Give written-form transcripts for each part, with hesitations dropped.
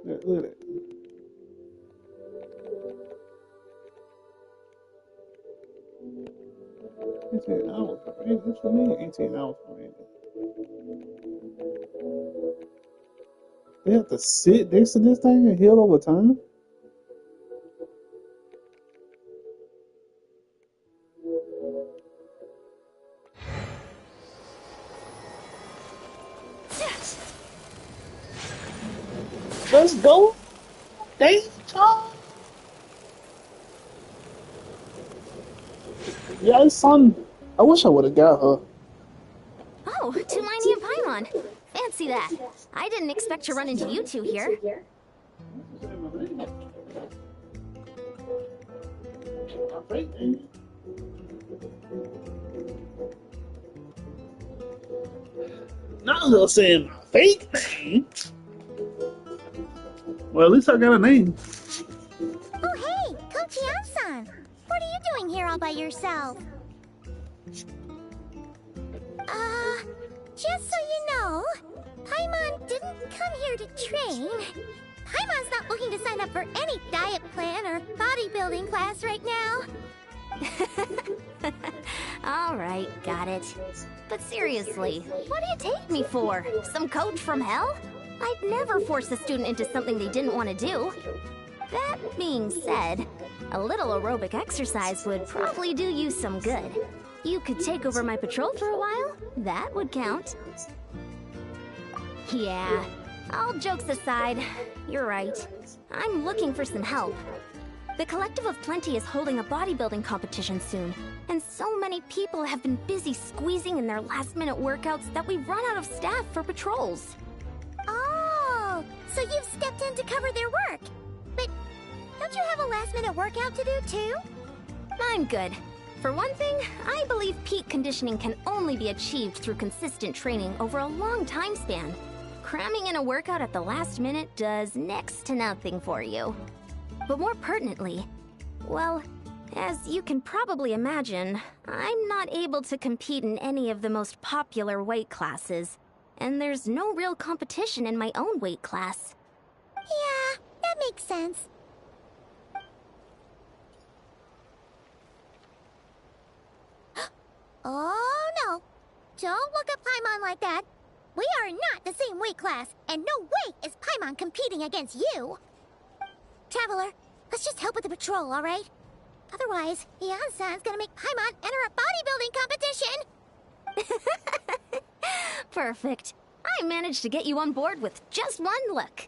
Look at that. 18 hours remaining. What you mean 18 hours remaining? They have to sit next to this thing and heal over time? Let's go. Dain. Yeah, son. I wish I would have got her. Oh, Tumini and Paimon. Fancy that. I didn't expect to run into you two here. Not gonna say my fake name. Well, at least I got a name. Oh, hey, Kochian-san. What are you doing here all by yourself? Just so you know, Paimon didn't come here to train. Paimon's not looking to sign up for any diet plan or bodybuilding class right now. Alright, got it. But seriously, what do you take me for? Some coach from hell? I'd never force a student into something they didn't want to do. That being said, a little aerobic exercise would probably do you some good. You could take over my patrol for a while. That would count. Yeah, all jokes aside, you're right. I'm looking for some help. The Collective of Plenty is holding a bodybuilding competition soon, and so many people have been busy squeezing in their last-minute workouts that we've run out of staff for patrols. Oh, so you've stepped in to cover their work. But don't you have a last-minute workout to do too? I'm good. For one thing, I believe peak conditioning can only be achieved through consistent training over a long time span. Cramming in a workout at the last minute does next to nothing for you. But more pertinently, well, as you can probably imagine, I'm not able to compete in any of the most popular weight classes, and there's no real competition in my own weight class. Yeah, that makes sense. Oh no! Don't look at Paimon like that. We are not the same weight class, and no way is Paimon competing against you. Traveler, let's just help with the patrol, alright? Otherwise, Yan-san's gonna make Paimon enter a bodybuilding competition! Perfect. I managed to get you on board with just one look.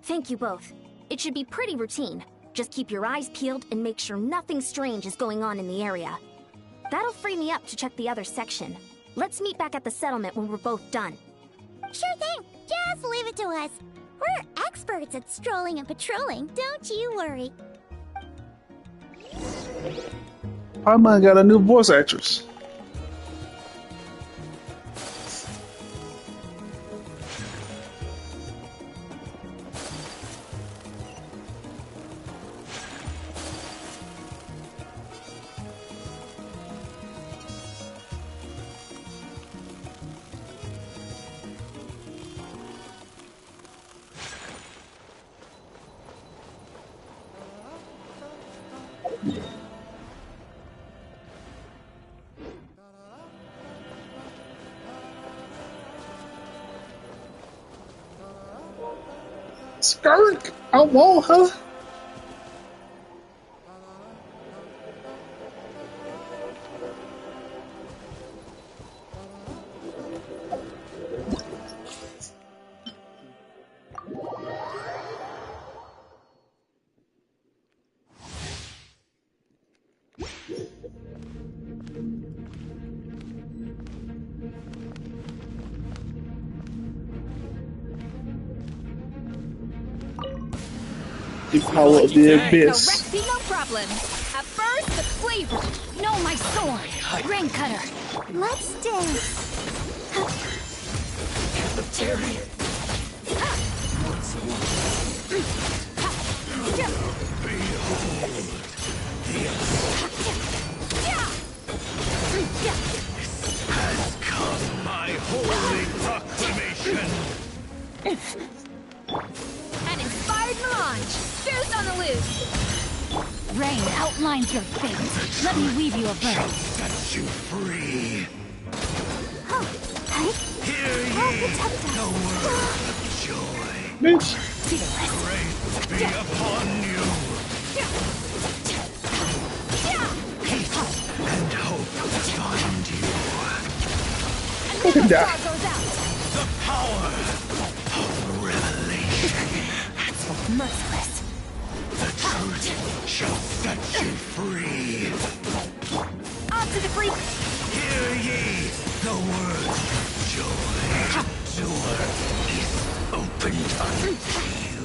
Thank you both. It should be pretty routine. Just keep your eyes peeled and make sure nothing strange is going on in the area. That'll free me up to check the other section. Let's meet back at the settlement when we're both done. Sure thing. Just leave it to us. We're experts at strolling and patrolling, don't you worry. Paimon got a new voice actress. Skirk! I want her! The power of the abyss. The recipe, no problem. At first, the flavor. No, my sword. Rain cutter. Let's dance. Has come my holy proclamation. An inspired melange. Fierce on the loose. Rain outlines your fate. Let me weave you a verse. Set you free. Hear ye the word of joy. Bitch! Grace be upon you. Peace and hope find you. Fucking die. The power of revelation. Merciless. The truth shall set you free. On to the creep. Hear ye the word of joy. Door is opened unto you.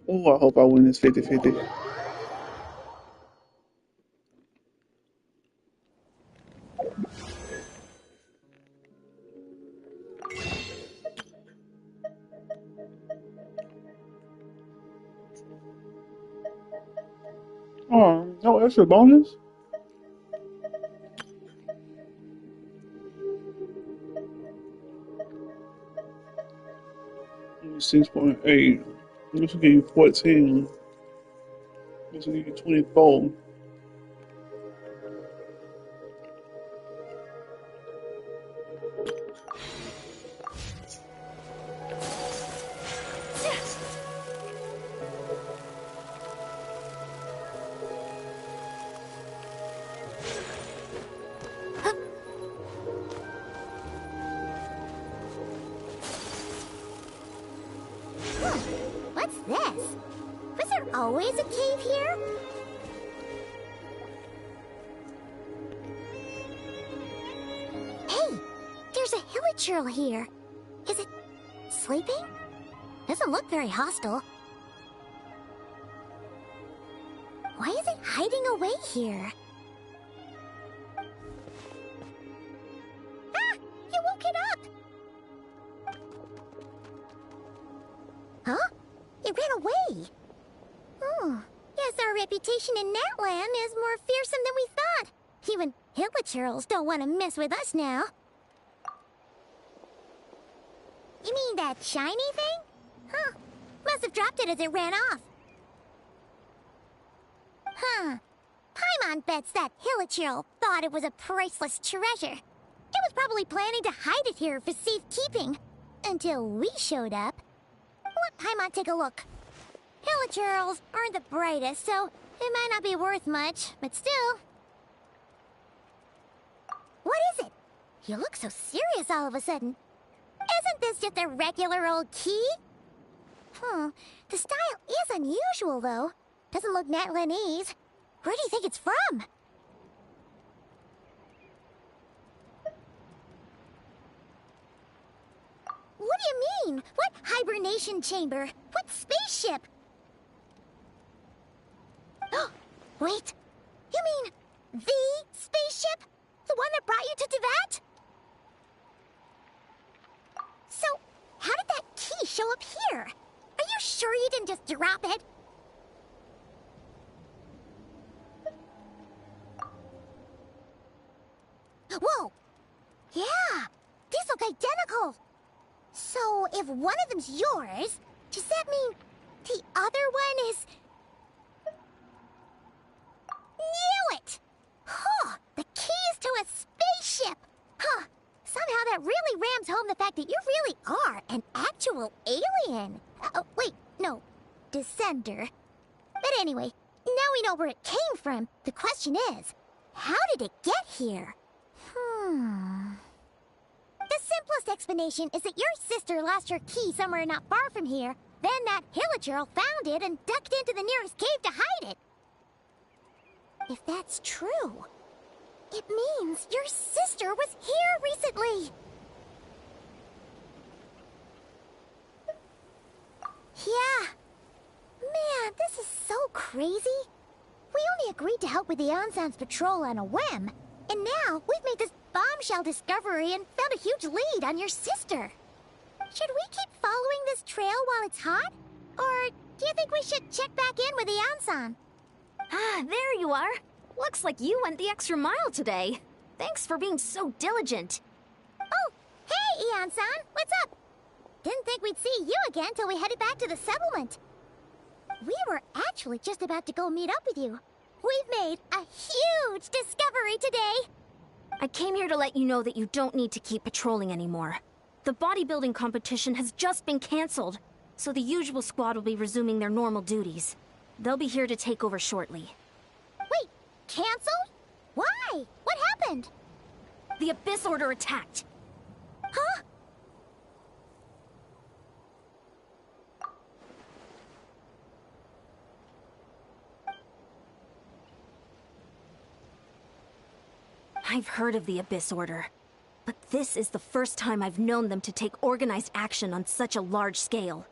Oh, I hope I win this 50-50. Oh, no extra bonus? 6.8. This will give you 14. This will give you 24. What's this? Was there always a cave here? Hey, there's a hilichurl here. Is it sleeping? Doesn't look very hostile. Why is it hiding away here? Ah! You woke it up! Huh? It ran away. Oh, guess our reputation in Natlan is more fearsome than we thought. Even hilichurls don't want to mess with us now. You mean that shiny thing? Huh. Must have dropped it as it ran off. Huh. Paimon bets that hilichurl thought it was a priceless treasure. It was probably planning to hide it here for safekeeping. Until we showed up. Let Paimon take a look. Hilichurls aren't the brightest, so it might not be worth much, but still. What is it? You look so serious all of a sudden. Isn't this just a regular old key? The style is unusual, though. Doesn't look Natlanese. Where do you think it's from? What do you mean? What hibernation chamber? What spaceship? Wait, you mean the spaceship? The one that brought you to Teyvat? So, how did that key show up here? Are you sure you didn't just drop it? Whoa! Yeah, these look identical. So, if one of them's yours, does that mean the other one is... Knew it! Huh, the keys to a spaceship! Huh, Somehow that really rams home the fact that you really are an actual alien. Oh, wait, no. Descender. But anyway, now we know where it came from. The question is, how did it get here? The simplest explanation is that your sister lost her key somewhere not far from here. Then that Hilichurl found it and ducked into the nearest cave to hide it. If that's true, it means your sister was here recently. Yeah. Man, this is so crazy. We only agreed to help with the Ansan's patrol on a whim. And now we've made this bombshell discovery and found a huge lead on your sister. Should we keep following this trail while it's hot? Or do you think we should check back in with the Ansan? Ah, there you are. Looks like you went the extra mile today. Thanks for being so diligent. Oh, hey, Ian-san, what's up? Didn't think we'd see you again till we headed back to the settlement. We were actually just about to go meet up with you. We've made a huge discovery today. I came here to let you know that you don't need to keep patrolling anymore. The bodybuilding competition has just been cancelled, so the usual squad will be resuming their normal duties. They'll be here to take over shortly. Wait, cancelled? Why? What happened? The Abyss Order attacked. Huh? I've heard of the Abyss Order, but this is the first time I've known them to take organized action on such a large scale.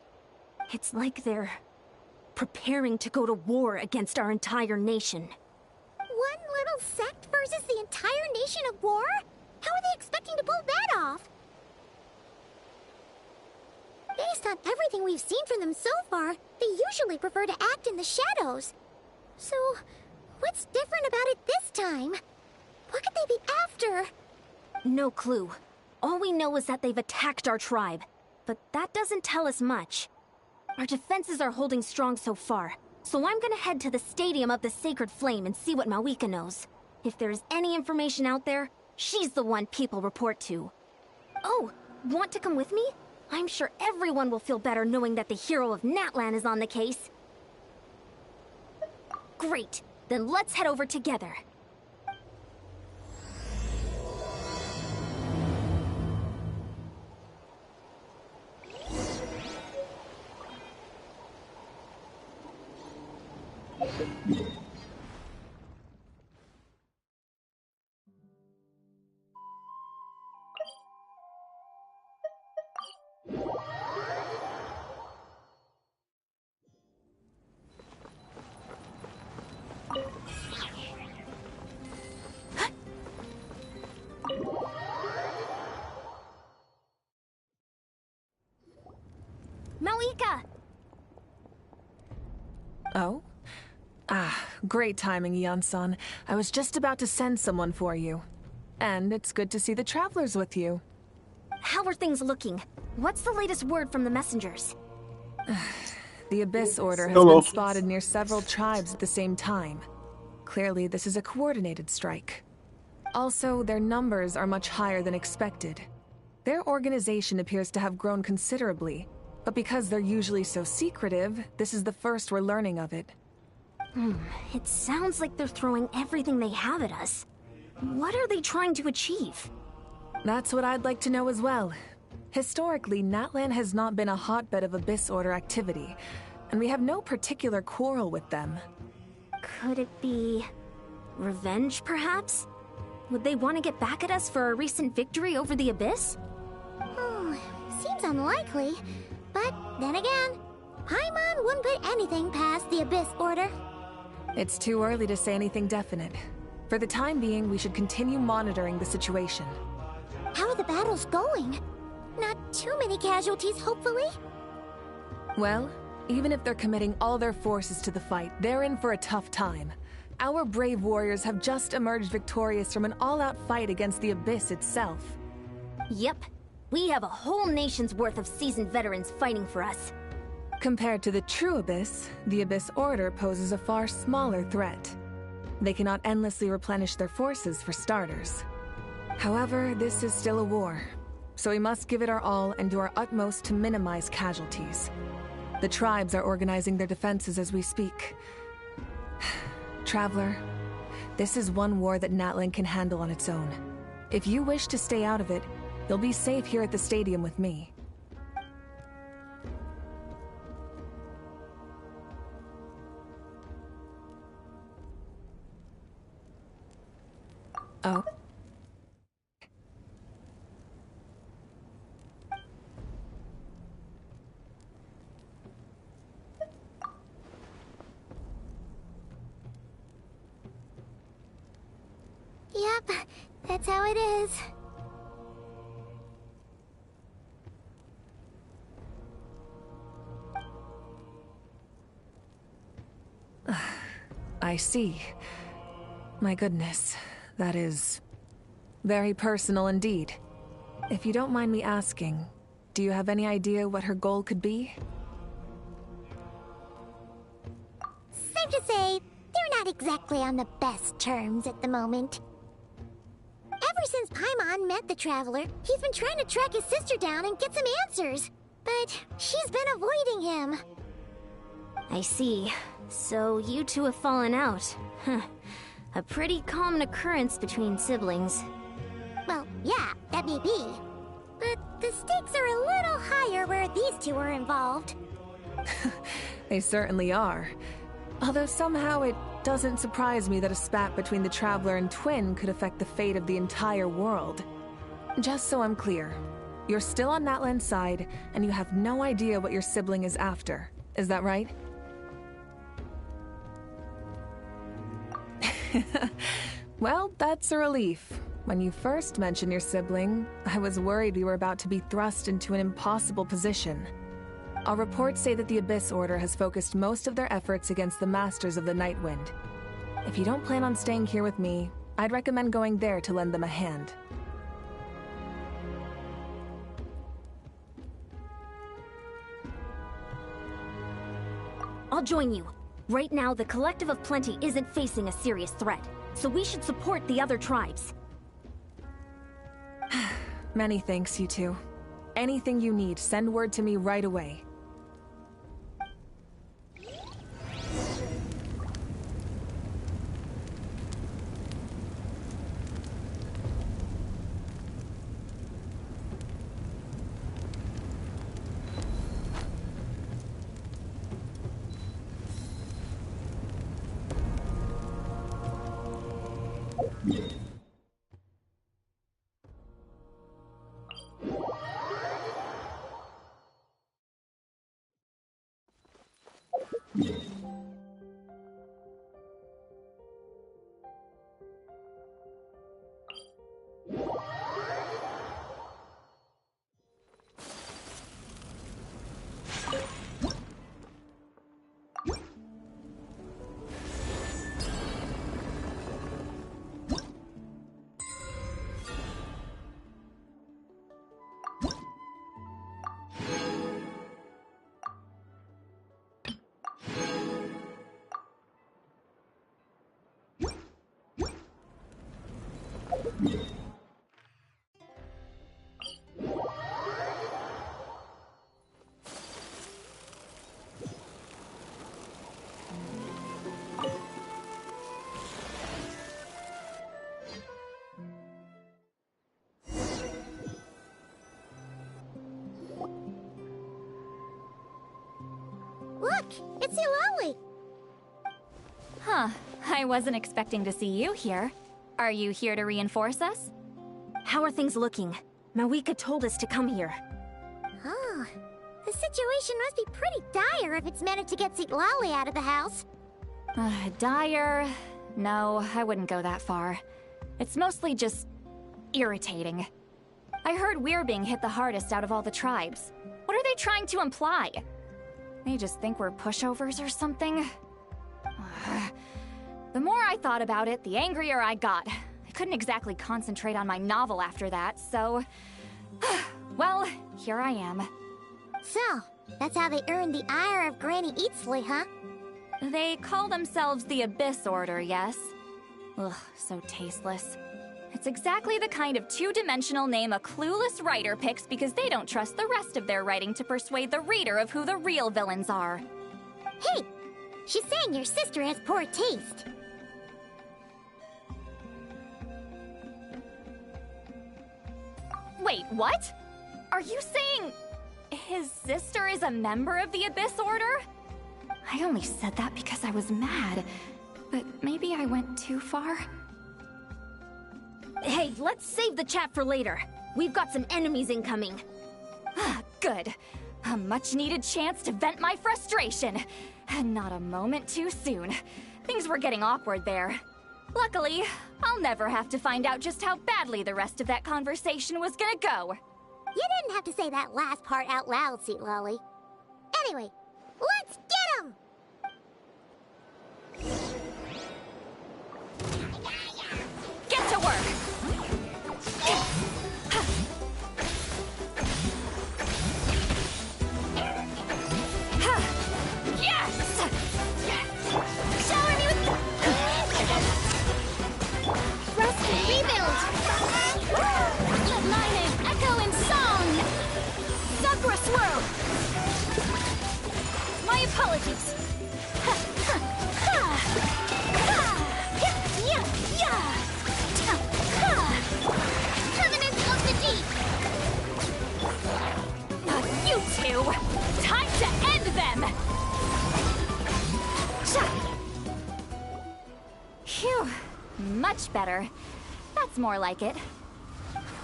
It's like they're preparing to go to war against our entire nation. One little sect versus the entire nation at war? How are they expecting to pull that off? Based on everything we've seen from them so far, they usually prefer to act in the shadows. So, what's different about it this time? What could they be after? No clue. All we know is that they've attacked our tribe, but that doesn't tell us much. Our defenses are holding strong so far, so I'm gonna head to the Stadium of the Sacred Flame and see what Mawika knows. If there's any information out there, she's the one people report to. Oh, want to come with me? I'm sure everyone will feel better knowing that the hero of Natlan is on the case. Great, then let's head over together. Mawika! Oh? Ah, great timing, Ian-san. I was just about to send someone for you. And it's good to see the travelers with you. How are things looking? What's the latest word from the messengers? The Abyss Order has Hello. been spotted near several tribes at the same time. Clearly, this is a coordinated strike. Also, their numbers are much higher than expected. Their organization appears to have grown considerably, but because they're usually so secretive, this is the first we're learning of it. It sounds like they're throwing everything they have at us. What are they trying to achieve? That's what I'd like to know as well. Historically, Natlan has not been a hotbed of Abyss Order activity, and we have no particular quarrel with them. Could it be revenge, perhaps? Would they want to get back at us for a recent victory over the Abyss? Seems unlikely. But then again, Paimon wouldn't put anything past the Abyss Order. It's too early to say anything definite. For the time being, we should continue monitoring the situation. How are the battles going? Not too many casualties, hopefully? Well, even if they're committing all their forces to the fight, they're in for a tough time. Our brave warriors have just emerged victorious from an all-out fight against the Abyss itself. Yep. We have a whole nation's worth of seasoned veterans fighting for us. Compared to the true Abyss, the Abyss Order poses a far smaller threat. They cannot endlessly replenish their forces, for starters. However, this is still a war, so we must give it our all and do our utmost to minimize casualties. The tribes are organizing their defenses as we speak. Traveler, this is one war that Natlan can handle on its own. If you wish to stay out of it, you'll be safe here at the stadium with me. Oh. Yep, that's how it is. I see. My goodness, that is very personal indeed. If you don't mind me asking, do you have any idea what her goal could be? Safe to say, they're not exactly on the best terms at the moment. Ever since Paimon met the Traveler, he's been trying to track his sister down and get some answers. But she's been avoiding him. I see. So you two have fallen out. Huh. A pretty common occurrence between siblings. Well, yeah, that may be. But the stakes are a little higher where these two are involved. They certainly are. Although somehow it doesn't surprise me that a spat between the Traveler and Twin could affect the fate of the entire world. Just so I'm clear, you're still on Natlan's side, and you have no idea what your sibling is after. Is that right? Well, that's a relief. When you first mentioned your sibling, I was worried we were about to be thrust into an impossible position. Our reports say that the Abyss Order has focused most of their efforts against the Masters of the Nightwind. If you don't plan on staying here with me, I'd recommend going there to lend them a hand. I'll join you. Right now, the Collective of Plenty isn't facing a serious threat, so we should support the other tribes. Many thanks, you two. Anything you need, send word to me right away. Look, it's Eulalie! Huh, I wasn't expecting to see you here. Are you here to reinforce us? How are things looking? Mawika told us to come here. Oh, the situation must be pretty dire if it's managed to get Eulalie out of the house. Dire? No, I wouldn't go that far. It's mostly just irritating. I heard we're being hit the hardest out of all the tribes. What are they trying to imply? They just think we're pushovers or something? The more I thought about it, the angrier I got. I couldn't exactly concentrate on my novel after that, so... well, here I am. So, that's how they earned the ire of Granny Eatsley, huh? They call themselves the Abyss Order, yes? Ugh, so tasteless. It's exactly the kind of two-dimensional name a clueless writer picks because they don't trust the rest of their writing to persuade the reader of who the real villains are. Hey! She's saying your sister has poor taste. Wait, what? Are you saying his sister is a member of the Abyss Order? I only said that because I was mad, but maybe I went too far. Hey, let's save the chat for later. We've got some enemies incoming. Good. A much-needed chance to vent my frustration. And not a moment too soon. Things were getting awkward there. Luckily, I'll never have to find out just how badly the rest of that conversation was gonna go. You didn't have to say that last part out loud, Sweet Lolly. Anyway, let's get him! Get to work! Yes! Shower me with... Rest and rebuild! Let lightning echo in song! Sakura swirl! My apologies. Permanent of the deep! You two! Time to end them! Phew. Much better. That's more like it.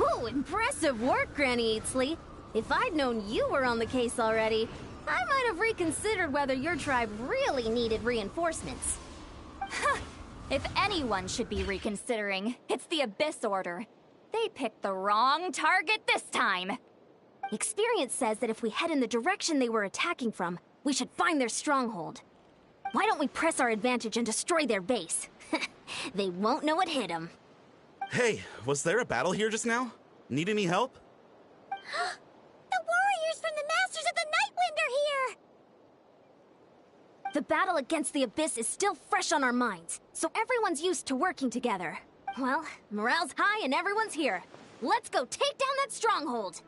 Ooh, impressive work, Granny Eatsley. If I'd known you were on the case already, I might have reconsidered whether your tribe really needed reinforcements. If anyone should be reconsidering, it's the Abyss Order. They picked the wrong target this time. Experience says that if we head in the direction they were attacking from, we should find their stronghold. Why don't we press our advantage and destroy their base? They won't know what hit them. Hey, was there a battle here just now? Need any help? The warriors from the Masters of the Nightwind are here! The battle against the Abyss is still fresh on our minds, so everyone's used to working together. Well, morale's high and everyone's here. Let's go take down that stronghold!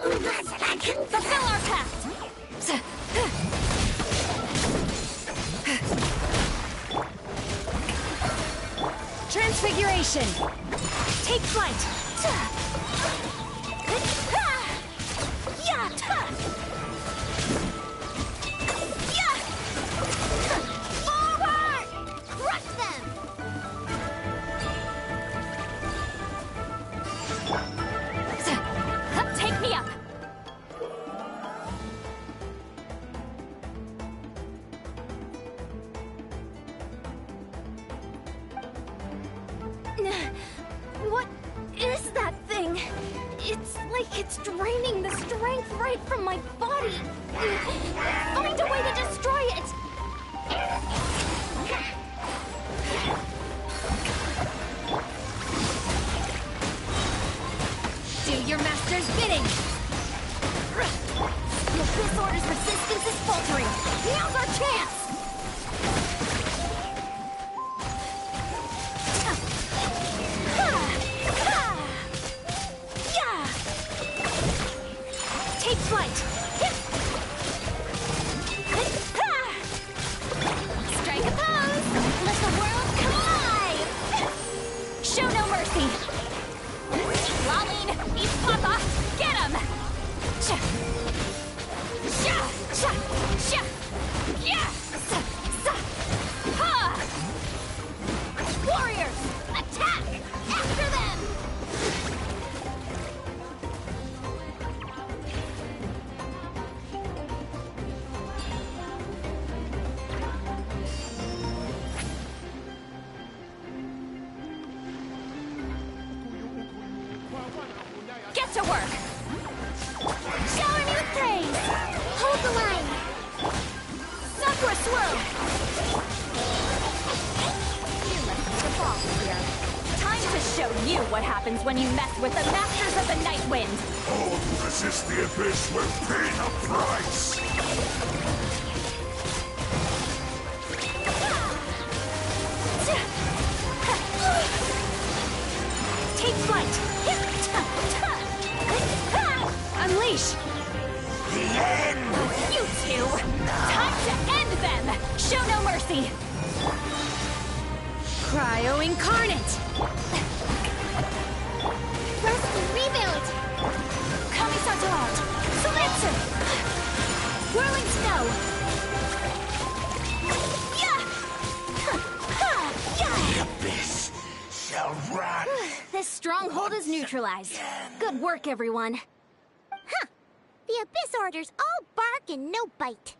Fulfill our pact! Transfiguration! Take flight! Forward! Crush them! Take me up! What is that thing? It's like it's draining the strength right from my body. Find a way to destroy it! Do your master's bidding! The Abyss Order's resistance is faltering. Now's our chance! Take flight! Strike a pose! Let the world collide! Show no mercy! Laline, eat Papa! Get him! Sha! Sha! Sha! Sha! Yeah! Sa! Sa! Ha! Warriors, attack! After them! Get to work! Shower me with praise! Hold the line! Sakura swirl! Time to show you what happens when you mess with the Masters of the Nightwind! All who resist the Abyss will pay the price! might! Unleash! The end! You two! Time to end them! Show no mercy! Cryo Incarnate! Rescue, rebuild! Kamisato out! Soletsu! Whirling snow! The abyss shall run. This stronghold is neutralized. Good work, everyone. The Abyss Orders all bark and no bite.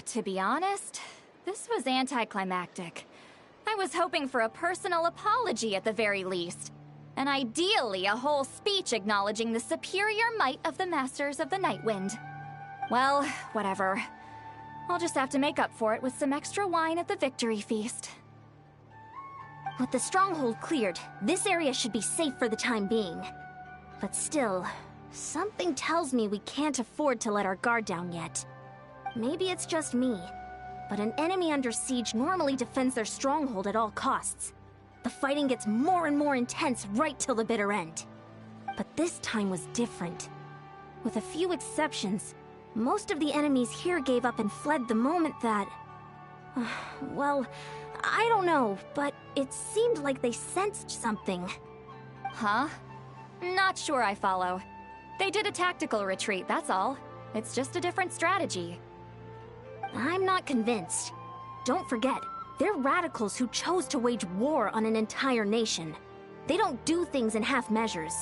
To be honest, this was anticlimactic. I was hoping for a personal apology at the very least. And ideally, a whole speech acknowledging the superior might of the Masters of the Nightwind. Well, whatever. I'll just have to make up for it with some extra wine at the victory feast. With the stronghold cleared, this area should be safe for the time being. But still, something tells me we can't afford to let our guard down yet. Maybe it's just me, but an enemy under siege normally defends their stronghold at all costs. The fighting gets more and more intense right till the bitter end. But this time was different. With a few exceptions, most of the enemies here gave up and fled the moment that... well, I don't know, but it seemed like they sensed something. Huh? Not sure I follow. They did a tactical retreat, that's all. It's just a different strategy. I'm not convinced. Don't forget, they're radicals who chose to wage war on an entire nation. They don't do things in half measures.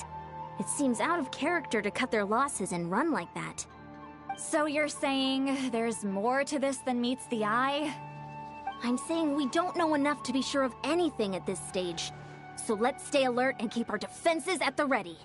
It seems out of character to cut their losses and run like that. So you're saying there's more to this than meets the eye? I'm saying we don't know enough to be sure of anything at this stage. So let's stay alert and keep our defenses at the ready.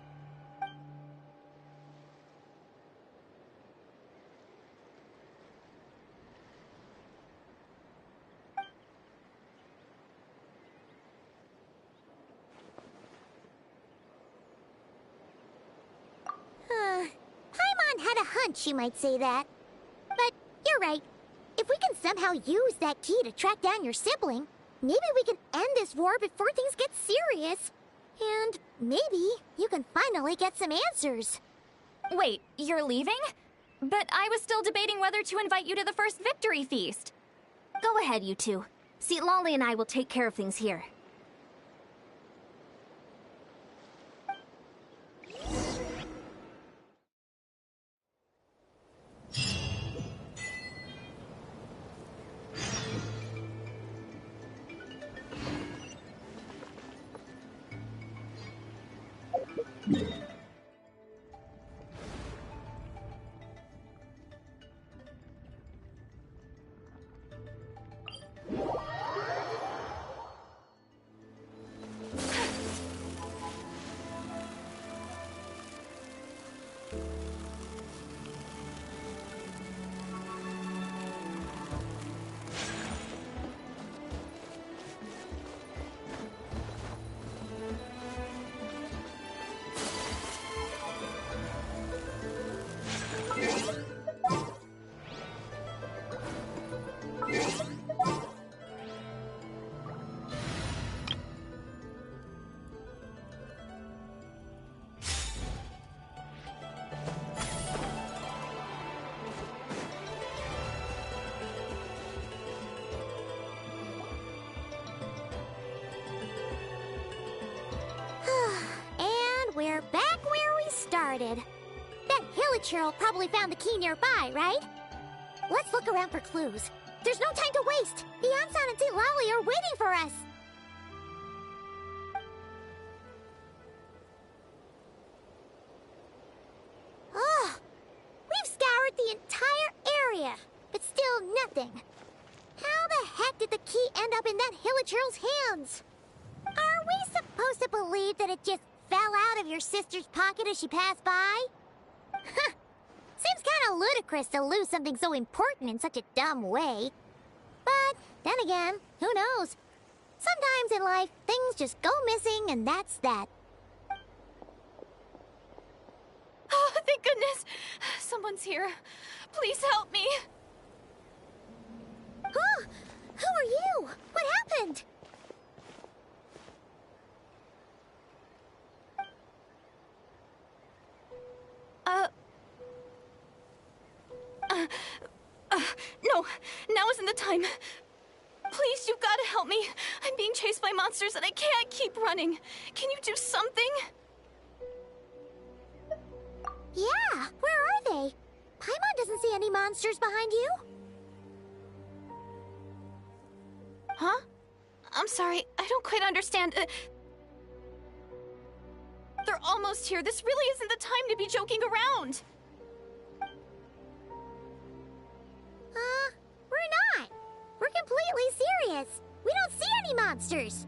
Paimon had a hunch you might say that. But you're right. If we can somehow use that key to track down your sibling, maybe we can end this war before things get serious. And maybe you can finally get some answers. Wait, you're leaving? But I was still debating whether to invite you to the first victory feast. Go ahead, you two. Lolly and I will take care of things here. We're back where we started. That Hilichurl probably found the key nearby, right? Let's look around for clues. There's no time to waste. The Ansan and Lolly are waiting for us. Oh, we've scoured the entire area, but still nothing. How the heck did the key end up in that Hilichurl's hands? Are we supposed to believe that it just fell out of your sister's pocket as she passed by? Seems kind of ludicrous to lose something so important in such a dumb way. But then again, who knows? Sometimes in life, things just go missing and that's that. Oh, thank goodness! Someone's here. Please help me! Huh? Who are you? What happened? No, now isn't the time. Please, you've got to help me. I'm being chased by monsters and I can't keep running. Can you do something? Yeah, where are they? Paimon doesn't see any monsters behind you. Huh? I'm sorry, I don't quite understand. They're almost here. This really isn't the time to be joking around. We're not. We're completely serious. We don't see any monsters.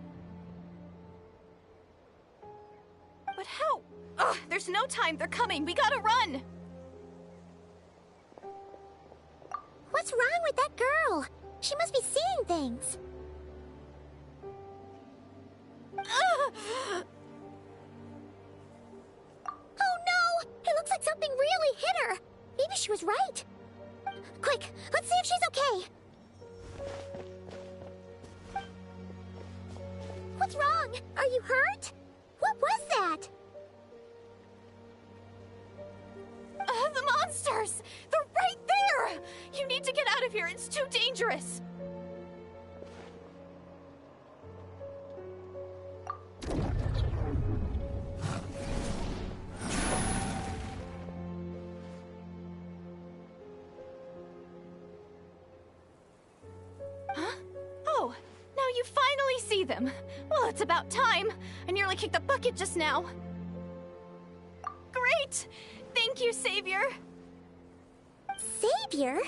But how? Ugh, there's no time. They're coming. We gotta run. What's wrong with that girl? She must be seeing things. Oh no! It looks like something really hit her. Maybe she was right. Quick, let's see if she's okay. What's wrong? Are you hurt? What was that? The monsters! They're right there! You need to get out of here. It's too dangerous. Huh? Oh, now you finally see them. Well, it's about time. I nearly kicked the bucket just now. Great! Thank you, Savior. Savior?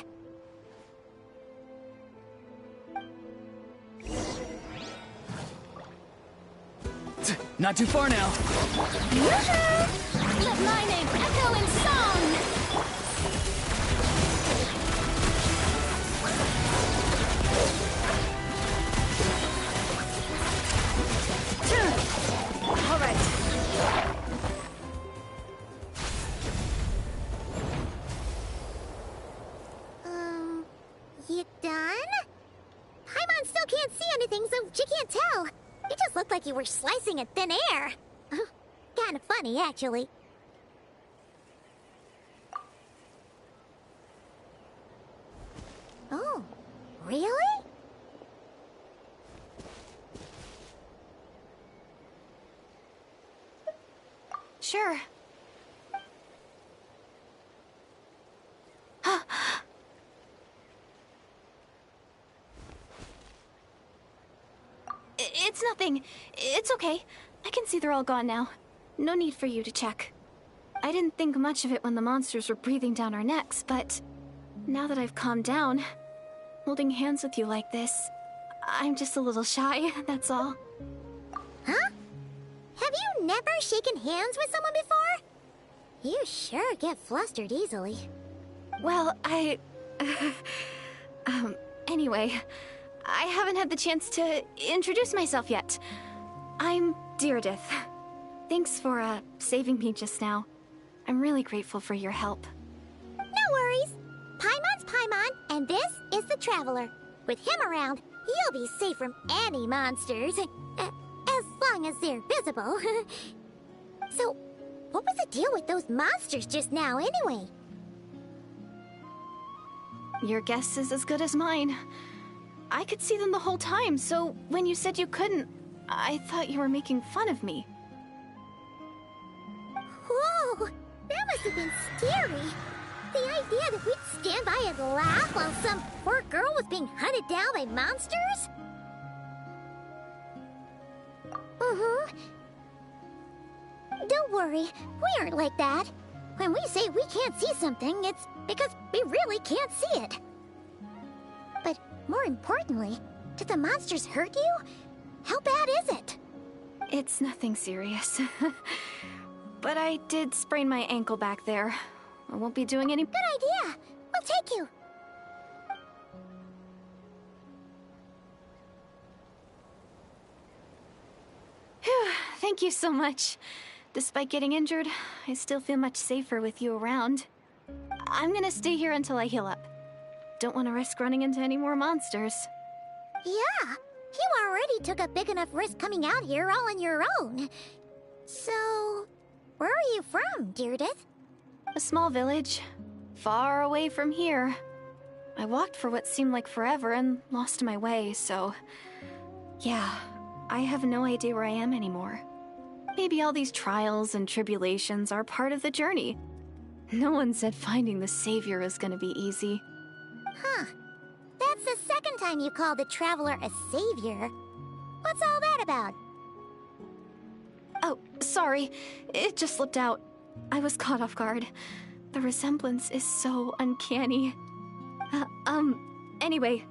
Not too far now. Let my name echo in song! All right. You done? Paimon still can't see anything, so she can't tell. It just looked like you were slicing at thin air. Kinda funny, actually. Oh, really? Sure. It's nothing. It's okay. I can see they're all gone now. No need for you to check. I didn't think much of it when the monsters were breathing down our necks, but now that I've calmed down, holding hands with you like this, I'm just a little shy, that's all. Huh? Have you never shaken hands with someone before? You sure get flustered easily. Well, anyway, I haven't had the chance to introduce myself yet. I'm Deirdith. Thanks for, saving me just now. I'm really grateful for your help. No worries. Paimon's Paimon, and this is the Traveler. With him around, you'll be safe from any monsters. As long as they're visible. So, what was the deal with those monsters just now, anyway? Your guess is as good as mine. I could see them the whole time, so when you said you couldn't, I thought you were making fun of me. Whoa! That must have been scary. The idea that we'd stand by and laugh while some poor girl was being hunted down by monsters? Don't worry, we aren't like that. When we say we can't see something, it's because we really can't see it. But more importantly, did the monsters hurt you? How bad is it? It's nothing serious. But I did sprain my ankle back there. I won't be doing any— Good idea! We'll take you! Phew, thank you so much. Despite getting injured, I still feel much safer with you around. I'm gonna stay here until I heal up. Don't want to risk running into any more monsters. Yeah, you already took a big enough risk coming out here all on your own. So, where are you from, Deirdith? A small village, far away from here. I walked for what seemed like forever and lost my way, so... Yeah, I have no idea where I am anymore. Maybe all these trials and tribulations are part of the journey. No one said finding the Savior was gonna be easy. Huh. That's the second time you called the Traveler a savior. What's all that about? Oh, sorry. It just slipped out. I was caught off guard. The resemblance is so uncanny. Anyway,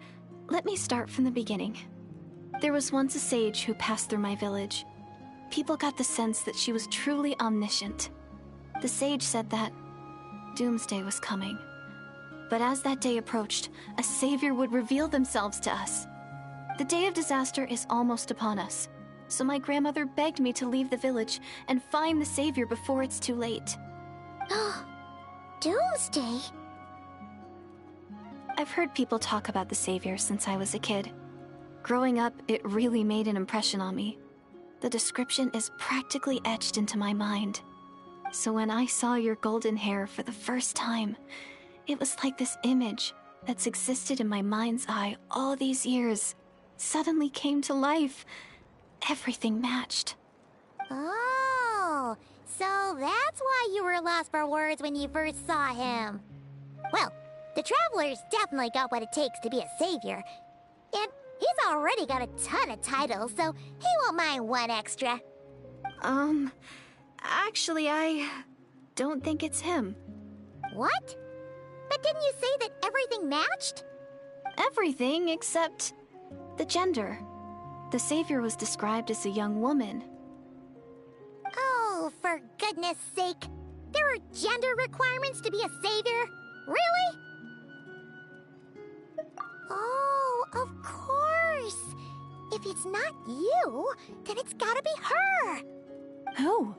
let me start from the beginning. There was once a sage who passed through my village. People got the sense that she was truly omniscient. The sage said that doomsday was coming. But as that day approached, a savior would reveal themselves to us. The day of disaster is almost upon us, so my grandmother begged me to leave the village and find the savior before it's too late. Doomsday? I've heard people talk about the savior since I was a kid. Growing up, it really made an impression on me. The description is practically etched into my mind. So when I saw your golden hair for the first time, it was like this image that's existed in my mind's eye all these years suddenly came to life. Everything matched. Oh, so that's why you were lost for words when you first saw him. Well, the Traveler's definitely got what it takes to be a savior. And he's already got a ton of titles, so he won't mind one extra. Actually, I don't think it's him. What? But didn't you say that everything matched? Everything except the gender. The savior was described as a young woman. Oh, for goodness sake. There are gender requirements to be a savior? Really? Oh, of course. If it's not you, then it's gotta be her. Who?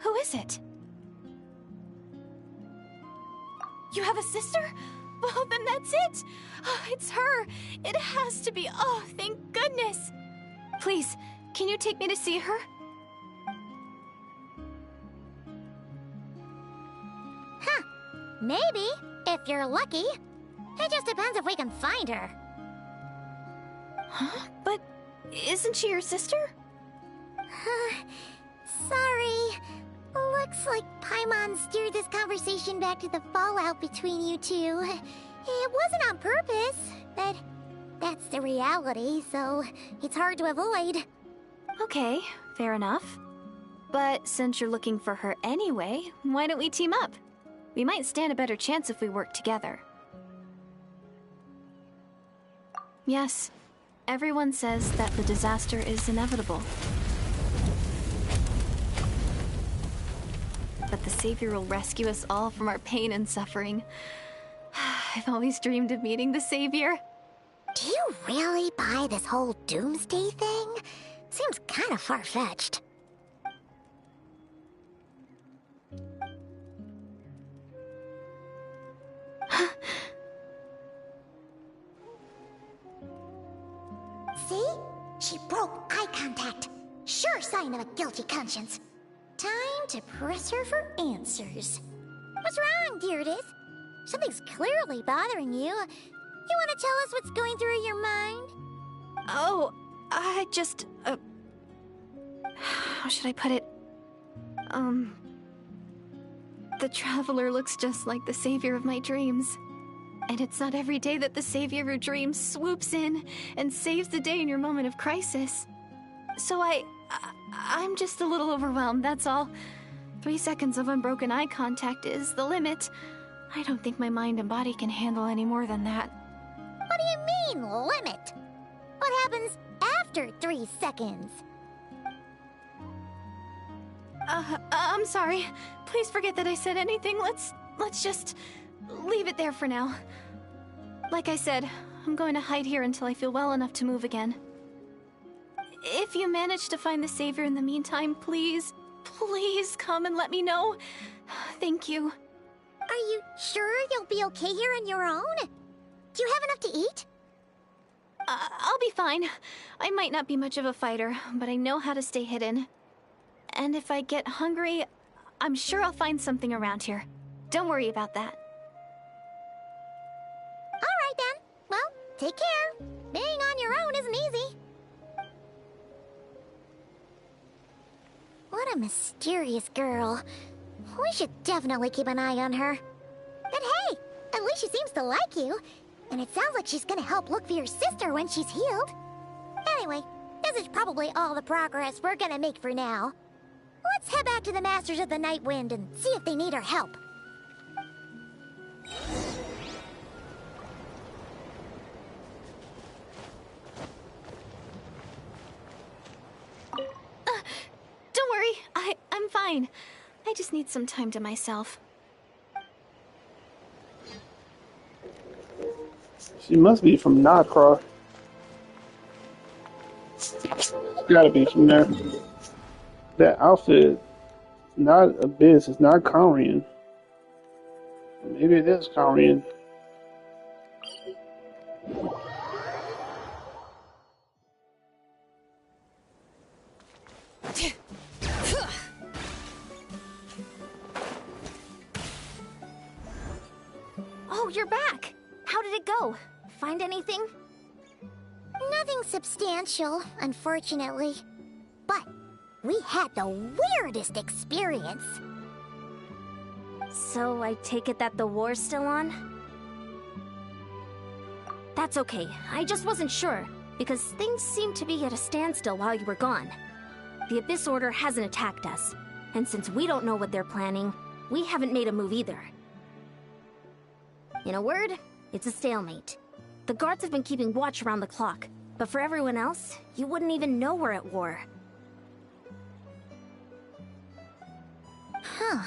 Who is it? You have a sister? Well, then that's it. Oh, it's her. It has to be. Oh, thank goodness. Please, can you take me to see her? Huh. Maybe, if you're lucky. It just depends if we can find her. Huh? But isn't she your sister? Sorry. Looks like Paimon steered this conversation back to the fallout between you two. It wasn't on purpose, but that's the reality, so it's hard to avoid. Okay, fair enough. But since you're looking for her anyway, why don't we team up? We might stand a better chance if we work together. Yes, everyone says that the disaster is inevitable. But the Savior will rescue us all from our pain and suffering. I've always dreamed of meeting the Savior. Do you really buy this whole doomsday thing? Seems kind of far-fetched. See? She broke eye contact. Sure sign of a guilty conscience. Time to press her for answers. What's wrong, Deirdis? Something's clearly bothering you. You want to tell us what's going through your mind? Oh, I just, how should I put it? The Traveler looks just like the Savior of my dreams. And it's not every day that the Savior of your dreams swoops in and saves the day in your moment of crisis. So I'm just a little overwhelmed, that's all. 3 seconds of unbroken eye contact is the limit. I don't think my mind and body can handle any more than that. What do you mean, limit? What happens after 3 seconds? I'm sorry. Please forget that I said anything. Let's just leave it there for now. Like I said, I'm going to hide here until I feel well enough to move again. If you manage to find the Savior in the meantime, please come and let me know. Thank you. Are you sure you'll be okay here on your own? Do you have enough to eat? I'll be fine. I might not be much of a fighter, but I know how to stay hidden. And if I get hungry, I'm sure I'll find something around here. Don't worry about that. All right, then. Take care. Being on your own isn't easy. What a mysterious girl. We should definitely keep an eye on her. But hey, at least she seems to like you. And it sounds like she's gonna help look for your sister when she's healed. Anyway, this is probably all the progress we're gonna make for now. Let's head back to the Masters of the Night Wind and see if they need our help. Don't worry, I'm fine. I just need some time to myself. She must be from Nightcross. Gotta be from there. That outfit, not Abyss, it's not Korean. Maybe it is Korean. Oh, you're back! How did it go? Find anything? Nothing substantial, unfortunately. But we had the weirdest experience. So I take it that the war's still on? That's okay. I just wasn't sure, because things seemed to be at a standstill while you were gone. The Abyss Order hasn't attacked us, and since we don't know what they're planning, we haven't made a move either. In a word, it's a stalemate. The guards have been keeping watch around the clock, but for everyone else, you wouldn't even know we're at war. Huh.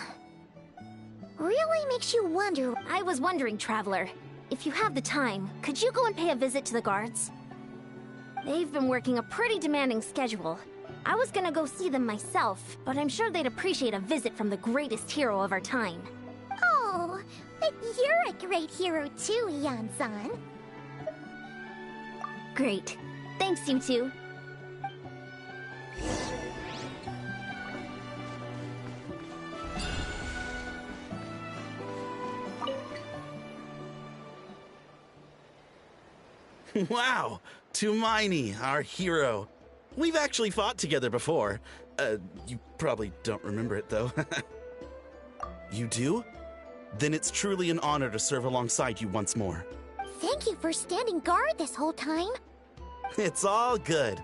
Really makes you wonder. I was wondering, Traveler, if you have the time, could you go and pay a visit to the guards? They've been working a pretty demanding schedule. I was gonna go see them myself, but I'm sure they'd appreciate a visit from the greatest hero of our time. Oh, but you're a great hero too, Yan-san. Great. Thanks, you two. Wow! Tumaini, our hero. We've actually fought together before. You probably don't remember it, though. You do? Then it's truly an honor to serve alongside you once more. Thank you for standing guard this whole time. It's all good.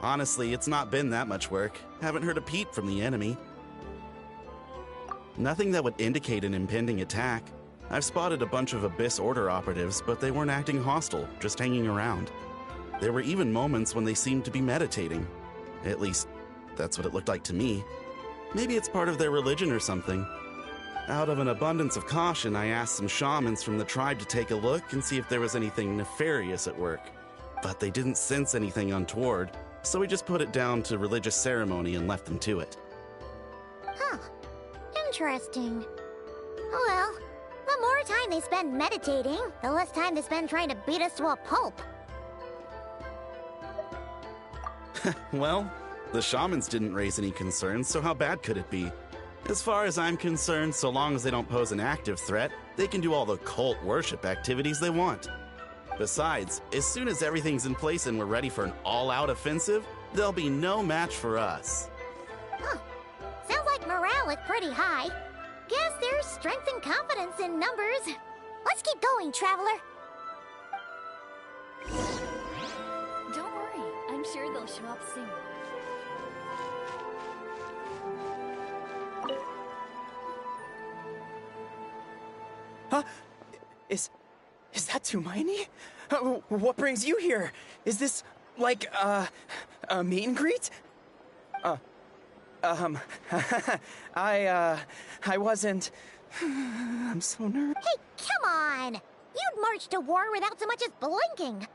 Honestly, it's not been that much work. Haven't heard a peep from the enemy. Nothing that would indicate an impending attack. I've spotted a bunch of Abyss Order operatives, but they weren't acting hostile, just hanging around. There were even moments when they seemed to be meditating. At least, that's what it looked like to me. Maybe it's part of their religion or something. Out of an abundance of caution, I asked some shamans from the tribe to take a look and see if there was anything nefarious at work. But they didn't sense anything untoward, so we just put it down to religious ceremony and left them to it. Huh. Interesting. Well, the more time they spend meditating, the less time they spend trying to beat us to a pulp. Well, the shamans didn't raise any concerns, so how bad could it be? As far as I'm concerned, so long as they don't pose an active threat, they can do all the cult worship activities they want. Besides, as soon as everything's in place and we're ready for an all-out offensive, there'll be no match for us. Huh. Sounds like morale is pretty high. Guess there's strength and confidence in numbers. Let's keep going, Traveler. Don't worry, I'm sure they'll show up soon. Huh? Is that Tumaini? What brings you here? Is this, like, a meet and greet? I wasn't... I'm so nervous. Hey, come on! You'd march to war without so much as blinking.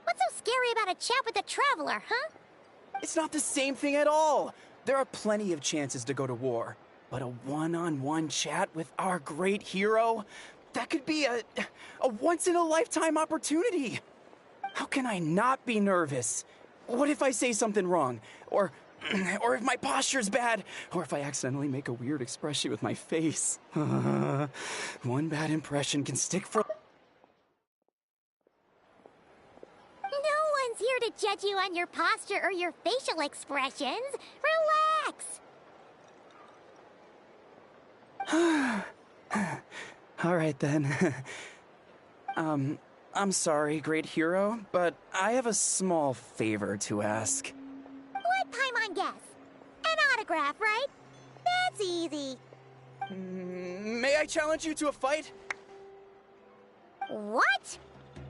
What's so scary about a chat with a Traveler, huh? It's not the same thing at all. There are plenty of chances to go to war. But a one-on-one chat with our great hero? That could be a once-in-a-lifetime opportunity. How can I not be nervous? What if I say something wrong? Or if my posture's bad? Or if I accidentally make a weird expression with my face? One bad impression can stick for... judge you on your posture or your facial expressions. Relax. All right then. I'm sorry, great hero, but I have a small favor to ask. Let Paimon guess. An autograph, right? That's easy. May I challenge you to a fight? What?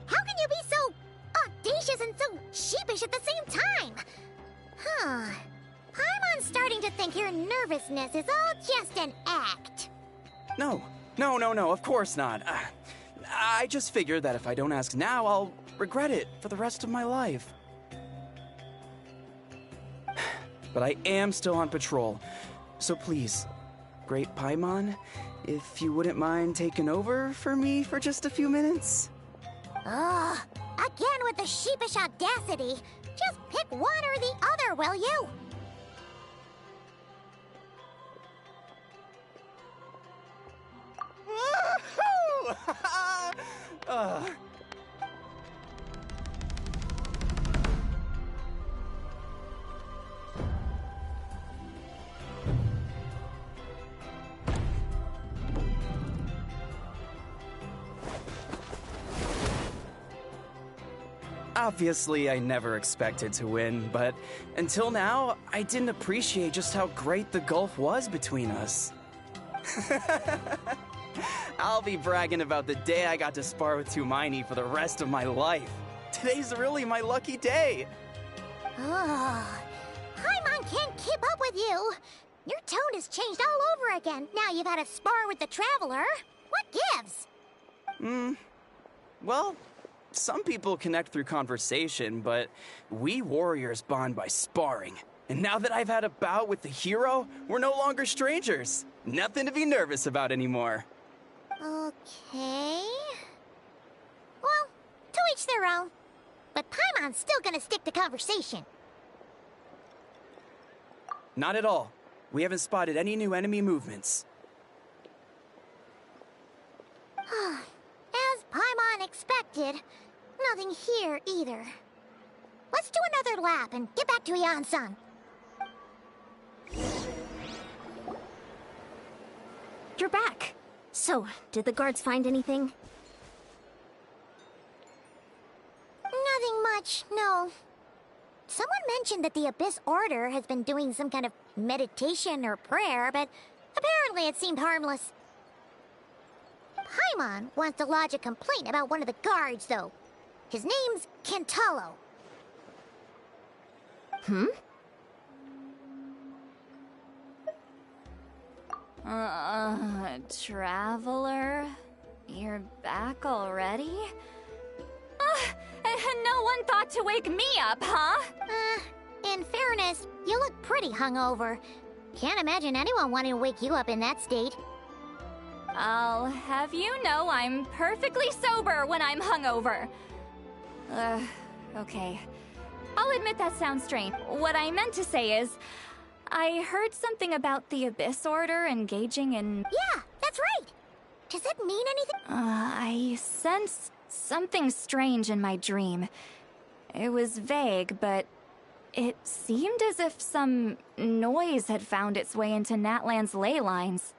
How can you be so audacious and so sheepish at the same time? Huh. Paimon's starting to think your nervousness is all just an act. No, of course not. I just figured that if I don't ask now, I'll regret it for the rest of my life. But I am still on patrol, so please, Great Paimon, if you wouldn't mind taking over for me for just a few minutes? Ugh, again with the sheepish audacity. Just pick one or the other, will you? Obviously, I never expected to win, but until now, I didn't appreciate just how great the gulf was between us. I'll be bragging about the day I got to spar with Tumaini for the rest of my life. Today's really my lucky day. Ugh. Paimon can't keep up with you. Your tone has changed all over again. Now you've had a spar with the Traveler. What gives? Well, some people connect through conversation, but we warriors bond by sparring. And now that I've had a bout with the hero, we're no longer strangers. Nothing to be nervous about anymore. Okay. Well, to each their own. But Paimon's still gonna stick to conversation. Not at all. We haven't spotted any new enemy movements. As Paimon expected, nothing here either. Let's do another lap and get back to Yan-san. You're back. So, did the guards find anything? Nothing much, no. Someone mentioned that the Abyss Order has been doing some kind of meditation or prayer, but apparently it seemed harmless. Paimon wants to lodge a complaint about one of the guards, though. His name's Kentalo. Traveler? You're back already? No one thought to wake me up, huh? In fairness, you look pretty hungover. Can't imagine anyone wanting to wake you up in that state. I'll have you know I'm perfectly sober when I'm hungover. Okay. I'll admit that sounds strange. What I meant to say is, I heard something about the Abyss Order engaging in... Yeah, that's right. Does that mean anything? I sensed something strange in my dream. It was vague, but it seemed as if some noise had found its way into Natlan's ley lines.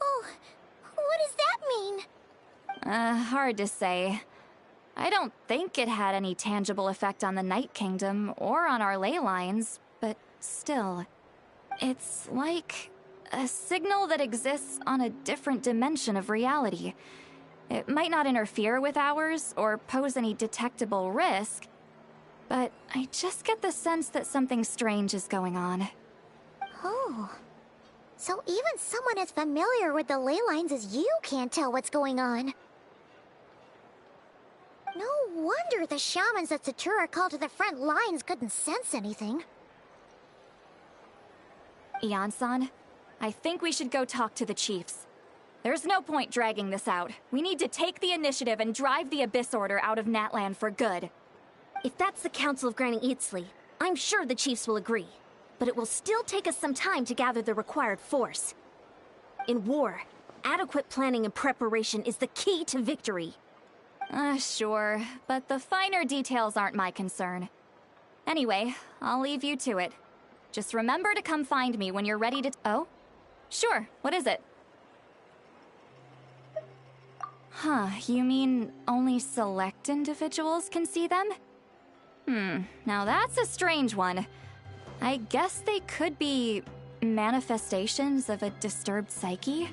Oh, what does that mean? Hard to say. I don't think it had any tangible effect on the Night Kingdom or on our ley lines, but still. It's like a signal that exists on a different dimension of reality. It might not interfere with ours or pose any detectable risk, but I just get the sense that something strange is going on. Oh. So even someone as familiar with the ley lines as you can't tell what's going on. No wonder the shamans that Satura called to the front lines couldn't sense anything. Yan-san, I think we should go talk to the chiefs. There's no point dragging this out. We need to take the initiative and drive the Abyss Order out of Natlan for good. If that's the Council of Granny Eatsley, I'm sure the chiefs will agree. But it will still take us some time to gather the required force. In war, adequate planning and preparation is the key to victory. Sure, but the finer details aren't my concern. Anyway, I'll leave you to it. Just remember to come find me when you're ready to— Oh? Sure, what is it? Huh, you mean only select individuals can see them? Now that's a strange one. I guess they could be manifestations of a disturbed psyche?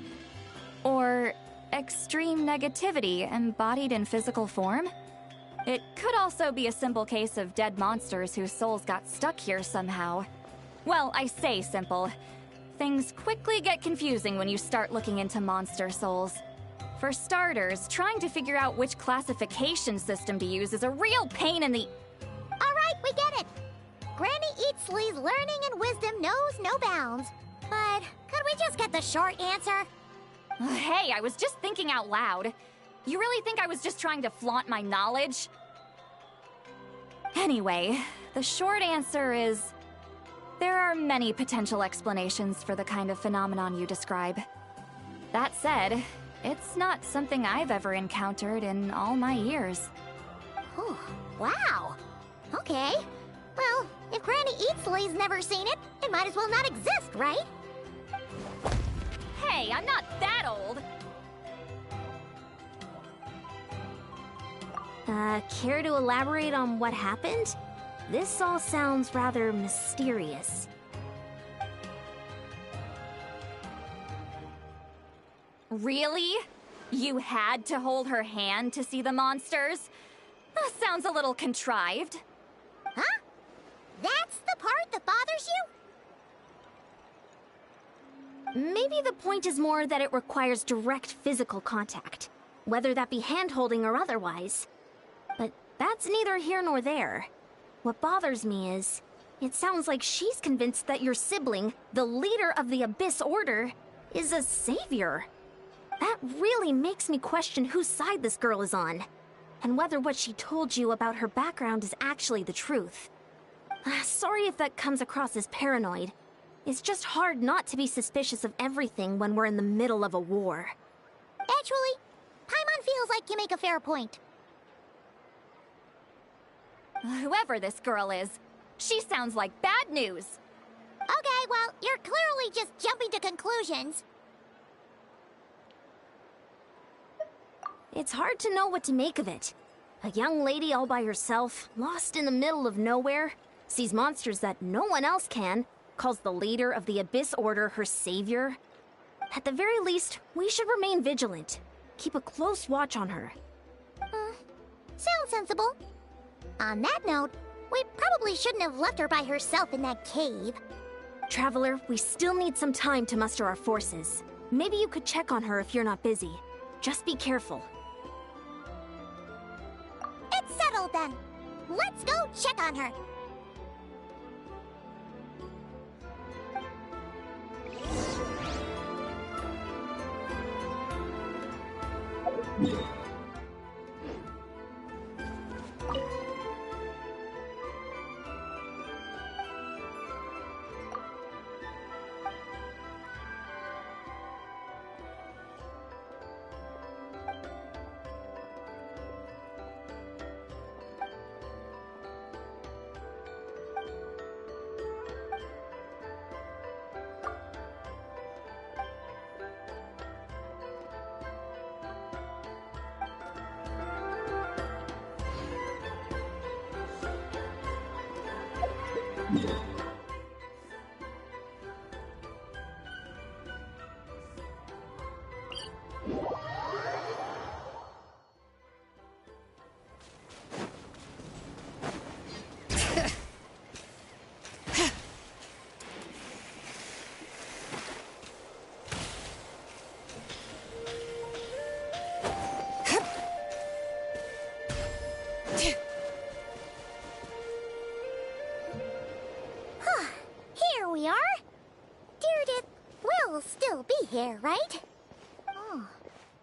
Or extreme negativity embodied in physical form? It could also be a simple case of dead monsters whose souls got stuck here somehow. Well, I say simple. Things quickly get confusing when you start looking into monster souls. For starters, trying to figure out which classification system to use is a real pain in the— Alright, we get it. Granny Eatsley's learning and wisdom knows no bounds. But could we just get the short answer? Hey, I was just thinking out loud. You really think I was just trying to flaunt my knowledge? Anyway, the short answer is— there are many potential explanations for the kind of phenomenon you describe. That said, it's not something I've ever encountered in all my years. Oh, wow. Okay. Well, if Granny Eatsley's never seen it, it might as well not exist, right? Hey, I'm not that old! Care to elaborate on what happened? This all sounds rather mysterious. Really? You had to hold her hand to see the monsters? That sounds a little contrived. Huh? That's the part that bothers you? Maybe the point is more that it requires direct physical contact, whether that be hand-holding or otherwise. But that's neither here nor there. What bothers me is, it sounds like she's convinced that your sibling, the leader of the Abyss Order, is a savior. That really makes me question whose side this girl is on, and whether what she told you about her background is actually the truth. Sorry if that comes across as paranoid. It's just hard not to be suspicious of everything when we're in the middle of a war. Actually, Paimon feels like you make a fair point. Whoever this girl is, she sounds like bad news. Okay, well, you're clearly just jumping to conclusions. It's hard to know what to make of it. A young lady all by herself, lost in the middle of nowhere, sees monsters that no one else can, calls the leader of the Abyss Order her savior. At the very least, we should remain vigilant. Keep a close watch on her. Sounds sensible. On that note, we probably shouldn't have left her by herself in that cave. Traveler, we still need some time to muster our forces. Maybe you could check on her if you're not busy. Just be careful. It's settled then. Let's go check on her. Here we are. Deirdre will still be here, right? Oh,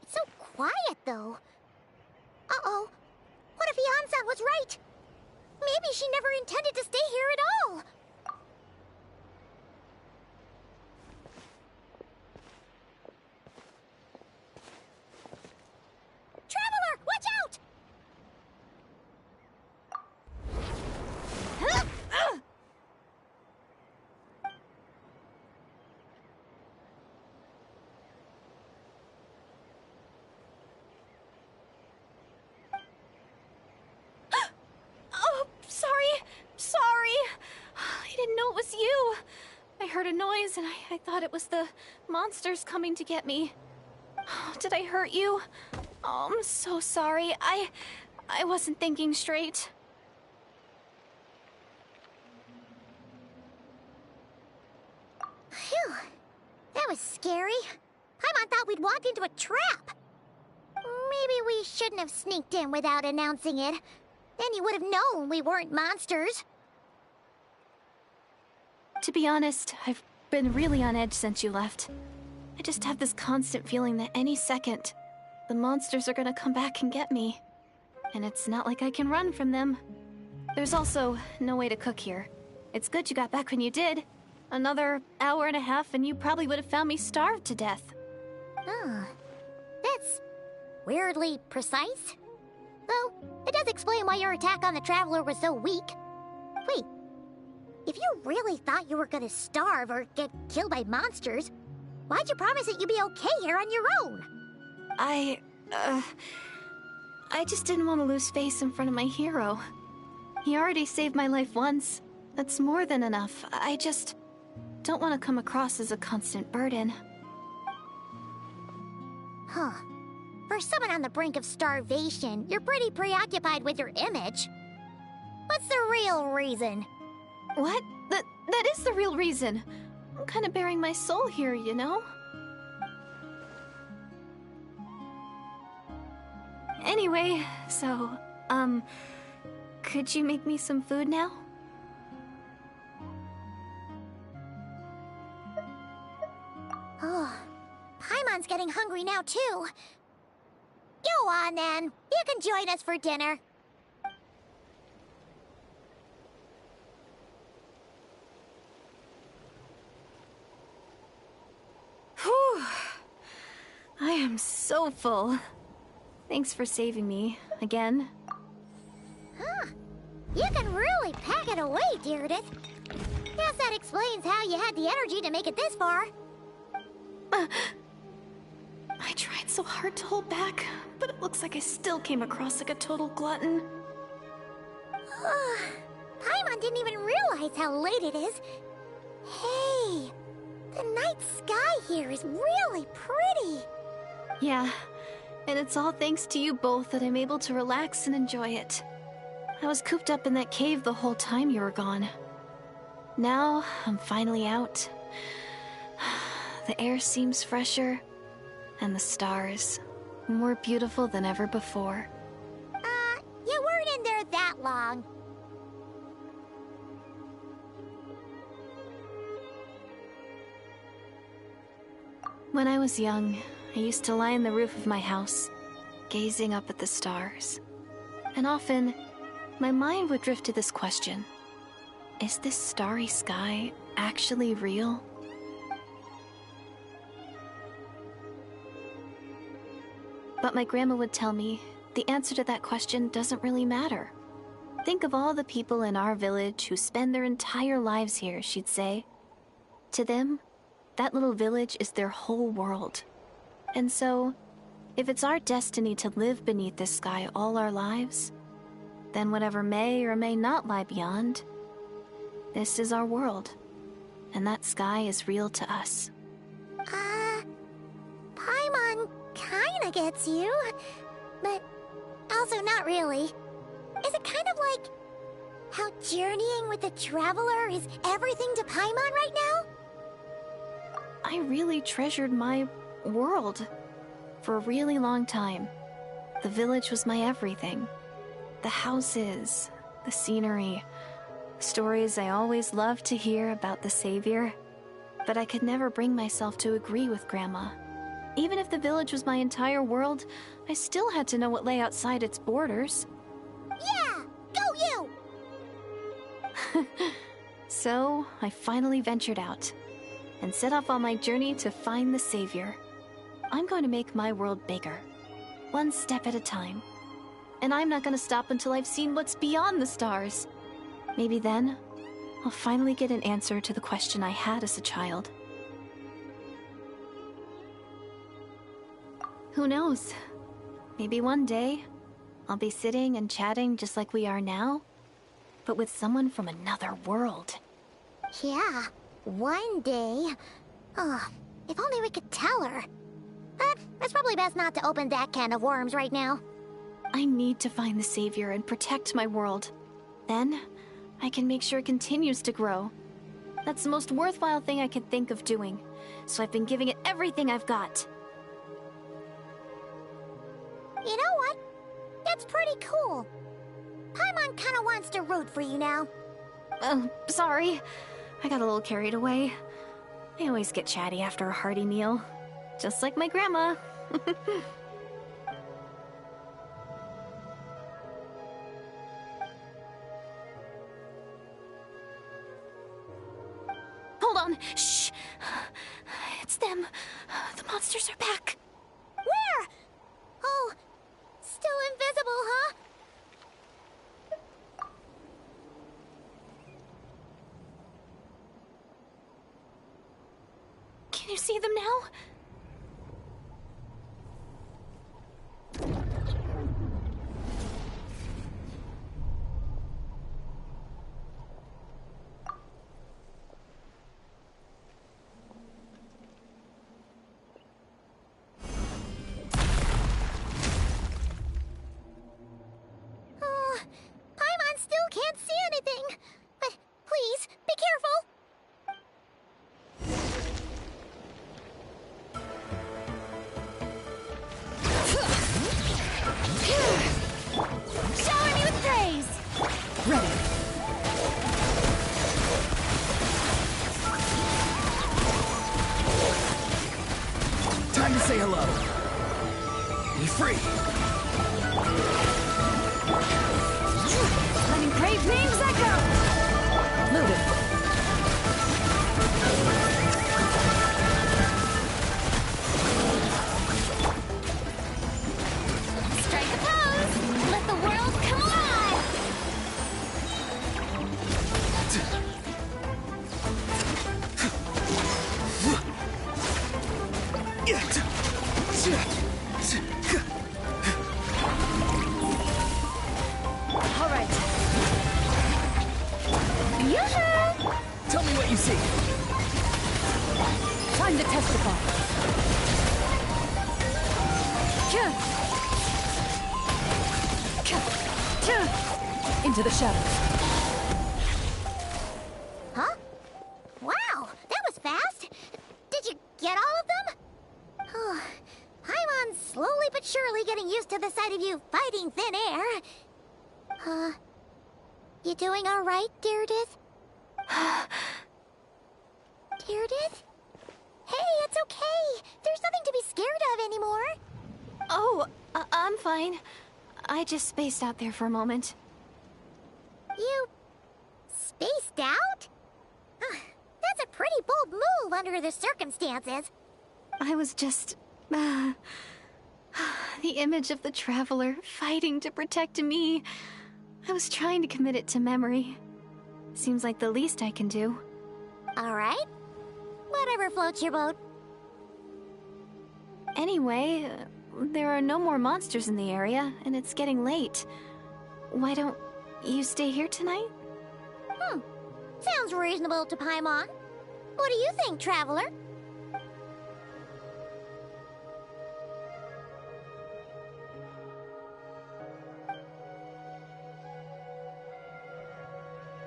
it's so quiet, though. Uh-oh. What if Yansan was right? Maybe she never intended to stay here at all. Traveler, watch out! heard a noise and I thought it was the monsters coming to get me. Did I hurt you? Oh, I'm so sorry. I wasn't thinking straight. Phew. That was scary. Paimon thought we'd walked into a trap. Maybe we shouldn't have sneaked in without announcing it. Then you would have known we weren't monsters. To be honest, I've been really on edge since you left. I just have this constant feeling that any second, the monsters are gonna come back and get me. And it's not like I can run from them. There's also no way to cook here. It's good you got back when you did. Another hour and a half and you probably would have found me starved to death. Oh, that's weirdly precise. Though, it does explain why your attack on the Traveler was so weak. Wait, if you really thought you were gonna starve or get killed by monsters, why'd you promise that you'd be okay here on your own? I just didn't want to lose face in front of my hero. He already saved my life once. That's more than enough. I just don't want to come across as a constant burden. Huh. For someone on the brink of starvation, you're pretty preoccupied with your image. What's the real reason? What? That is the real reason. I'm kind of bearing my soul here, you know? Anyway, so, could you make me some food now? Oh, Paimon's getting hungry now, too. Go on, then. You can join us for dinner. Whew. I am so full. Thanks for saving me, again. Huh. You can really pack it away, Deirdith. Guess that explains how you had the energy to make it this far. I tried so hard to hold back, but it looks like I still came across like a total glutton. Paimon didn't even realize how late it is. Hey, the night sky here is really pretty. Yeah, and it's all thanks to you both that I'm able to relax and enjoy it. I was cooped up in that cave the whole time you were gone. Now, I'm finally out. The air seems fresher, and the stars more beautiful than ever before. You weren't in there that long. When I was young, I used to lie on the roof of my house, gazing up at the stars. And often, my mind would drift to this question. Is this starry sky actually real? But my grandma would tell me, the answer to that question doesn't really matter. Think of all the people in our village who spend their entire lives here, she'd say. To them, that little village is their whole world. And so, if it's our destiny to live beneath this sky all our lives, then whatever may or may not lie beyond, this is our world. And that sky is real to us. Paimon kinda gets you, but also not really. Is it kind of like how journeying with the Traveler is everything to Paimon right now? I really treasured my world for a really long time. The village was my everything. The houses, the scenery, stories I always loved to hear about the Savior. But I could never bring myself to agree with Grandma. Even if the village was my entire world, I still had to know what lay outside its borders. Yeah! Go you! So, I finally ventured out and set off on my journey to find the Savior. I'm going to make my world bigger, one step at a time. And I'm not going to stop until I've seen what's beyond the stars. Maybe then, I'll finally get an answer to the question I had as a child. Who knows? Maybe one day, I'll be sitting and chatting just like we are now, but with someone from another world. Yeah, One day... Oh, if only we could tell her. But it's probably best not to open that can of worms right now. I need to find the Savior and protect my world. Then, I can make sure it continues to grow. That's the most worthwhile thing I could think of doing, so I've been giving it everything I've got. You know what? That's pretty cool. Paimon kinda wants to root for you now. Sorry. I got a little carried away. I always get chatty after a hearty meal. Just like my grandma. Hold on. Shh. It's them. The monsters are back. Where? Oh, still invisible, huh? Can you see them now? Paimon still can't see anything. But please, be careful. Shower me with praise! Ready. Time to say hello. Be free. Letting brave names echo! Loaded. Strike a pose! Let the world come alive! All right. Yoo-hoo! Tell me what you see. Time to testify. Into the shadows. Huh? Wow, that was fast. Did you get all of them? Oh, Paimon's slowly but surely getting used to the sight of you fighting thin air. You doing all right, Deirdith? Deirdith? Hey, it's okay. There's nothing to be scared of anymore. Oh, I'm fine. I just spaced out there for a moment. You... spaced out? That's a pretty bold move under the circumstances. I was just... the image of the Traveler fighting to protect me. I was trying to commit it to memory. Seems like the least I can do. All right. Whatever floats your boat. Anyway, there are no more monsters in the area, and it's getting late. Why don't you stay here tonight? Sounds reasonable to Paimon. What do you think, Traveler?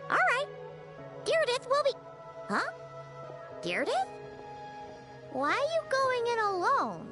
All right. Deirdith will be... Huh? Deirdith? Why are you going in alone?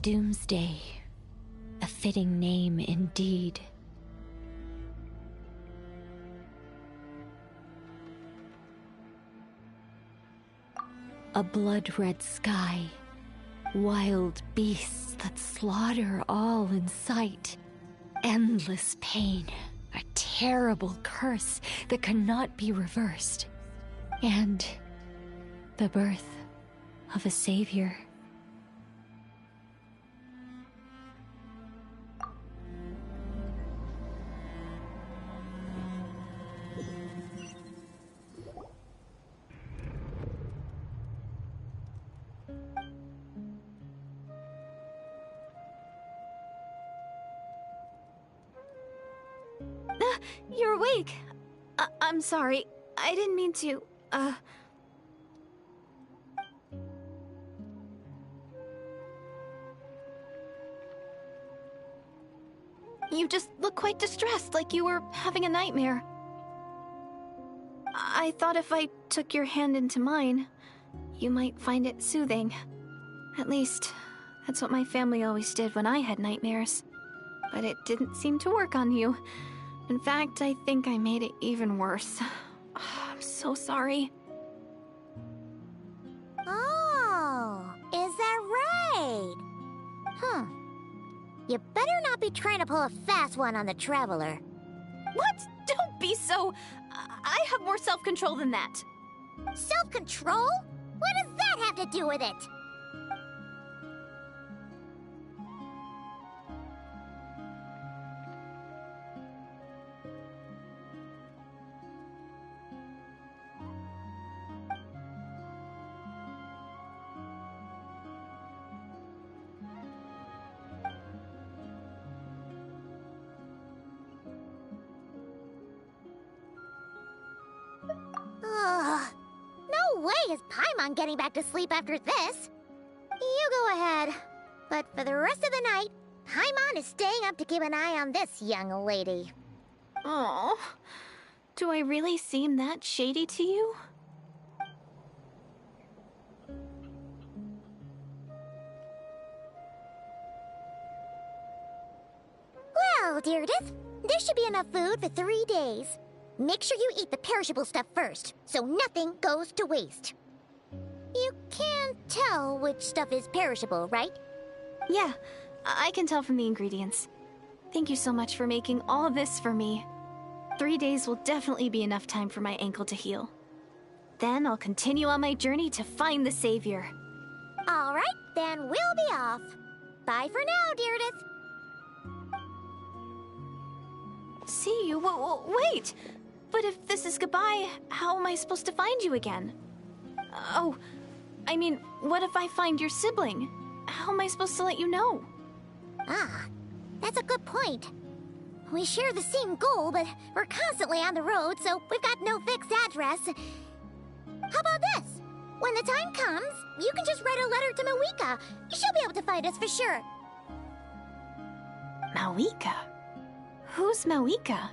Doomsday. A fitting name indeed. A blood-red sky. Wild beasts that slaughter all in sight. Endless pain. A terrible curse that cannot be reversed. And the birth of a savior. You're awake. I'm sorry. I didn't mean to, You just look quite distressed, like you were having a nightmare. I thought if I took your hand into mine, you might find it soothing. At least, that's what my family always did when I had nightmares. But it didn't seem to work on you. In fact, I think I made it even worse. I'm so sorry. Oh, is that right? You better not be trying to pull a fast one on the Traveler. What? Don't be so... I have more self-control than that. Self-control? What does that have to do with it? No way is Paimon getting back to sleep after this. You go ahead. But for the rest of the night, Paimon is staying up to keep an eye on this young lady. Oh, do I really seem that shady to you? Well, Deirdre, there should be enough food for 3 days. Make sure you eat the perishable stuff first, so nothing goes to waste. You can't tell which stuff is perishable, right? Yeah, I can tell from the ingredients. Thank you so much for making all this for me. 3 days will definitely be enough time for my ankle to heal. Then I'll continue on my journey to find the savior. All right, then we'll be off. Bye for now, Deirdre. See you? Wait! But if this is goodbye, how am I supposed to find you again? Oh, I mean, what if I find your sibling? How am I supposed to let you know? Ah, that's a good point. We share the same goal, but we're constantly on the road, so we've got no fixed address. How about this? When the time comes, you can just write a letter to Mawika. She'll be able to find us for sure. Mawika? Who's Mawika?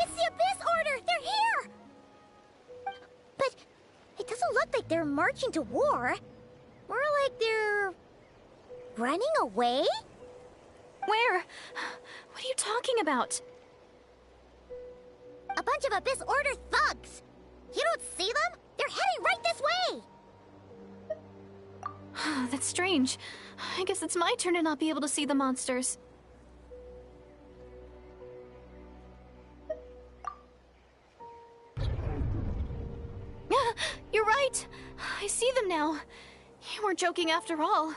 It's the Abyss Order! They're here! But it doesn't look like they're marching to war. More like they're... running away? Where? What are you talking about? A bunch of Abyss Order thugs! You don't see them? They're heading right this way! That's strange. I guess it's my turn to not be able to see the monsters. You're right! I see them now. You weren't joking after all.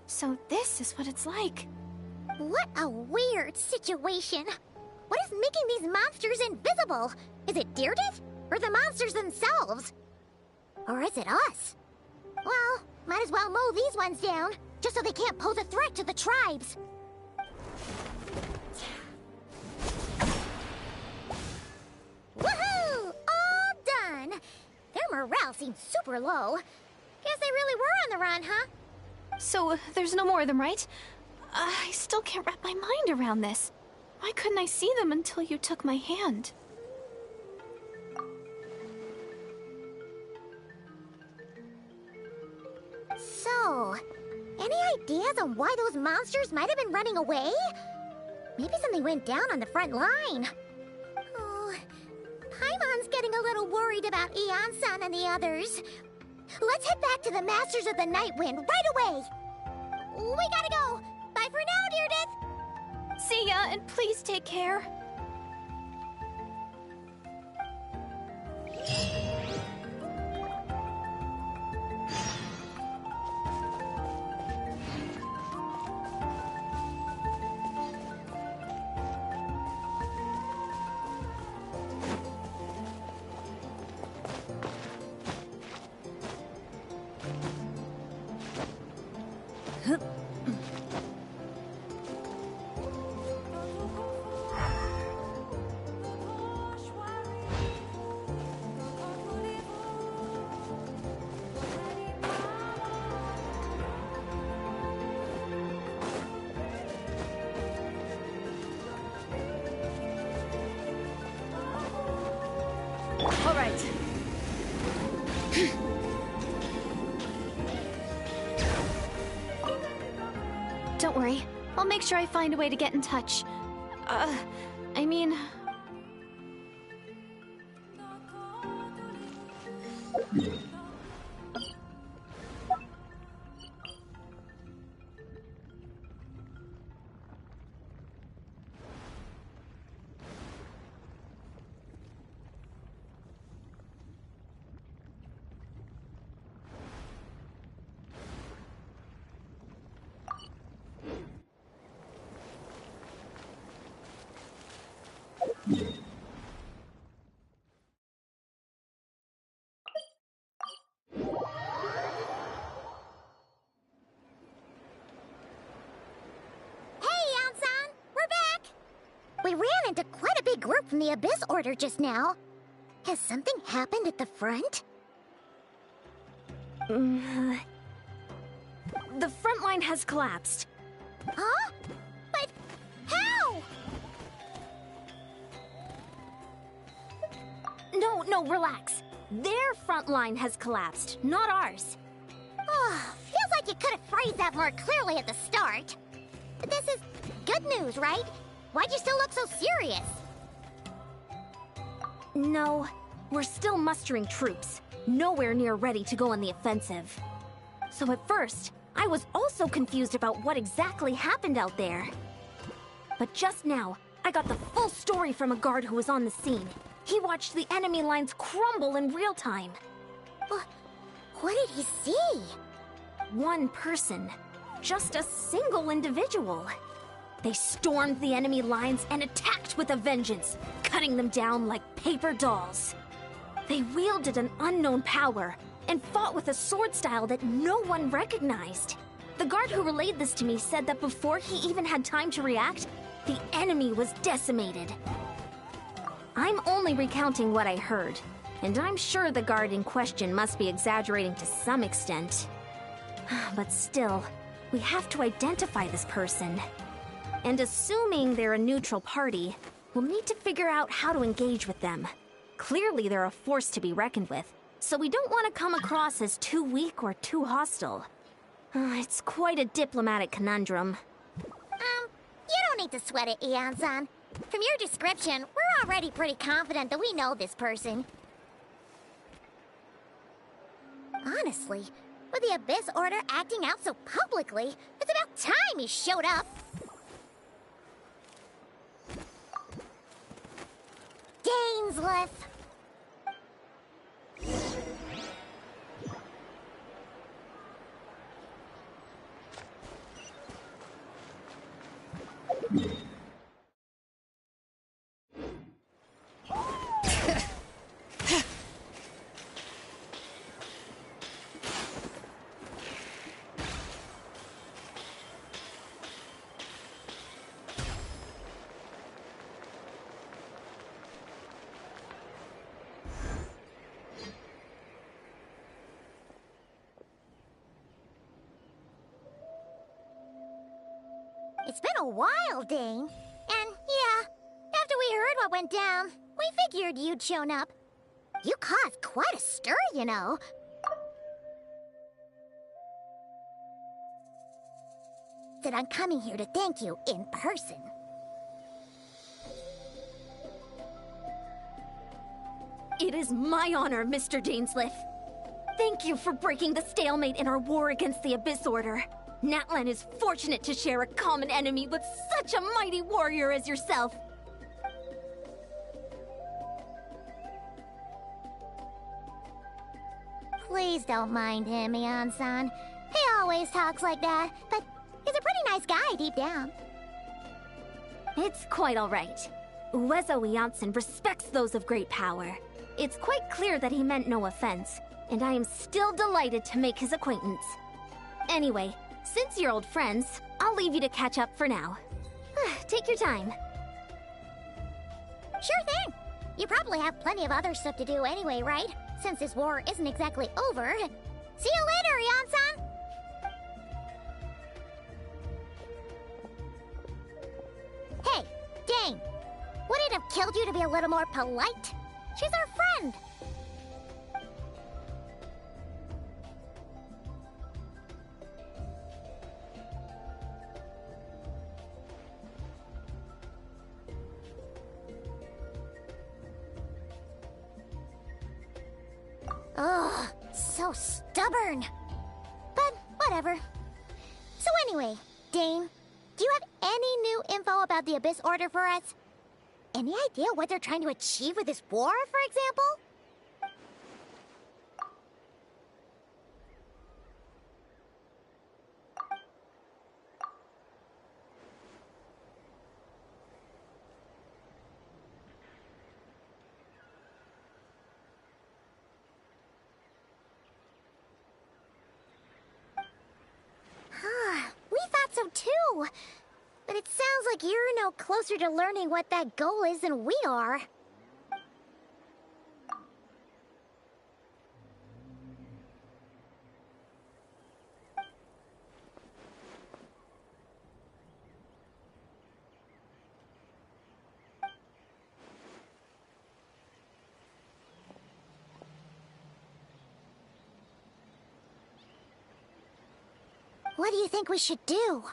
So this is what it's like. What a weird situation. What is making these monsters invisible? Is it Deirdre? Or the monsters themselves? Or is it us? Well, might as well mow these ones down, just so they can't pose a threat to the tribes. Woohoo! All done! Their morale seems super low. Guess they really were on the run, huh? So, there's no more of them, right? I still can't wrap my mind around this. Why couldn't I see them until you took my hand? Any ideas on why those monsters might have been running away? Maybe something went down on the front line. Oh, Paimon's getting a little worried about Eon-san and the others. Let's head back to the Masters of the Night Wind right away. We gotta go. Bye for now, Deirdre. See ya, and please take care. All right. Don't worry. I'll make sure I find a way to get in touch. I mean... We ran into quite a big group from the Abyss Order just now. Has something happened at the front? The front line has collapsed. Huh? But how? No, relax. Their front line has collapsed, not ours. Oh, feels like you could have phrased that more clearly at the start. But this is good news, right? Why'd you still look so serious? No, we're still mustering troops. Nowhere near ready to go on the offensive. So at first, I was also confused about what exactly happened out there. But just now, I got the full story from a guard who was on the scene. He watched the enemy lines crumble in real time. What did he see? One person. Just a single individual. They stormed the enemy lines and attacked with a vengeance, cutting them down like paper dolls. They wielded an unknown power and fought with a sword style that no one recognized. The guard who relayed this to me said that before he even had time to react, the enemy was decimated. I'm only recounting what I heard, and I'm sure the guard in question must be exaggerating to some extent. But still, we have to identify this person. And assuming they're a neutral party, we'll need to figure out how to engage with them. Clearly they're a force to be reckoned with, so we don't want to come across as too weak or too hostile. It's quite a diplomatic conundrum. You don't need to sweat it, Eon-san. From your description, we're already pretty confident that we know this person. Honestly, with the Abyss Order acting out so publicly, it's about time he showed up. Dainsleif. It's been a while, Dain. And yeah, after we heard what went down, we figured you'd shown up. You caused quite a stir, you know. insisted on coming here to thank you in person. It is my honor, Mr. Dainsleif. Thank you for breaking the stalemate in our war against the Abyss Order. Natlan is fortunate to share a common enemy with such a mighty warrior as yourself. Please don't mind him, Mian-san. He always talks like that, but he's a pretty nice guy deep down. It's quite all right. Uezo Janssen respects those of great power. It's quite clear that he meant no offense, and I am still delighted to make his acquaintance. Anyway, since you're old friends, I'll leave you to catch up for now. Take your time. Sure thing. You probably have plenty of other stuff to do anyway, right? Since this war isn't exactly over. See you later, Yan-san! Hey, Dain. Would it have killed you to be a little more polite? She's our friend! Ugh, so stubborn. But whatever. So anyway, Dain, do you have any new info about the Abyss Order for us? Any idea what they're trying to achieve with this war, for example? We thought so too. But it sounds like you're no closer to learning what that goal is than we are. What do you think we should do?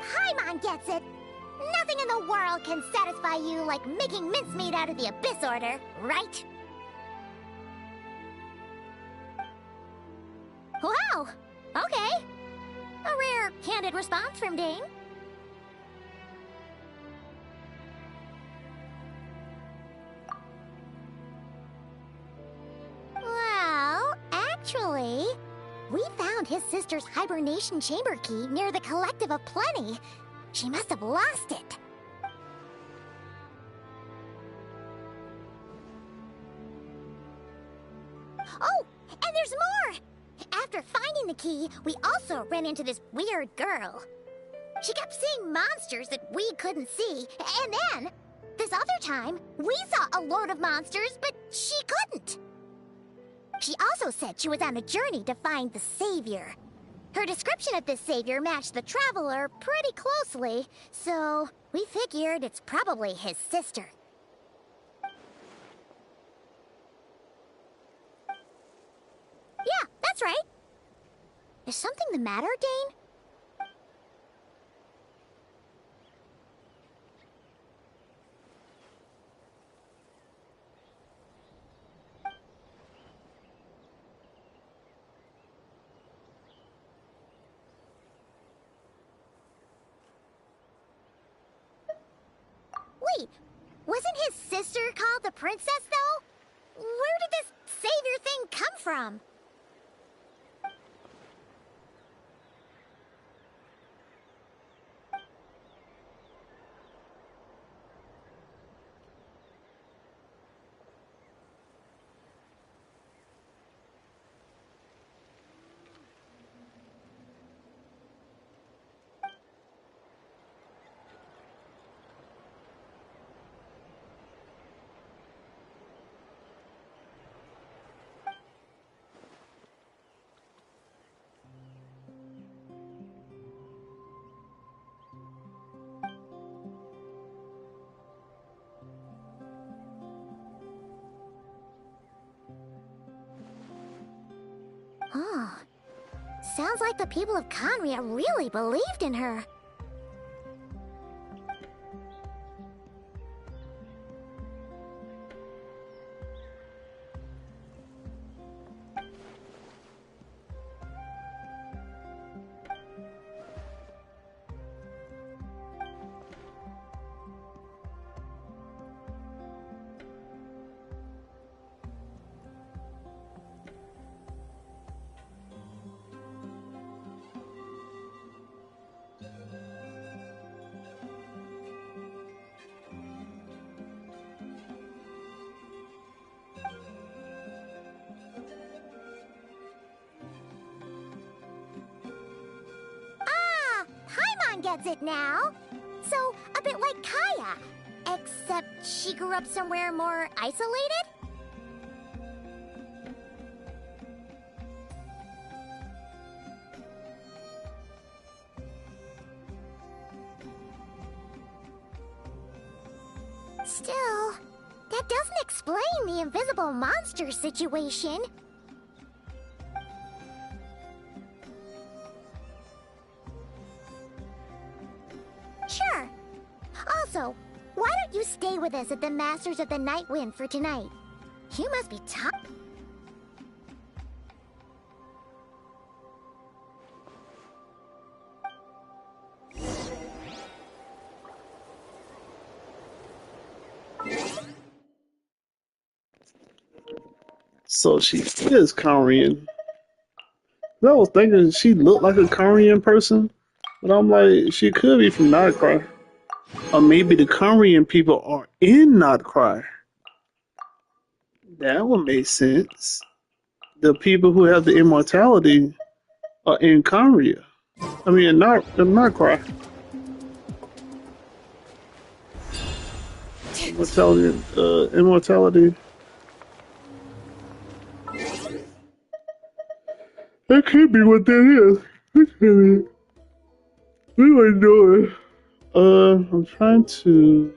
Paimon gets it! Nothing in the world can satisfy you like making mincemeat out of the Abyss Order, right? Wow! Okay. A rare, candid response from Dain. Well, actually, we found his sister's hibernation chamber key near the Collective of Plenty. She must have lost it. Oh, and there's more! After finding the key, we also ran into this weird girl. She kept seeing monsters that we couldn't see, and then, this other time, we saw a load of monsters, but she couldn't. She also said she was on a journey to find the Savior. Her description of this Savior matched the Traveler pretty closely, so we figured it's probably his sister. Yeah, that's right. Is something the matter, Dain? Wait, wasn't his sister called the Princess, though? Where did this Savior thing come from? Sounds like the people of Conria really believed in her. Gets it now. So, a bit like Kaya. Except she grew up somewhere more isolated? Still, that doesn't explain the invisible monster situation. Sure. Also, why don't you stay with us at the Masters of the Night Wind for tonight? You must be tired. So she is Korean. I was thinking she looked like a Korean person, but I'm like, she could be from Nightcry. Or maybe the Korean people are in Nightcry. That would make sense. The people who have the immortality are in Conria. I mean, in Nightcry. Immortality. That could be what that is. What am I doing? I'm trying to.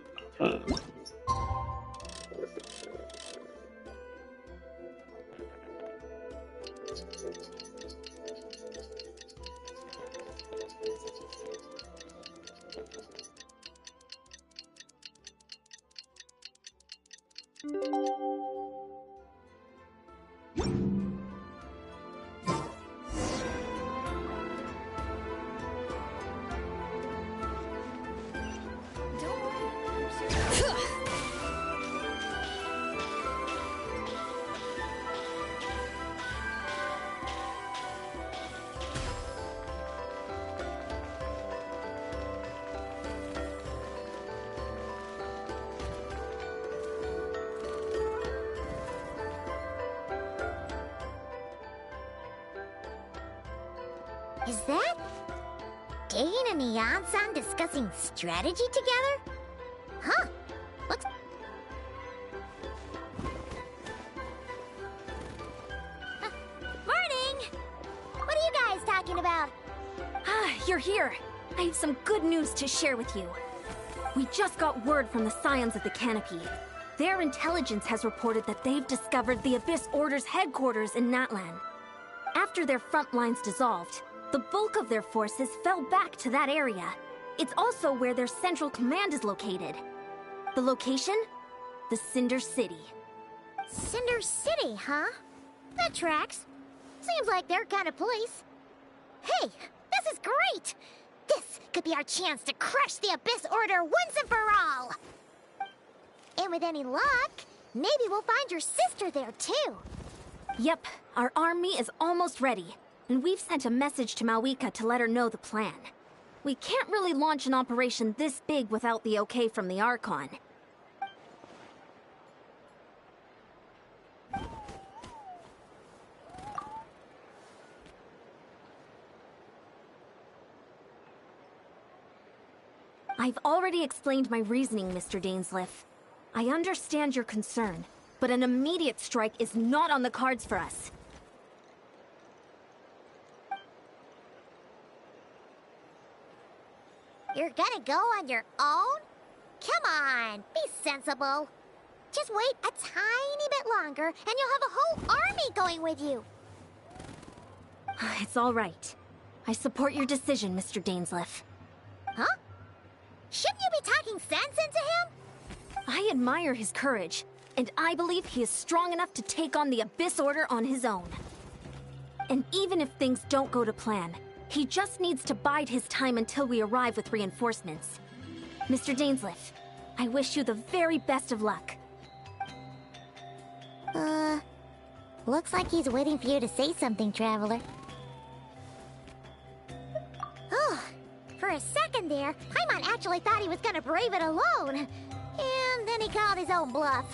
Is that Dain and Neon-san discussing strategy together? Huh. Looks... Morning! What are you guys talking about? Ah, you're here. I have some good news to share with you. We just got word from the Scions of the Canopy. Their intelligence has reported that they've discovered the Abyss Order's headquarters in Natlan. After their front lines dissolved, the bulk of their forces fell back to that area. It's also where their central command is located. The location? The Cinder City. Cinder City, huh? That tracks. Seems like their kind of place. Hey, this is great! This could be our chance to crush the Abyss Order once and for all! And with any luck, maybe we'll find your sister there too. Yep, our army is almost ready. And we've sent a message to Mawika to let her know the plan. We can't really launch an operation this big without the okay from the Archon. I've already explained my reasoning, Mr. Dainsleif. I understand your concern, but an immediate strike is not on the cards for us. You're gonna go on your own? Come on, be sensible. Just wait a tiny bit longer and you'll have a whole army going with you. It's all right. I support your decision, Mr. Dainsleif. Huh? Shouldn't you be talking sense into him? I admire his courage, and I believe he is strong enough to take on the Abyss Order on his own. And even if things don't go to plan, he just needs to bide his time until we arrive with reinforcements. Mr. Dainsleif, I wish you the very best of luck. Looks like he's waiting for you to say something, Traveler. Oh, for a second there, Paimon actually thought he was gonna brave it alone. And then he called his own bluff.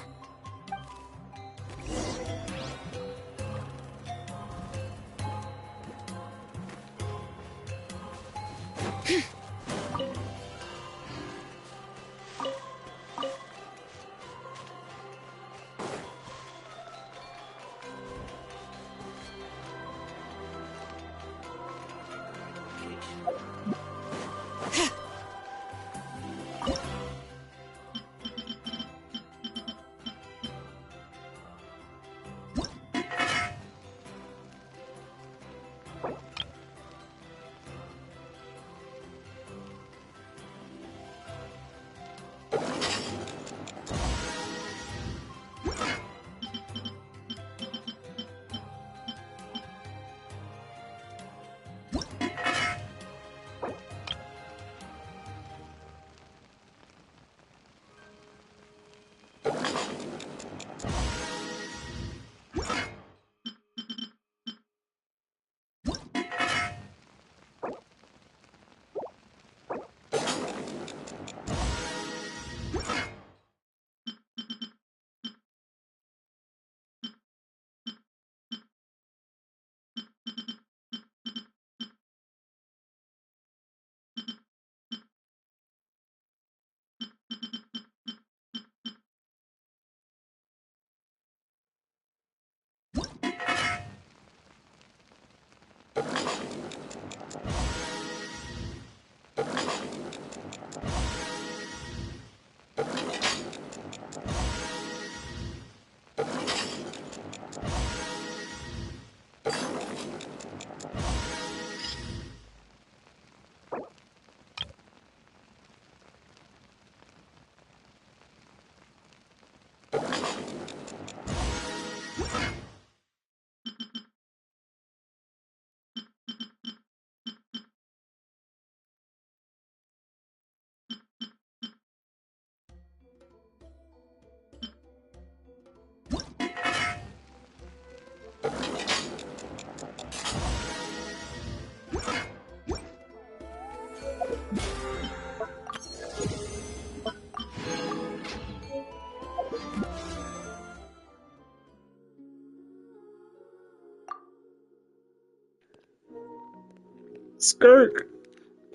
Skirk,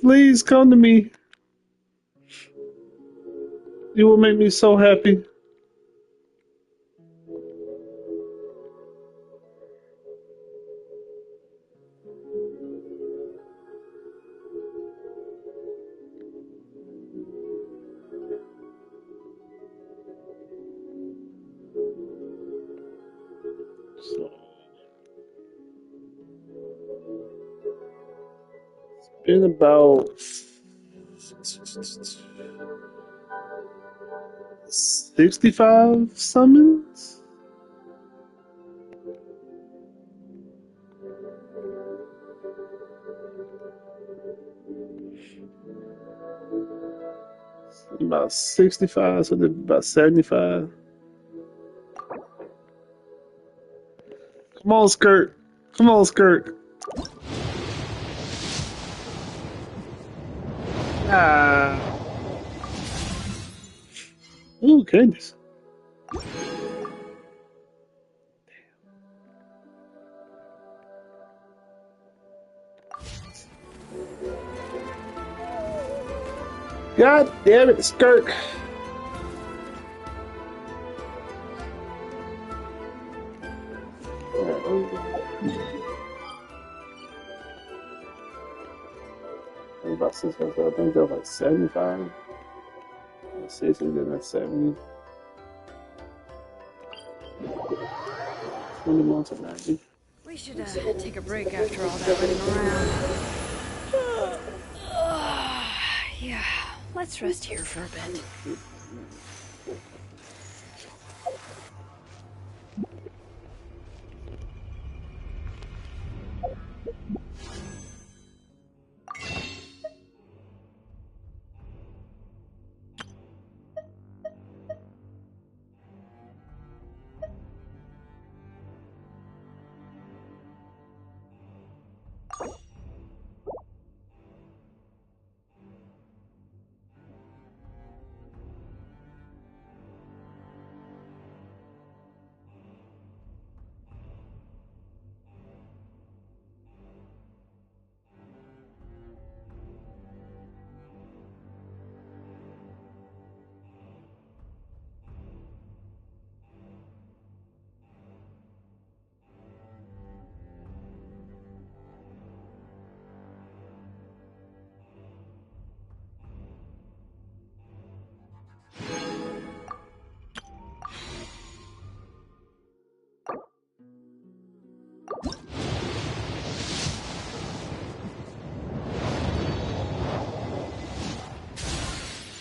please come to me. You will make me so happy. So, it's been about 65 summons? About 65, so about 75. Come on, Skirt. Come on, Skirt. Ah. Oh, goodness. God damn it, Skirk. About 65, I think they're like 75. 60, then that's 70. 20 months of 90. We should take a break after all that running around. Yeah, let's rest here for a bit.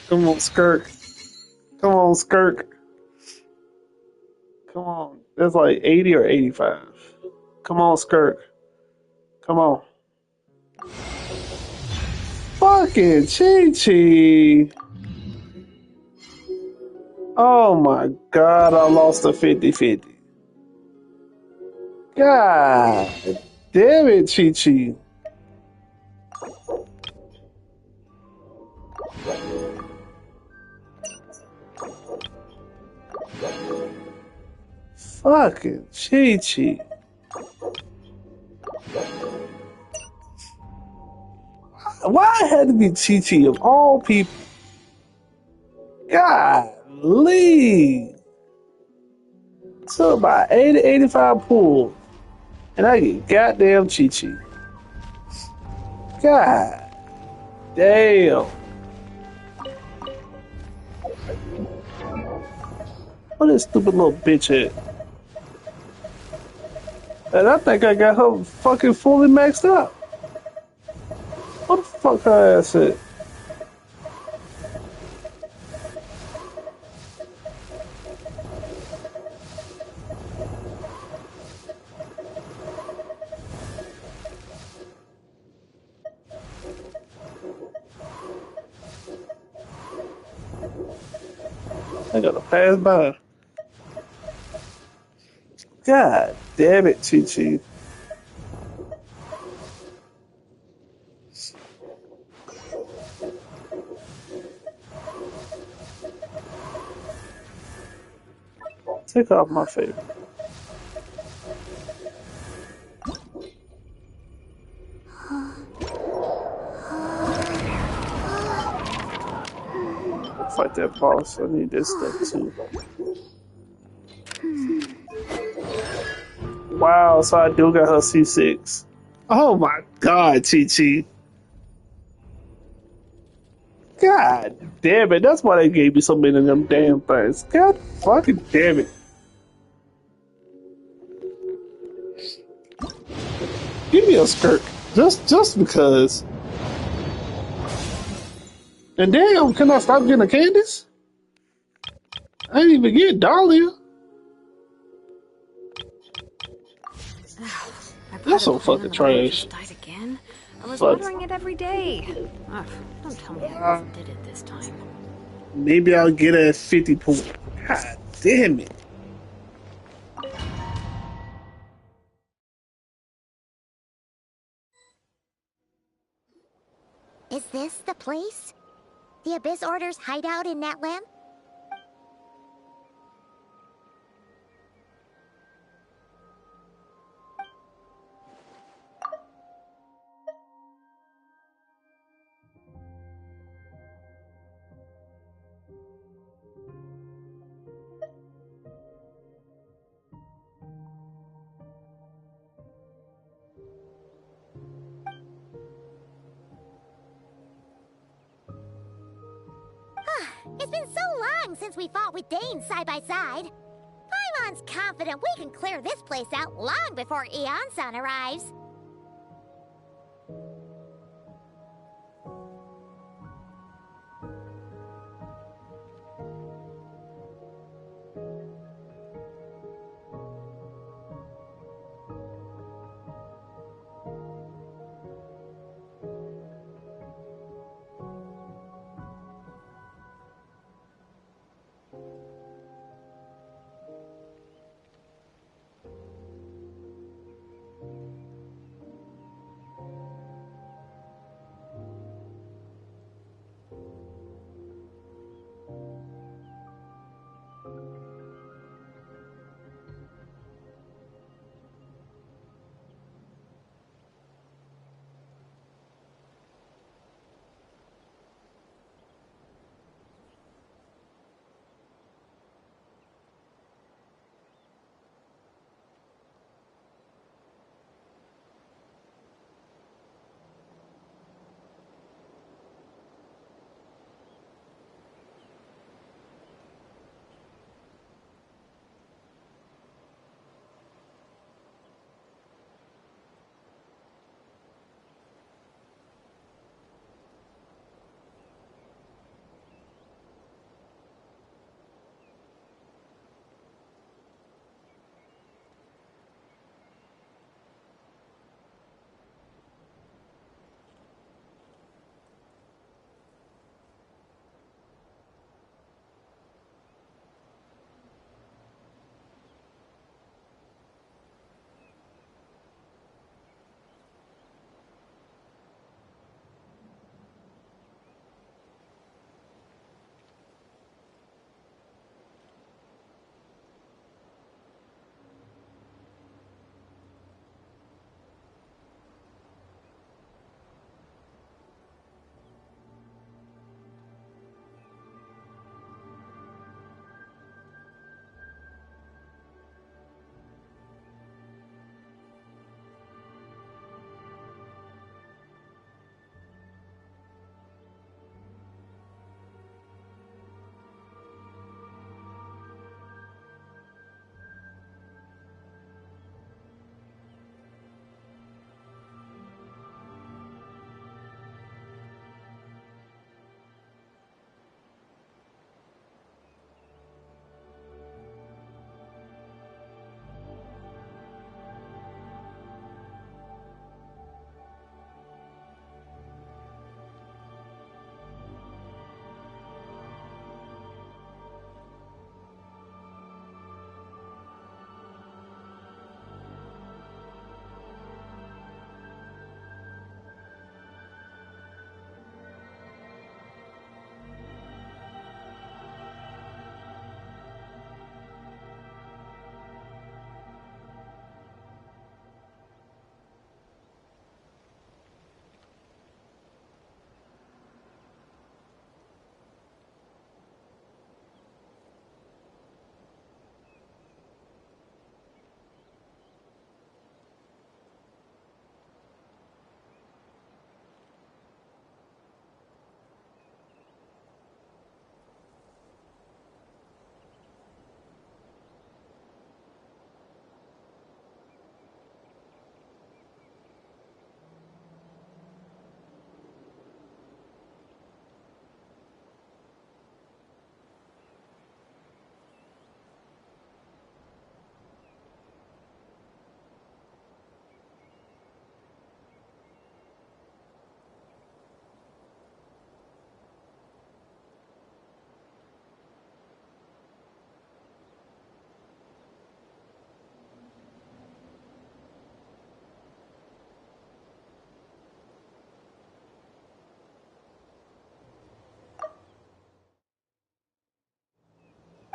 Come on, Skirk. Come on, Skirk. Come on. That's like 80 or 85. Come on, Skirk. Come on. Fucking Chi-Chi. Oh my god, I lost a 50-50. God damn it, Chi-Chi. Fucking Chi-Chi. Why it had to be Chi-Chi of all people? Golly. So about 80, 85 pull. And I get goddamn Chi-Chi. God damn. What this stupid little bitch at? And I think I got her fucking fully maxed out. What the fuck her ass at? I gotta pass by. God damn it, Chi-Chi. Take off my favorite. Fight that boss. I need this stuff too. Wow, so I do got her C6. Oh my god, Chi-Chi. God damn it. That's why they gave me so many of them damn things. God fucking damn it. Give me a skirt. Just because. And damn, can I stop getting the candies? I didn't even get Dahlia. That's so fucking trash. Died again. I was But, watering it every day. Ugh, don't tell me I overdid it this time. maybe I'll get a 50 point. God damn it. Is this the place? The Abyss Order's hideout in Natlan? It's been so long since we fought with Dain side by side. Natlan's confident we can clear this place out long before Eon-san arrives.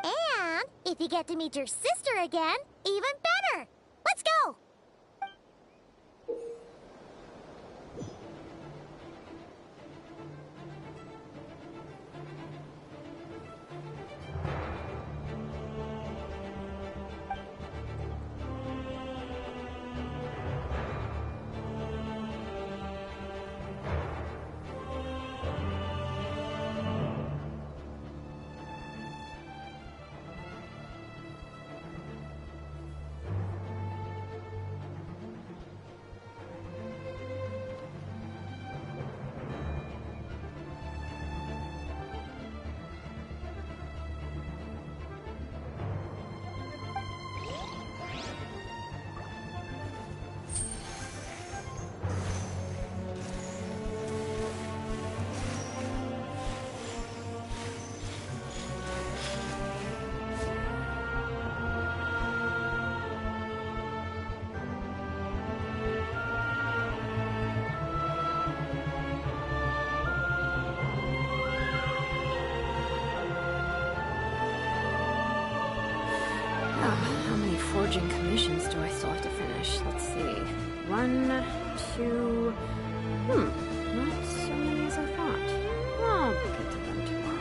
And if you get to meet your sister again, even better! Let's go! forging commissions do I still have to finish? Let's see. 1, 2... not so many as I thought. I'll get to them tomorrow.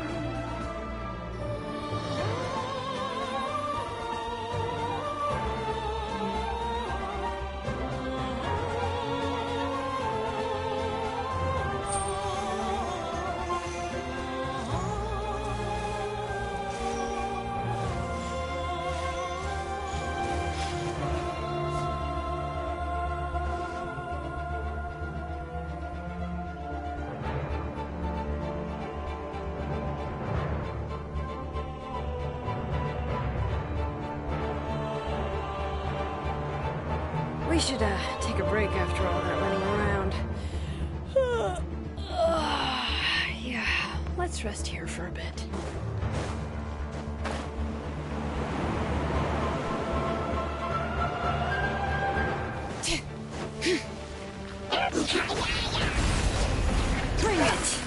We should take a break after all that running around. Yeah, let's rest here for a bit. Bring it!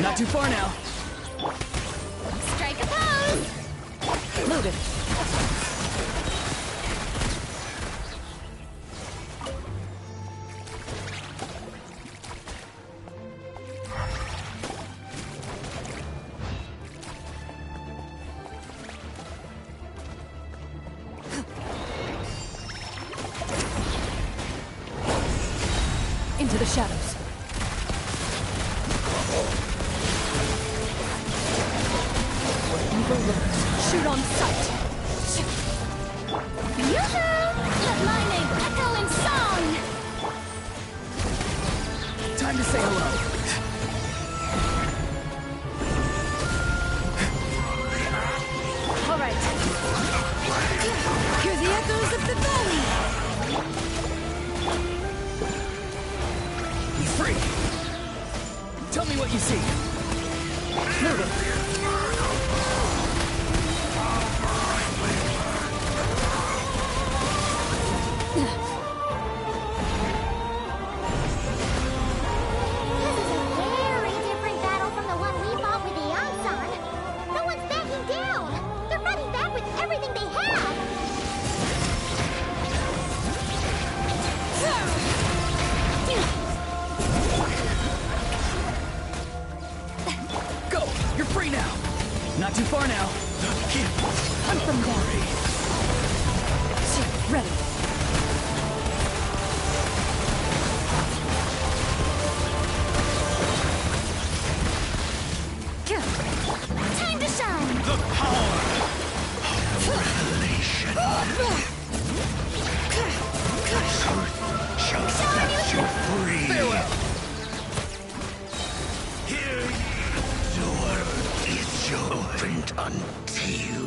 Not too far now. Strike a pose! Loaded. Into the shadows. Evil looks. Shoot on sight. Yoo-hoo! Let my name echo in song! Time to say hello. All right. Hear the echoes of the valley. He's free. Tell me what you see. Loaded. Very different battle from the one we fought with the Ansan. No one's backing down. They're fighting back with everything they have. Go! You're free now. Not too far now. Hunt them down. Ready. Time to shine. The power of revelation. Truth shall set you free. Farewell. Here, door is opened unto you.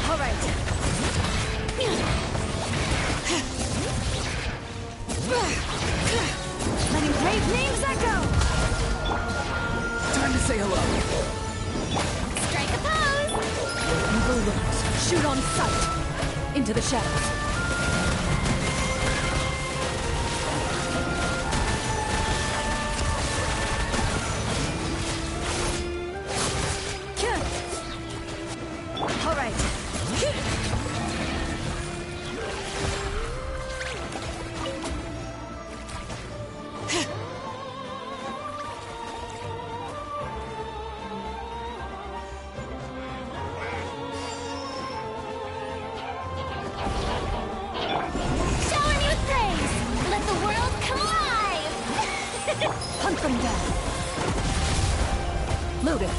All right. Letting great names echo. Time to say hello. Strike a pose. Evil looks. Shoot on sight. Into the shadows. All right. Shower me with praise. Let the world come alive. Hunt them down. Loaded.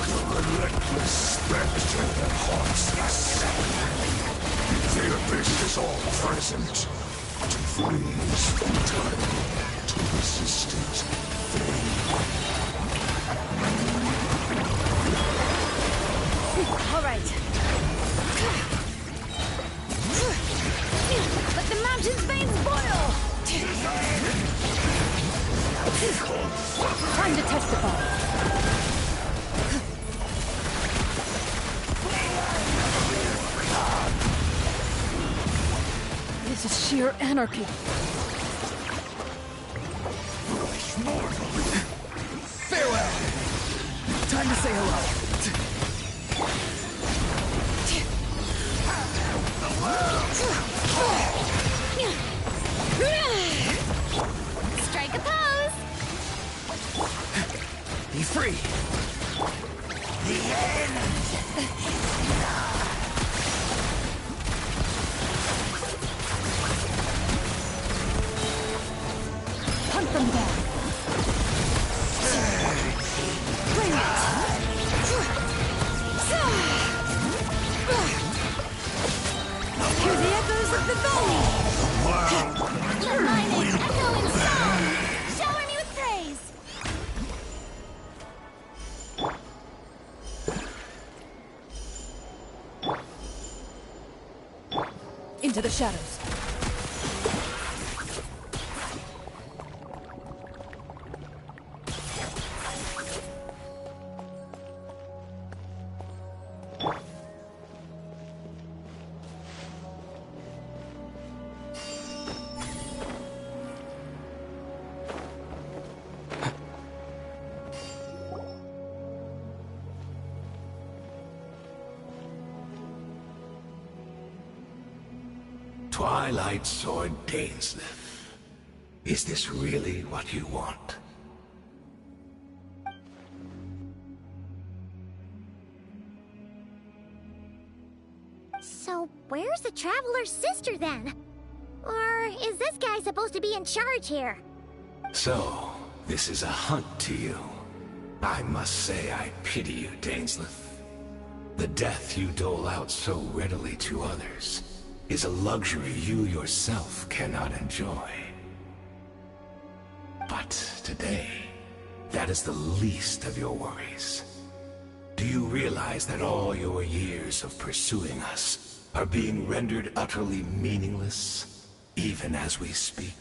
The relentless spectre that haunts us. The abyss is all present. To freeze from time, to resistance, fade. Time to testify. This is sheer anarchy. Farewell! Time to say hello. Strike a pose! Be free! The end! Hunt them down. Bring it. Hear the echoes of the valley. You're mine, echoing song! Shower me with praise! Into the shadows. Twilight Sword Dainsleif. Is this really what you want? So, where's the Traveler's sister then? Or is this guy supposed to be in charge here? So, this is a hunt to you. I must say I pity you, Dainsleif. The death you dole out so readily to others is a luxury you yourself cannot enjoy. But today, that is the least of your worries. Do you realize that all your years of pursuing us are being rendered utterly meaningless, even as we speak?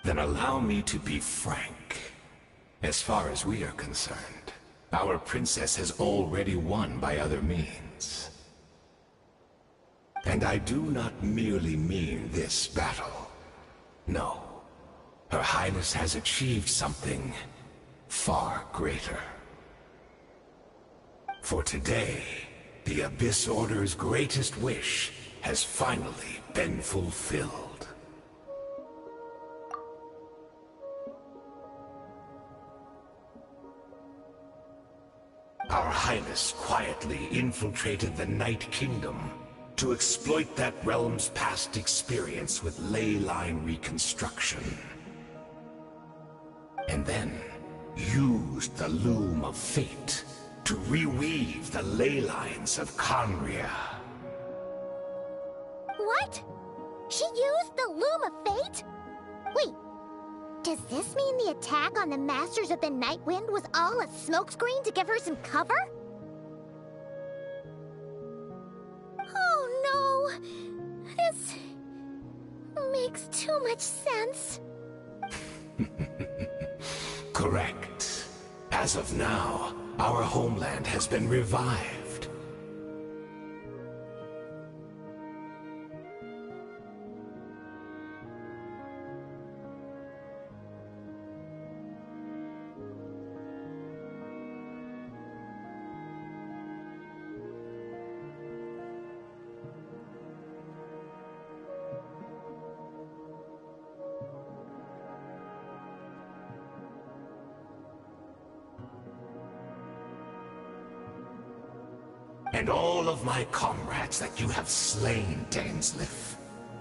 Then allow me to be frank. As far as we are concerned, our princess has already won by other means. And I do not merely mean this battle. No. Her Highness has achieved something far greater. For today, the Abyss Order's greatest wish has finally been fulfilled. Our Highness quietly infiltrated the Night Kingdom to exploit that realm's past experience with ley line reconstruction. And then used the Loom of Fate to reweave the ley lines of Conria. What? She used the Loom of Fate? Wait, does this mean the attack on the Masters of the Night Wind was all a smokescreen to give her some cover? Oh no! This makes too much sense. Correct. As of now, our homeland has been revived. And all of my comrades that you have slain, Dainsleif,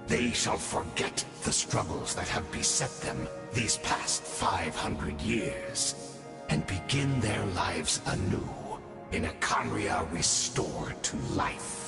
they shall forget the struggles that have beset them these past 500 years, and begin their lives anew in a Conria restored to life.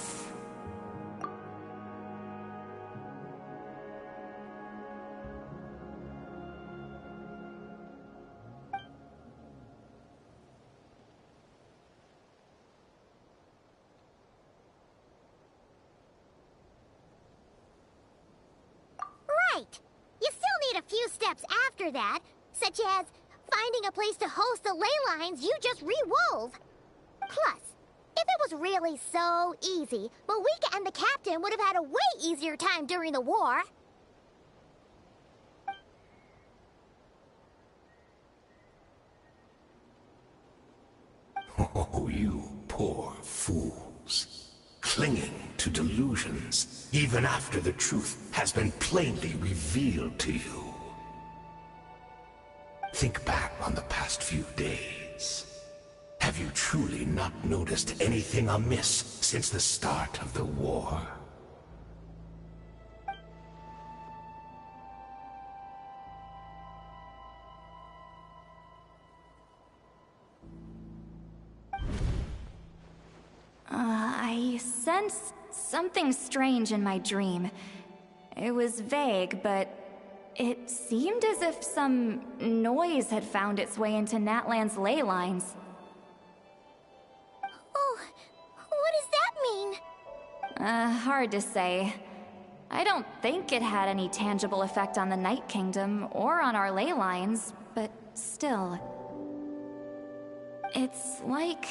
right! You still need a few steps after that, such as finding a place to host the ley lines you just re-wove. Plus, if it was really so easy, Moeka and the captain would have had a way easier time during the war. Oh, you poor fools. Clinging to delusions, even after the truth has been plainly revealed to you. Think back on the past few days. Have you truly not noticed anything amiss since the start of the war? I sensed something strange in my dream. It was vague, but it seemed as if some noise had found its way into Natlan's ley lines. Oh, what does that mean? Hard to say. I don't think it had any tangible effect on the Night Kingdom or on our ley lines, but still. It's like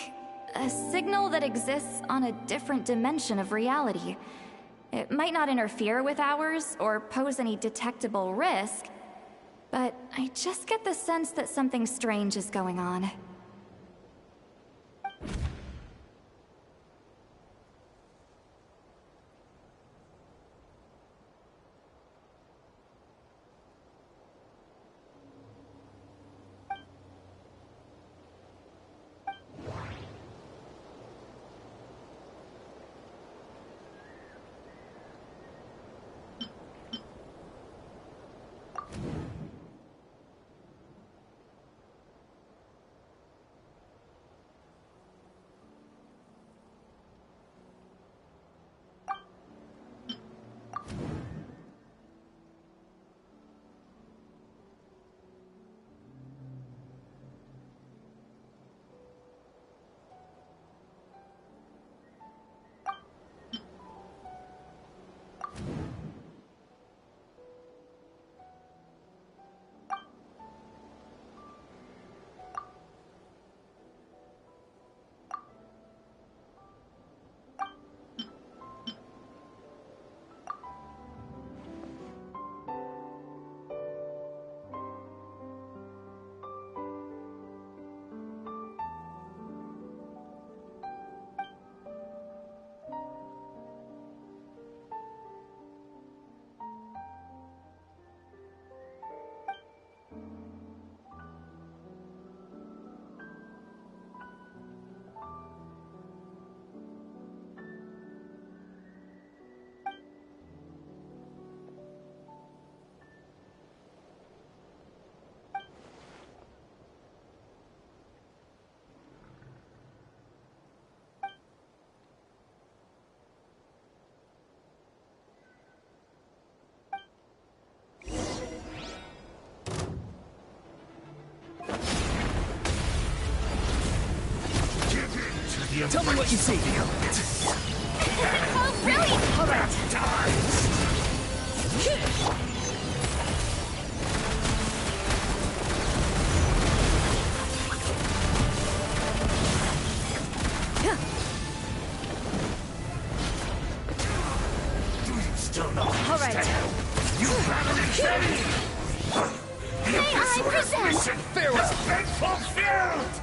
a signal that exists on a different dimension of reality. It might not interfere with ours or pose any detectable risk, but I just get the sense that something strange is going on. Tell me what you see. Oh, brilliant! All right. Still not All right. You haven't intended. The May I present? mission Farewell. has been fulfilled.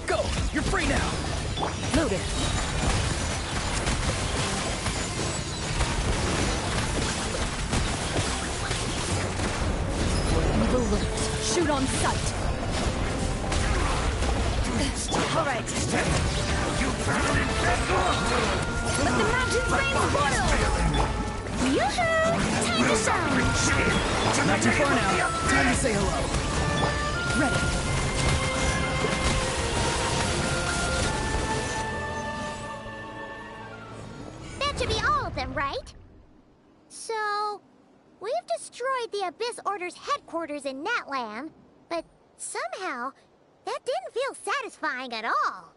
Go. You're free now. Loaded. Evil lurks. Shoot on sight. All right. You haven't intended. Let the mountains rain oil! Yoo-hoo! Time to shine! Not too far now. Time to say hello. Ready. That should be all of them, right? So, we've destroyed the Abyss Order's headquarters in Natlan, but somehow, that didn't feel satisfying at all.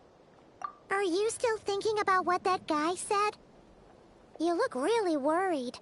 Are you still thinking about what that guy said? You look really worried.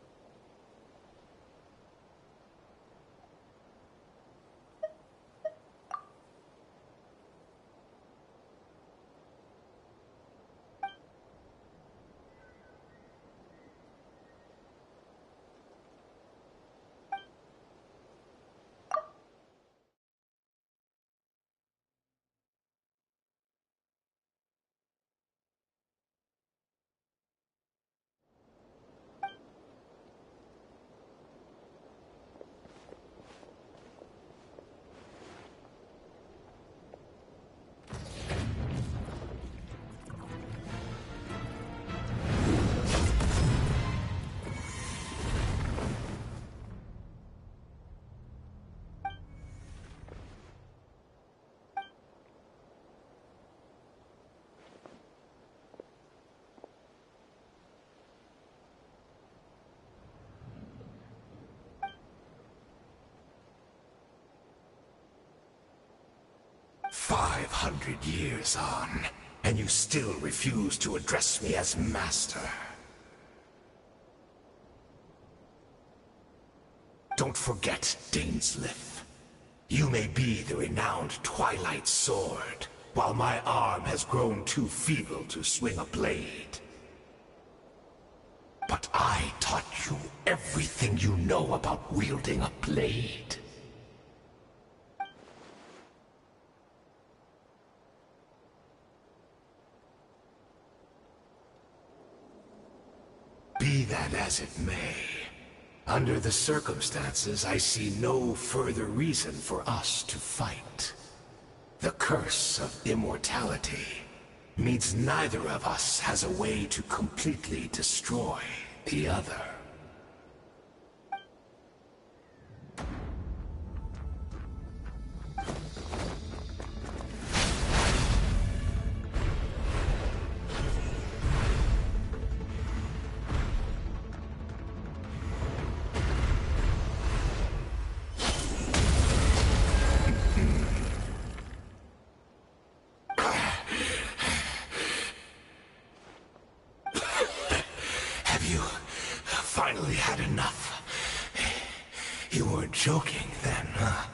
500 years on, and you still refuse to address me as master. Don't forget, Dainsliff. You may be the renowned Twilight Sword, while my arm has grown too feeble to swing a blade. But I taught you everything you know about wielding a blade. Be that as it may, under the circumstances, I see no further reason for us to fight. The curse of immortality means neither of us has a way to completely destroy the other. Finally had enough. You weren't joking then, huh?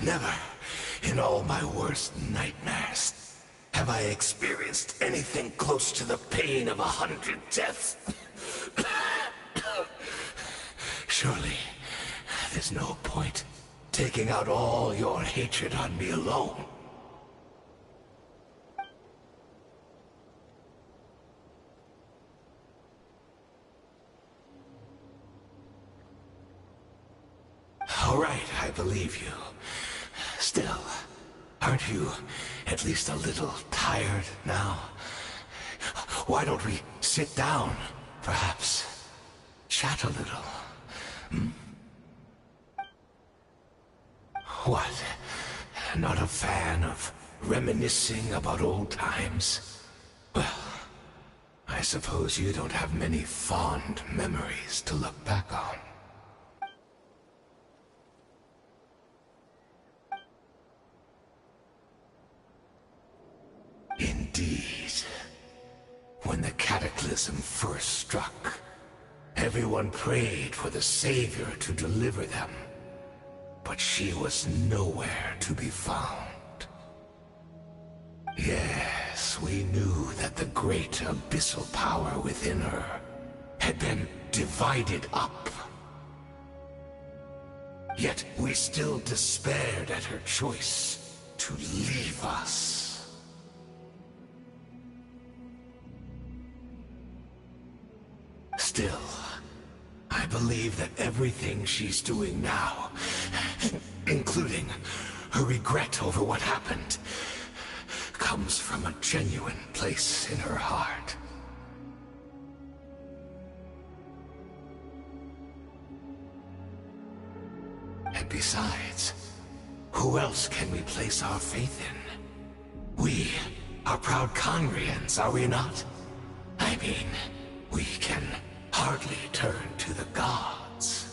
Never, in all my worst nightmares, have I experienced anything close to the pain of 100 deaths. Surely, there's no point taking out all your hatred on me alone. All right, I believe you. Still, aren't you at least a little tired now? Why don't we sit down, perhaps? Chat a little. Hmm? What? Not a fan of reminiscing about old times? Well, I suppose you don't have many fond memories to look back on. Indeed. When the cataclysm first struck, everyone prayed for the Savior to deliver them. But she was nowhere to be found. Yes, we knew that the great abyssal power within her had been divided up. Yet we still despaired at her choice to leave us. Still, I believe that everything she's doing now, including her regret over what happened, comes from a genuine place in her heart. And besides, who else can we place our faith in? We are proud Conrians, are we not? I mean, we can hardly turn to the gods.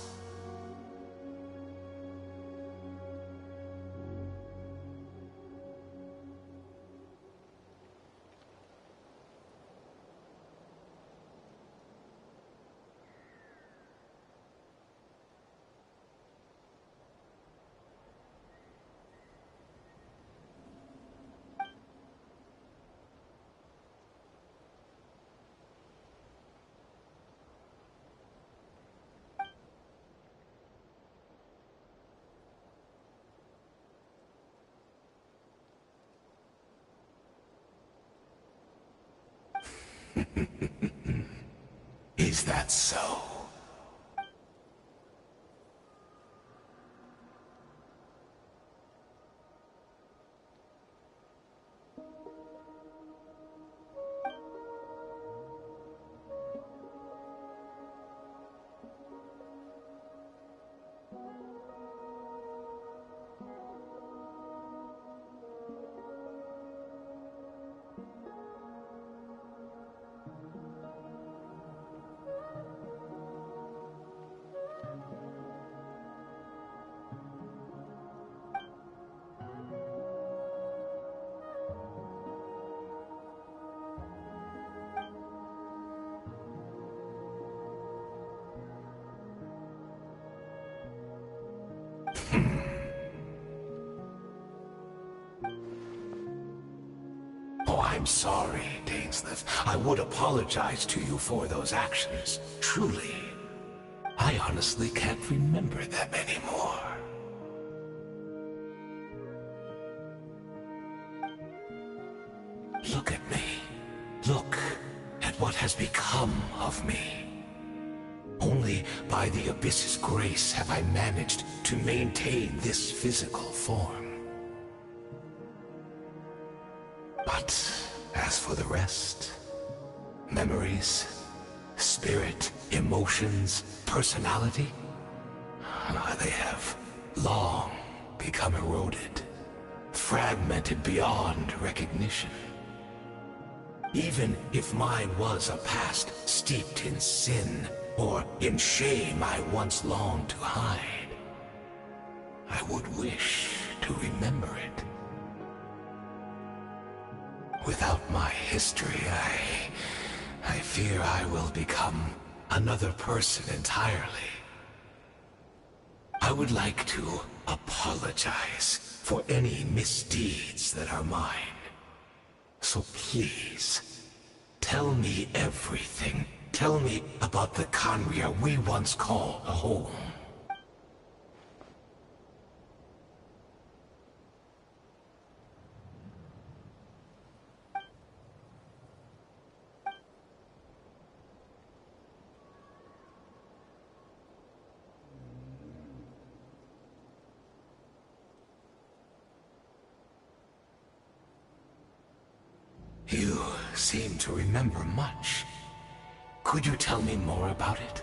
Is that so? Oh, I'm sorry, Dainsleif. I would apologize to you for those actions. Truly. I honestly can't remember them anymore. Look at me. Look at what has become of me. Only by the Abyss's grace have I managed to maintain this physical form. But as for the rest, memories, spirit, emotions, personality, they have long become eroded, fragmented beyond recognition. Even if mine was a past steeped in sin or in shame I once longed to hide, I would wish to remember it. Without my history, I fear I will become another person entirely. I would like to apologize for any misdeeds that are mine. So please, tell me everything. Tell me about the Khaenri'ah we once called home. You seem to remember much. Could you tell me more about it?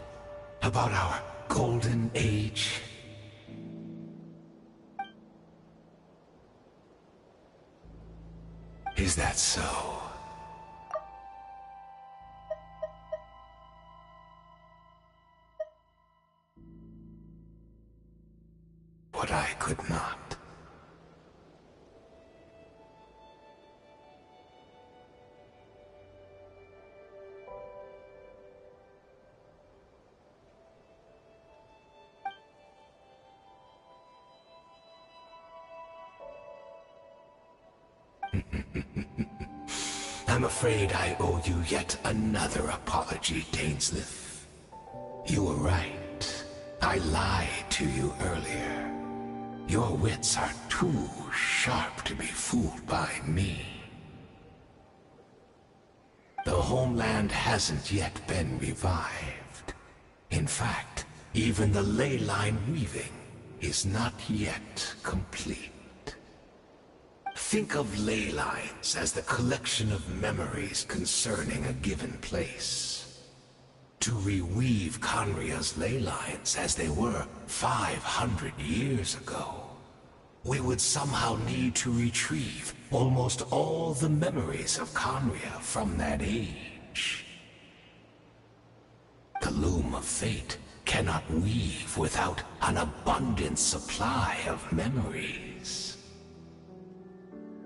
About our golden age? Is that so? What I could not. I'm afraid I owe you yet another apology, Dainsleif. You were right. I lied to you earlier. Your wits are too sharp to be fooled by me. The homeland hasn't yet been revived. In fact, even the ley line weaving is not yet complete. Think of ley lines as the collection of memories concerning a given place. To reweave Khaenri'ah's ley lines as they were 500 years ago, we would somehow need to retrieve almost all the memories of Khaenri'ah from that age. The loom of fate cannot weave without an abundant supply of memories.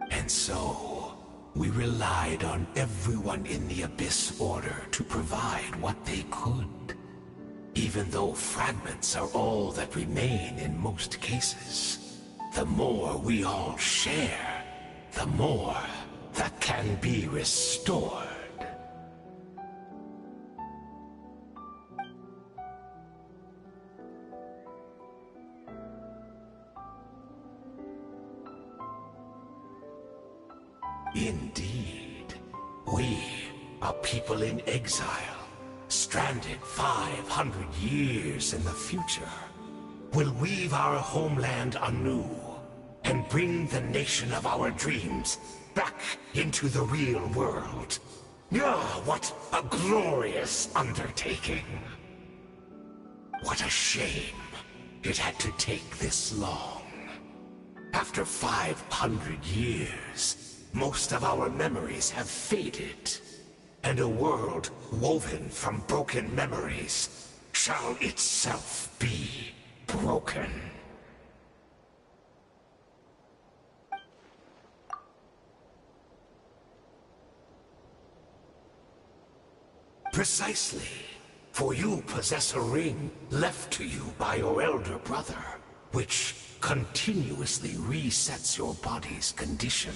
And so, we relied on everyone in the Abyss Order to provide what they could. Even though fragments are all that remain in most cases, the more we all share, the more that can be restored. Indeed. We, a people in exile, stranded 500 years in the future, will weave our homeland anew and bring the nation of our dreams back into the real world. Ah, what a glorious undertaking! What a shame it had to take this long. After 500 years, most of our memories have faded, and a world woven from broken memories shall itself be broken. Precisely, for you possess a ring left to you by your elder brother, which continuously resets your body's condition.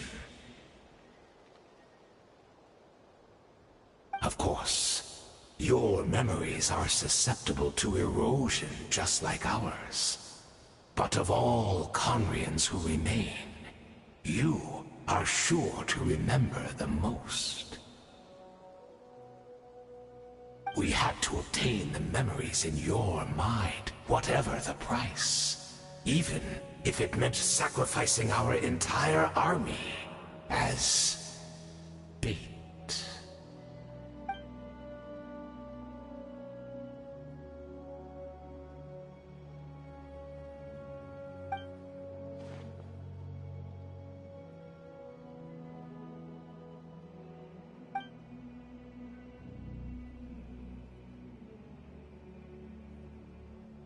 Of course, your memories are susceptible to erosion just like ours. But of all Conrians who remain, you are sure to remember the most. We had to obtain the memories in your mind, whatever the price. Even if it meant sacrificing our entire army as bait.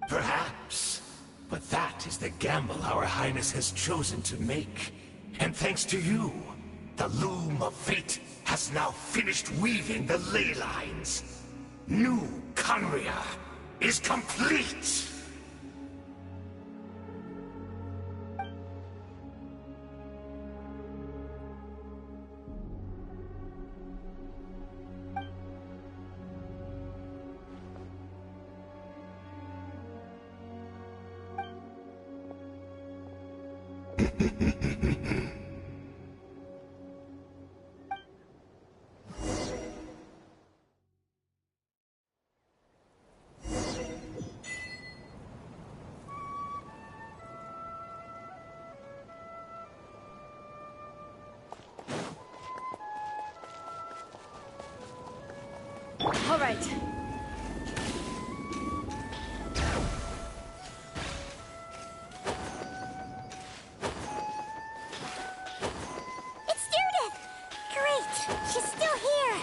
Perhaps. But that is the gamble our Highness has chosen to make. And thanks to you, the loom of fate has now finished weaving the ley lines. New Conria is complete! All right. It's Judith! Great! She's still here!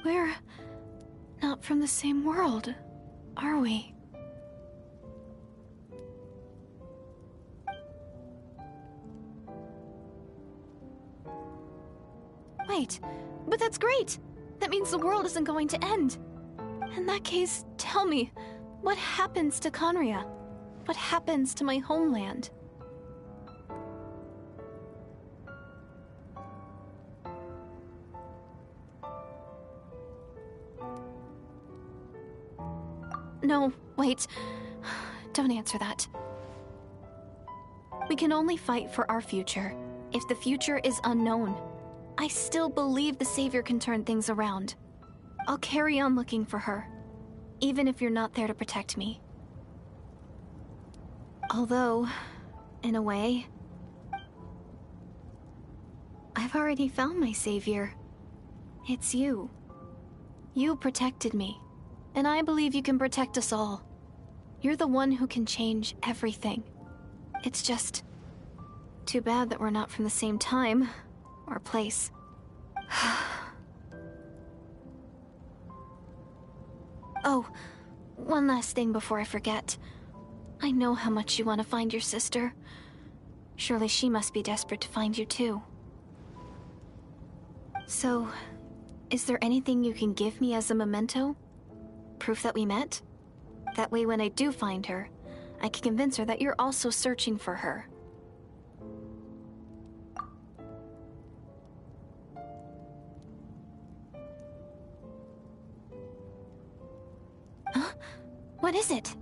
We're not from the same world, are we? Wait, but that's great! That means the world isn't going to end. In that case, tell me, what happens to Conria? What happens to my homeland? No, wait. Don't answer that. We can only fight for our future. If the future is unknown, I still believe the Savior can turn things around. I'll carry on looking for her, even if you're not there to protect me. Although, in a way, I've already found my Savior. It's you. You protected me. And I believe you can protect us all. You're the one who can change everything. It's just too bad that we're not from the same time or place. Oh, one last thing before I forget. I know how much you want to find your sister. Surely she must be desperate to find you too. So, is there anything you can give me as a memento? Proof that we met? That way when I do find her, I can convince her that you're also searching for her. Huh? What is it?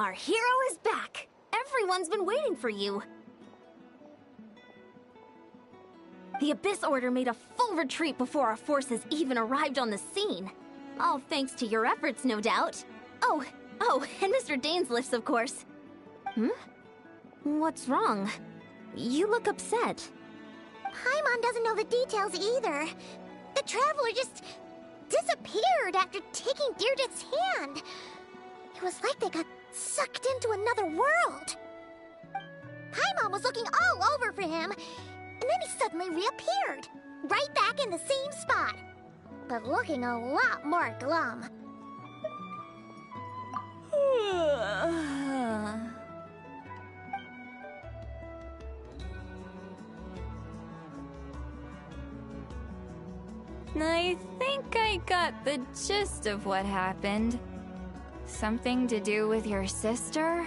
Our hero is back! Everyone's been waiting for you! The Abyss Order made a full retreat before our forces even arrived on the scene. All thanks to your efforts, no doubt. Oh, and Mr. Dain's lifts, of course. What's wrong? You look upset. Paimon doesn't know the details either. The Traveler just disappeared after taking Deirdre's hand. It was like they got sucked into another world. Paimon was looking all over for him, and then he suddenly reappeared, right back in the same spot, but looking a lot more glum. I think I got the gist of what happened. Something to do with your sister?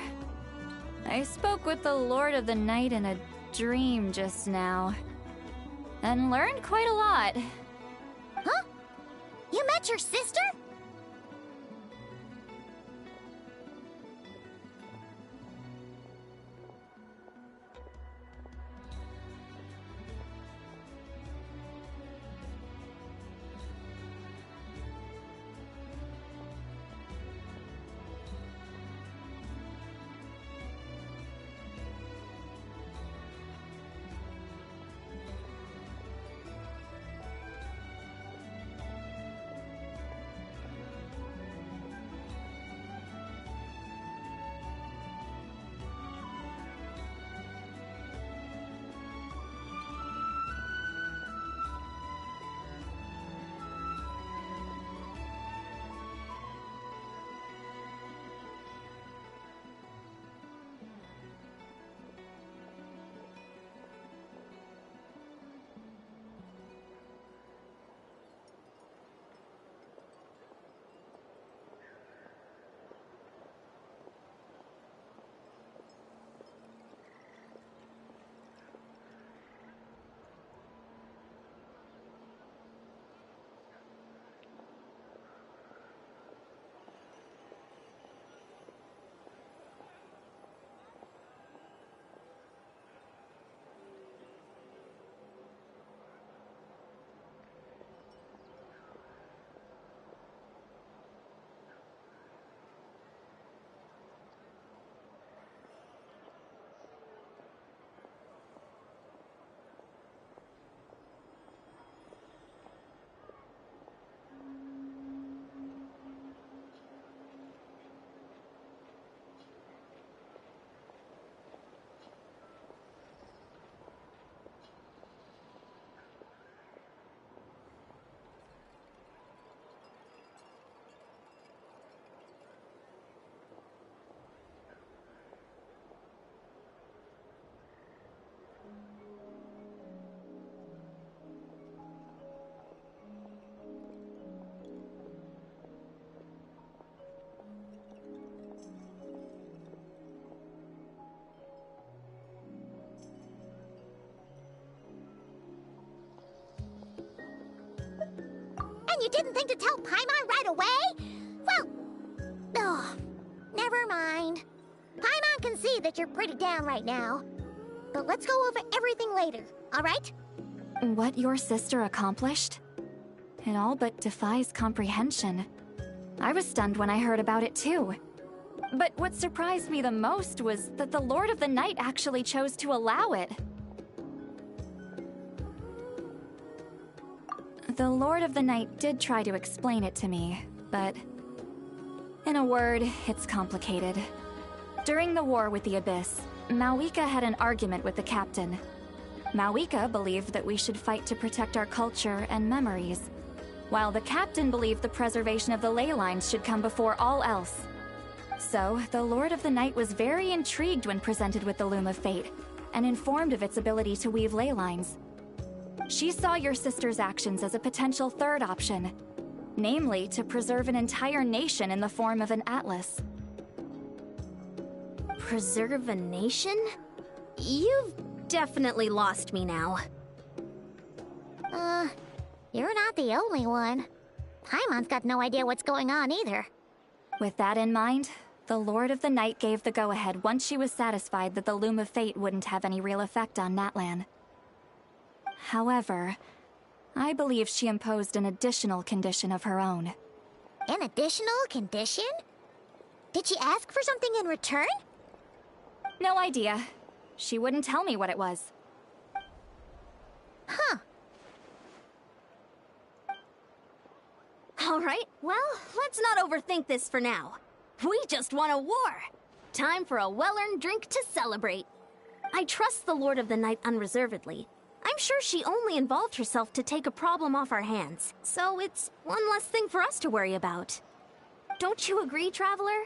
I spoke with the Lord of the Night in a dream just now, and learned quite a lot. Huh? You met your sister? And you didn't think to tell Paimon right away? Well, never mind. Paimon can see that you're pretty down right now. But let's go over everything later, alright? What your sister accomplished? It all but defies comprehension. I was stunned when I heard about it too. But what surprised me the most was that the Lord of the Night actually chose to allow it. The Lord of the Night did try to explain it to me, but in a word, it's complicated. During the war with the Abyss, Malwika had an argument with the captain. Malwika believed that we should fight to protect our culture and memories, while the captain believed the preservation of the ley lines should come before all else. So, the Lord of the Night was very intrigued when presented with the Loom of Fate, and informed of its ability to weave ley lines. She saw your sister's actions as a potential third option, namely to preserve an entire nation in the form of an atlas. Preserve a nation? You've definitely lost me now. You're not the only one. Paimon's got no idea what's going on either. With that in mind, The Lord of the Night gave the go-ahead once she was satisfied that the Loom of Fate wouldn't have any real effect on Natlan. However, I believe she imposed an additional condition of her own. An additional condition? Did she ask for something in return? No idea. She wouldn't tell me what it was. Huh. Alright, well, let's not overthink this for now. We just won a war! Time for a well-earned drink to celebrate. I trust the Lord of the Night unreservedly. I'm sure she only involved herself to take a problem off our hands, so it's one less thing for us to worry about. Don't you agree, Traveler?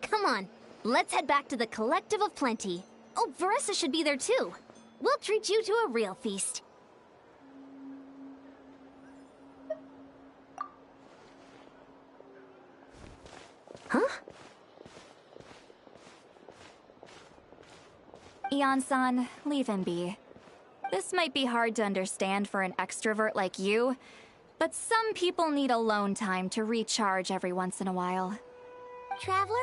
Come on, let's head back to the Collective of Plenty. Oh, Veressa should be there too. We'll treat you to a real feast. Huh? Ian-san, leave him be. This might be hard to understand for an extrovert like you, but some people need alone time to recharge every once in a while. Traveler?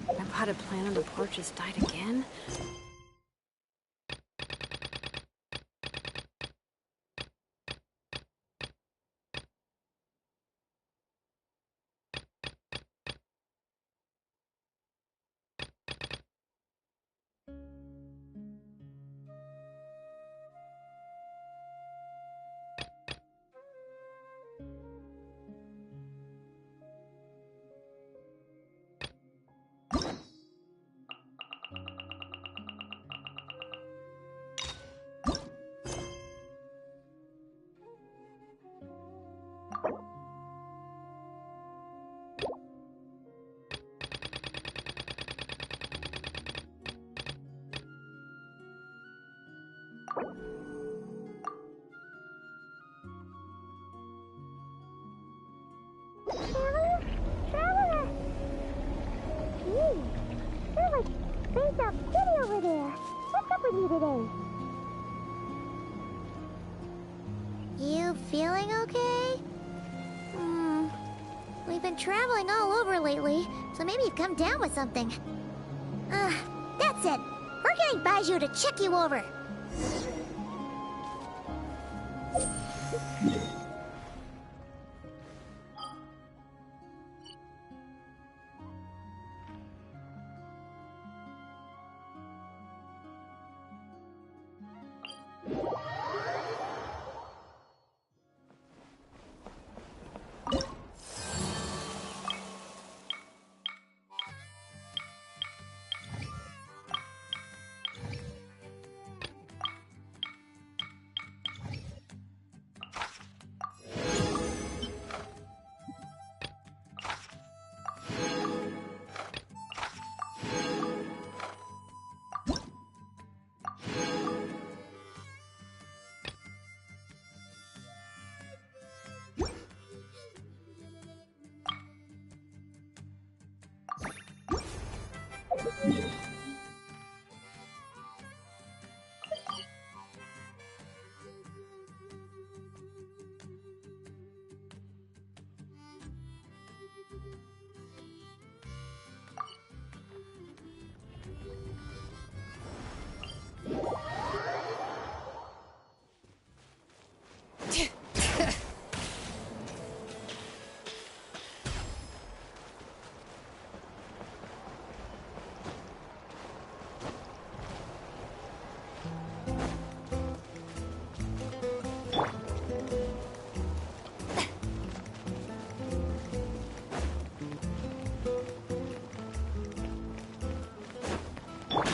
That potted plant on the porch has died again? Traveler! Gee, you're like face up kitty over there. What's up with you today? You feeling okay? We've been traveling all over lately, so maybe you've come down with something. That's it. We're getting Baiju to check you over.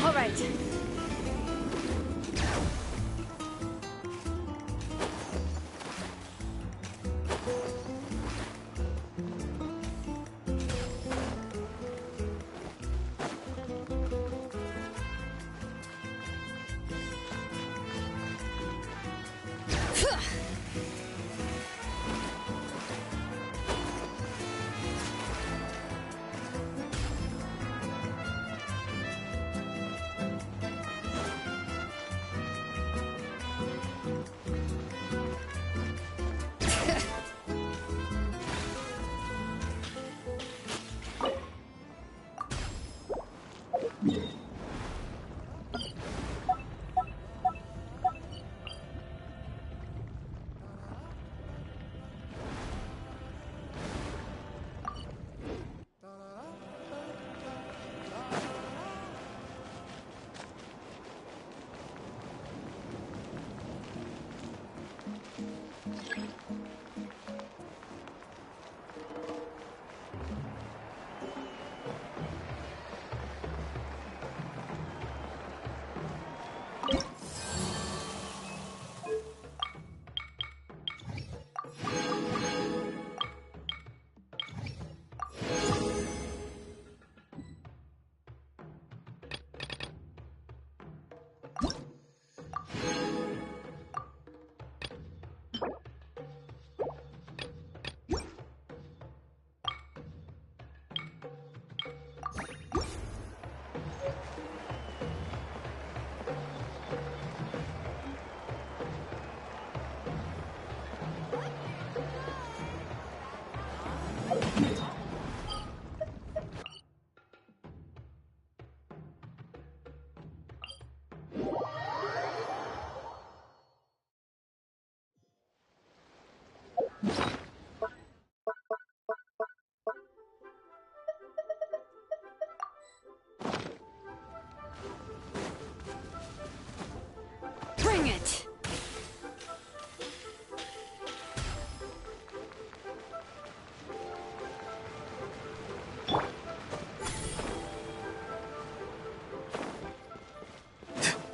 All right. Bring it!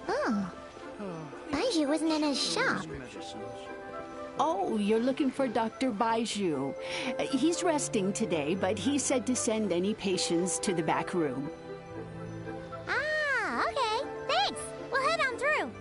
Oh. Baiju isn't in his shop. Oh, you're looking for Dr. Baiju. He's resting today, but he said to send any patients to the back room. Ah, okay. Thanks. We'll head on through.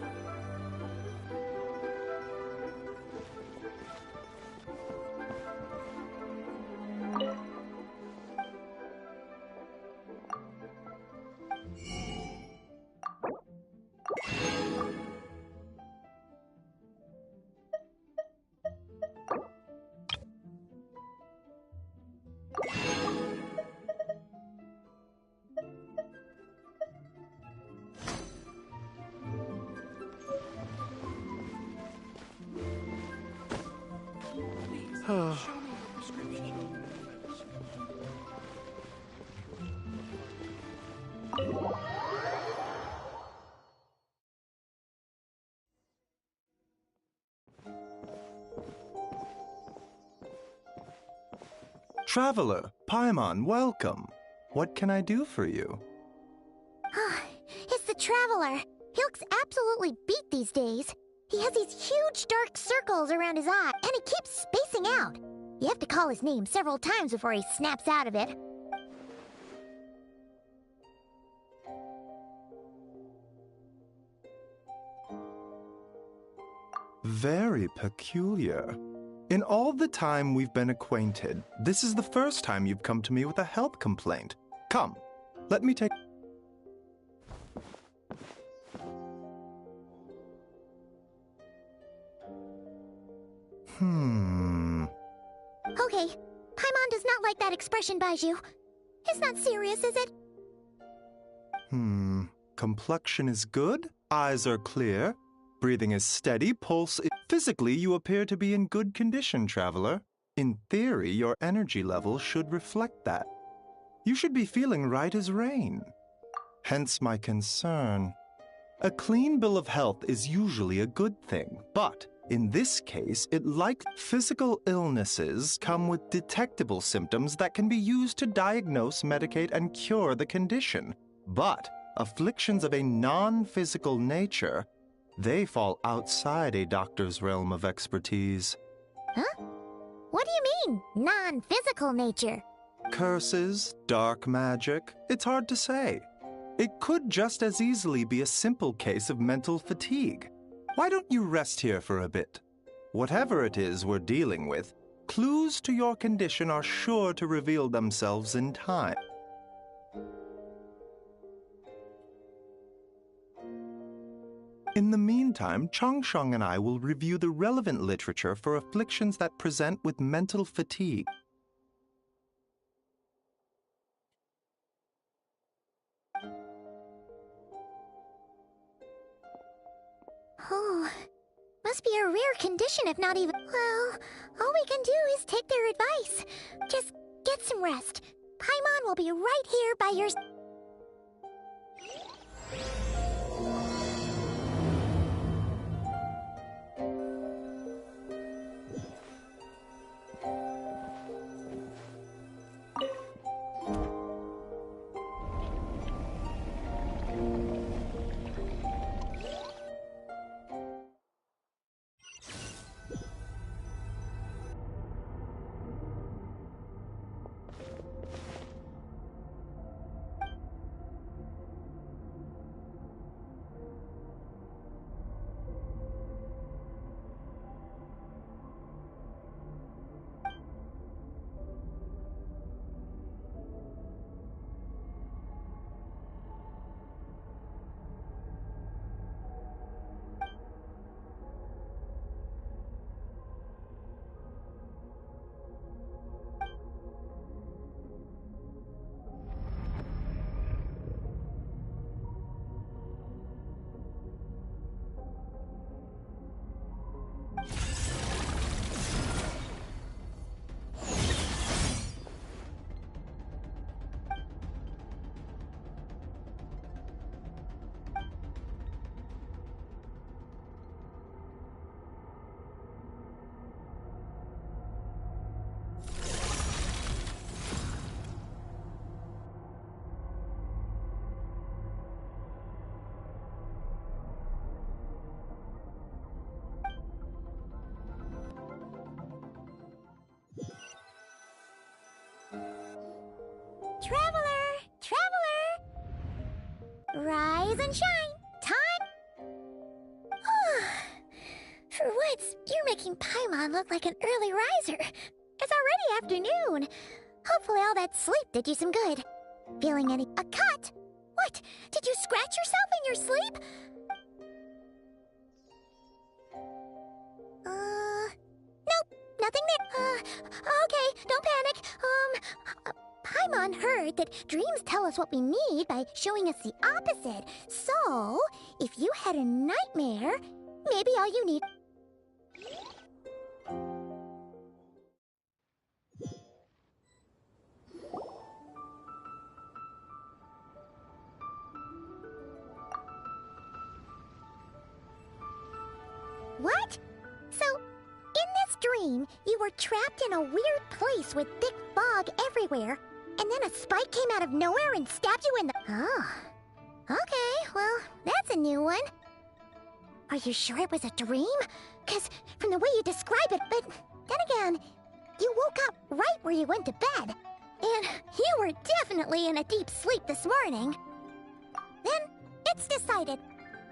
Traveler, Paimon, welcome. What can I do for you? It's the Traveler. He looks absolutely beat these days. He has these huge dark circles around his eye, and he keeps spacing out. You have to call his name several times before he snaps out of it. Very peculiar. In all the time we've been acquainted, this is the first time you've come to me with a health complaint. Come, let me take... Okay, Paimon does not like that expression, Baiju. It's not serious, is it? Complexion is good, eyes are clear, breathing is steady, pulse is... Physically, you appear to be in good condition, Traveler. In theory, your energy level should reflect that. You should be feeling right as rain. Hence my concern. A clean bill of health is usually a good thing, but in this case, physical illnesses come with detectable symptoms that can be used to diagnose, medicate, and cure the condition. But afflictions of a non-physical nature, they fall outside a doctor's realm of expertise. Huh? What do you mean, non-physical nature? Curses, dark magic, it's hard to say. It could just as easily be a simple case of mental fatigue. Why don't you rest here for a bit? Whatever it is we're dealing with, clues to your condition are sure to reveal themselves in time. In the meantime, Changsheng and I will review the relevant literature for afflictions that present with mental fatigue. Oh, must be a rare condition if not even... Well, all we can do is take their advice. Just get some rest. Paimon will be right here by your... Traveler! Rise and shine! Time! For once, you're making Paimon look like an early riser. It's already afternoon. Hopefully all that sleep did you some good. Feeling any... A cut? What? Did you scratch yourself in your sleep? Nope, nothing there. Okay, don't panic. Paimon heard that dreams tell us what we need by showing us the opposite. So, if you had a nightmare, maybe all you need... What? So, in this dream, you were trapped in a weird place with thick fog fog everywhere, and then a spike came out of nowhere and stabbed you in the... Oh. Okay, well, that's a new one. Are you sure it was a dream? Because from the way you describe it, but then again, you woke up right where you went to bed. And you were definitely in a deep sleep this morning. Then, it's decided.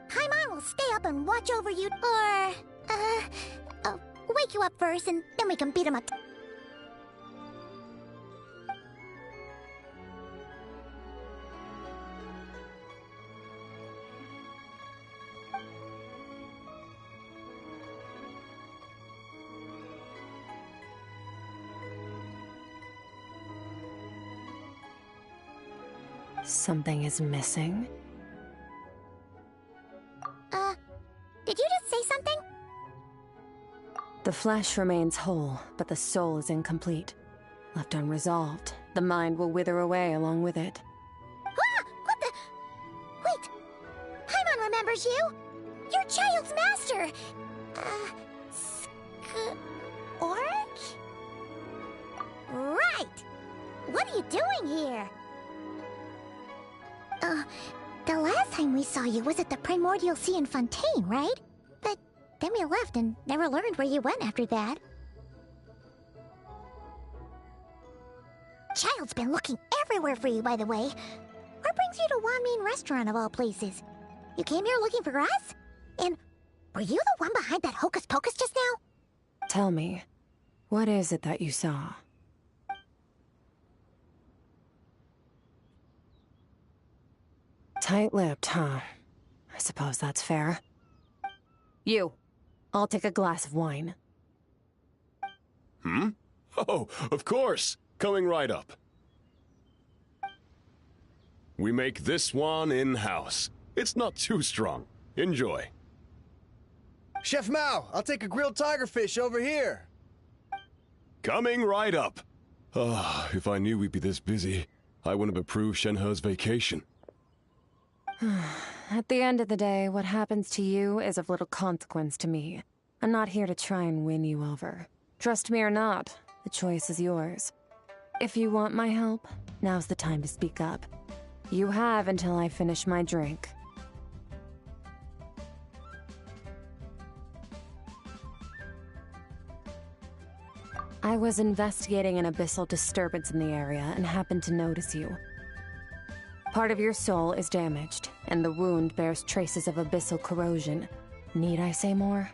Paimon will stay up and watch over you, or... wake you up first, and then we can beat him up. Something is missing? Did you just say something? The flesh remains whole, but the soul is incomplete. Left unresolved, the mind will wither away along with it. Ah! What the... Wait! Paimon remembers you! Your child's master! Orange? Right! What are you doing here? The last time we saw you was at the Primordial Sea in Fontaine, right? But then we left and never learned where you went after that. Child's been looking everywhere for you, by the way. What brings you to Wanmin Restaurant of all places? You came here looking for us? And were you the one behind that hocus pocus just now? Tell me, what is it that you saw? Tight-lipped, huh? I suppose that's fair. You, I'll take a glass of wine. Hmm? Oh, of course! Coming right up. We make this one in-house. It's not too strong. Enjoy. Chef Mao, I'll take a grilled tigerfish over here. Coming right up. Ah, if I knew we'd be this busy, I wouldn't have approved Shenhe's vacation. At the end of the day, what happens to you is of little consequence to me. I'm not here to try and win you over. Trust me or not, the choice is yours. If you want my help, now's the time to speak up. You have until I finish my drink. I was investigating an abyssal disturbance in the area and happened to notice you. Part of your soul is damaged, and the wound bears traces of abyssal corrosion. Need I say more?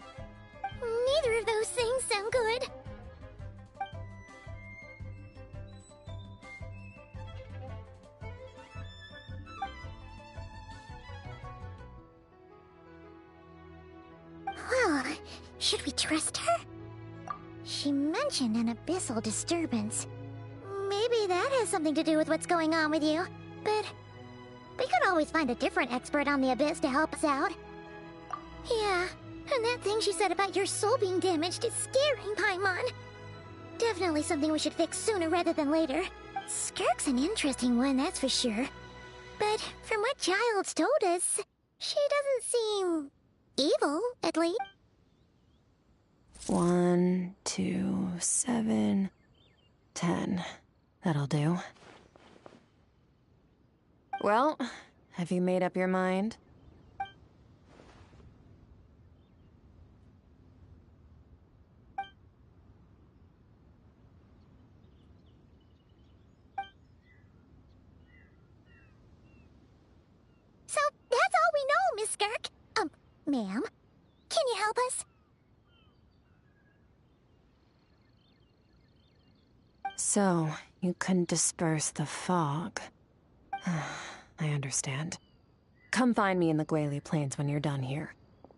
Neither of those things sound good. Well, should we trust her? She mentioned an abyssal disturbance. Maybe that has something to do with what's going on with you, but we could always find a different expert on the abyss to help us out. Yeah, and that thing she said about your soul being damaged is scaring, Paimon. Definitely something we should fix sooner rather than later. Skirk's an interesting one, that's for sure. But from what Child's told us, she doesn't seem evil, at least. 1, 2, 7, 10. That'll do. Well, have you made up your mind? So, that's all we know, Miss Skirk. Ma'am, can you help us? So, you couldn't disperse the fog. I understand. Come find me in the Guili Plains when you're done here.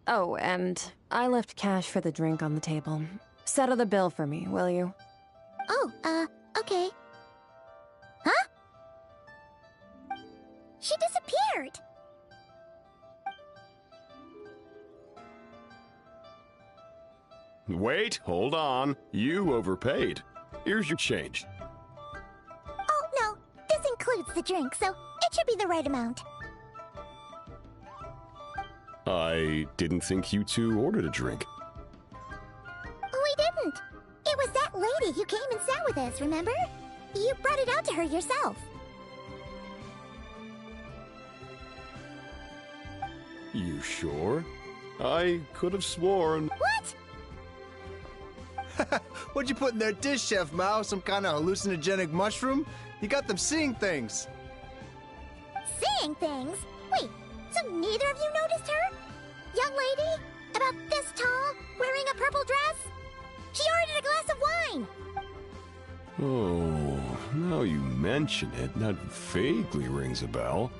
Oh, and I left cash for the drink on the table. Settle the bill for me, will you? Oh, okay. Huh? She disappeared! Wait, hold on. You overpaid. Here's your change. Oh, no. This includes the drink, so it should be the right amount. I didn't think you two ordered a drink. We didn't. It was that lady who came and sat with us, remember? You brought it out to her yourself. You sure? I could have sworn. What? What'd you put in their dish, Chef Mao? Some kind of hallucinogenic mushroom? You got them seeing things. Seeing things? Wait, so neither of you noticed her? Young lady? About this tall, wearing a purple dress? She ordered a glass of wine! Oh, now you mention it, that vaguely rings a bell.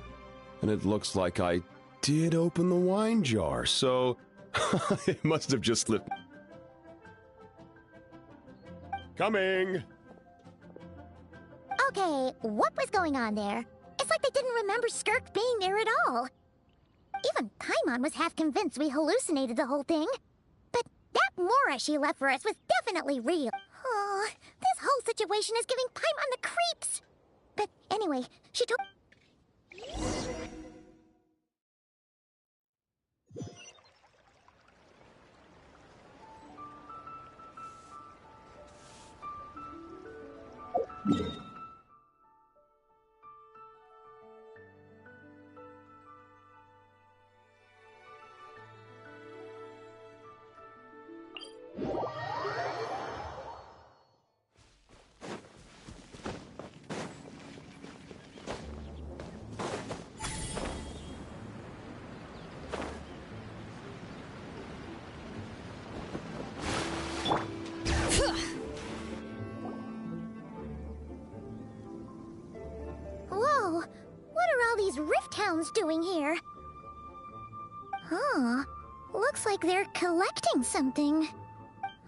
And it looks like I did open the wine jar, so it must have just slipped. Coming! Okay, what was going on there? It's like they didn't remember Skirk being there at all. Even Paimon was half convinced we hallucinated the whole thing. But that Mora she left for us was definitely real. Oh, this whole situation is giving Paimon the creeps. But anyway, she took... Whoa, what are all these rift hounds doing here? Huh, looks like they're collecting something.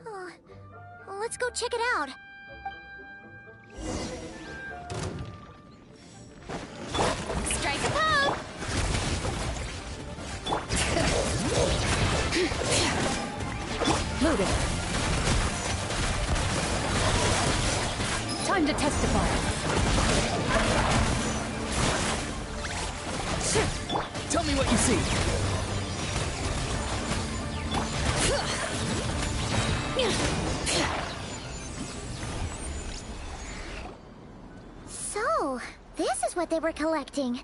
Oh, let's go check it out. Strike a pose! Loaded. Time to testify. Tell me what you see. So, this is what they were collecting.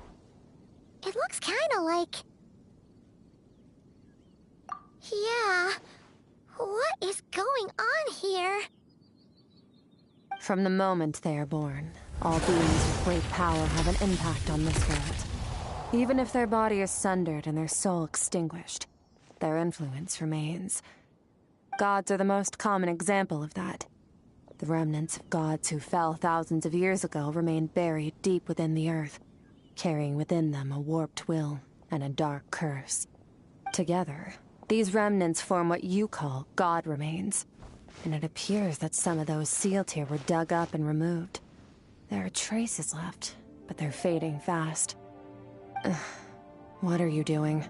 It looks kinda like... Yeah, what is going on here? From the moment they are born, all beings with great power have an impact on this world. Even if their body is sundered and their soul extinguished, their influence remains. Gods are the most common example of that. The remnants of gods who fell thousands of years ago remain buried deep within the earth, carrying within them a warped will and a dark curse. Together, these remnants form what you call god remains, and it appears that some of those sealed here were dug up and removed. There are traces left, but they're fading fast. What are you doing?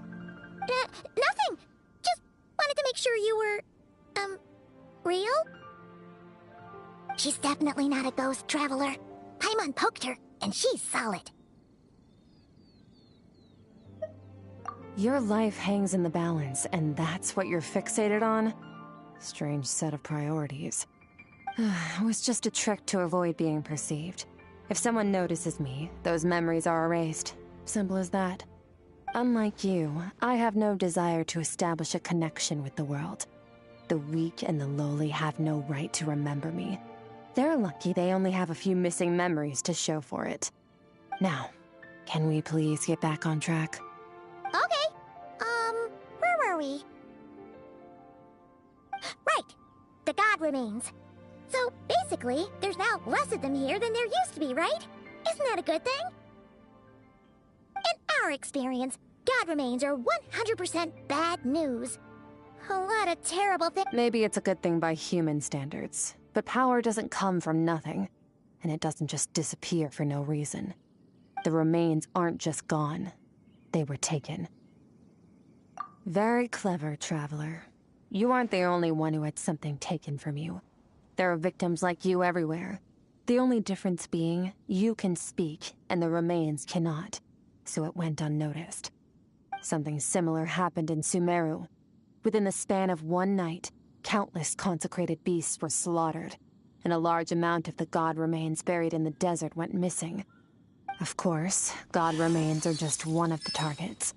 Nothing! Just wanted to make sure you were, real? She's definitely not a ghost traveler. Paimon poked her, and she's solid. Your life hangs in the balance, and that's what you're fixated on? Strange set of priorities. It was just a trick to avoid being perceived. If someone notices me, those memories are erased. Simple as that. Unlike you, I have no desire to establish a connection with the world. The weak and the lowly have no right to remember me. They're lucky they only have a few missing memories to show for it. Now, can we please get back on track? Okay. Where were we? Right. The god remains. So, basically, there's now less of them here than there used to be, right? Isn't that a good thing? In our experience, god remains are 100% bad news. A lot of terrible things. Maybe it's a good thing by human standards, but power doesn't come from nothing, and it doesn't just disappear for no reason. The remains aren't just gone. They were taken. Very clever, traveler. You aren't the only one who had something taken from you. There are victims like you everywhere. The only difference being, you can speak, and the remains cannot. So it went unnoticed. Something similar happened in Sumeru. Within the span of one night, countless consecrated beasts were slaughtered. and a large amount of the god remains buried in the desert went missing. Of course, god remains are just one of the targets.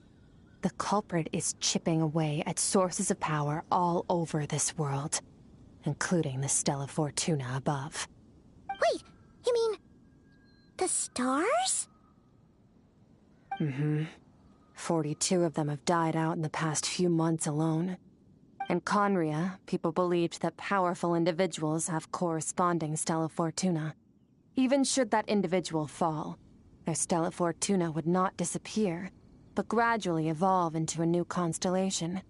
The culprit is chipping away at sources of power all over this world, including the Stella Fortuna above. Wait, you mean... the stars? Mm-hmm. 42 of them have died out in the past few months alone. In Conria, people believed that powerful individuals have corresponding Stella Fortuna. Even should that individual fall, their Stella Fortuna would not disappear, but gradually evolve into a new constellation.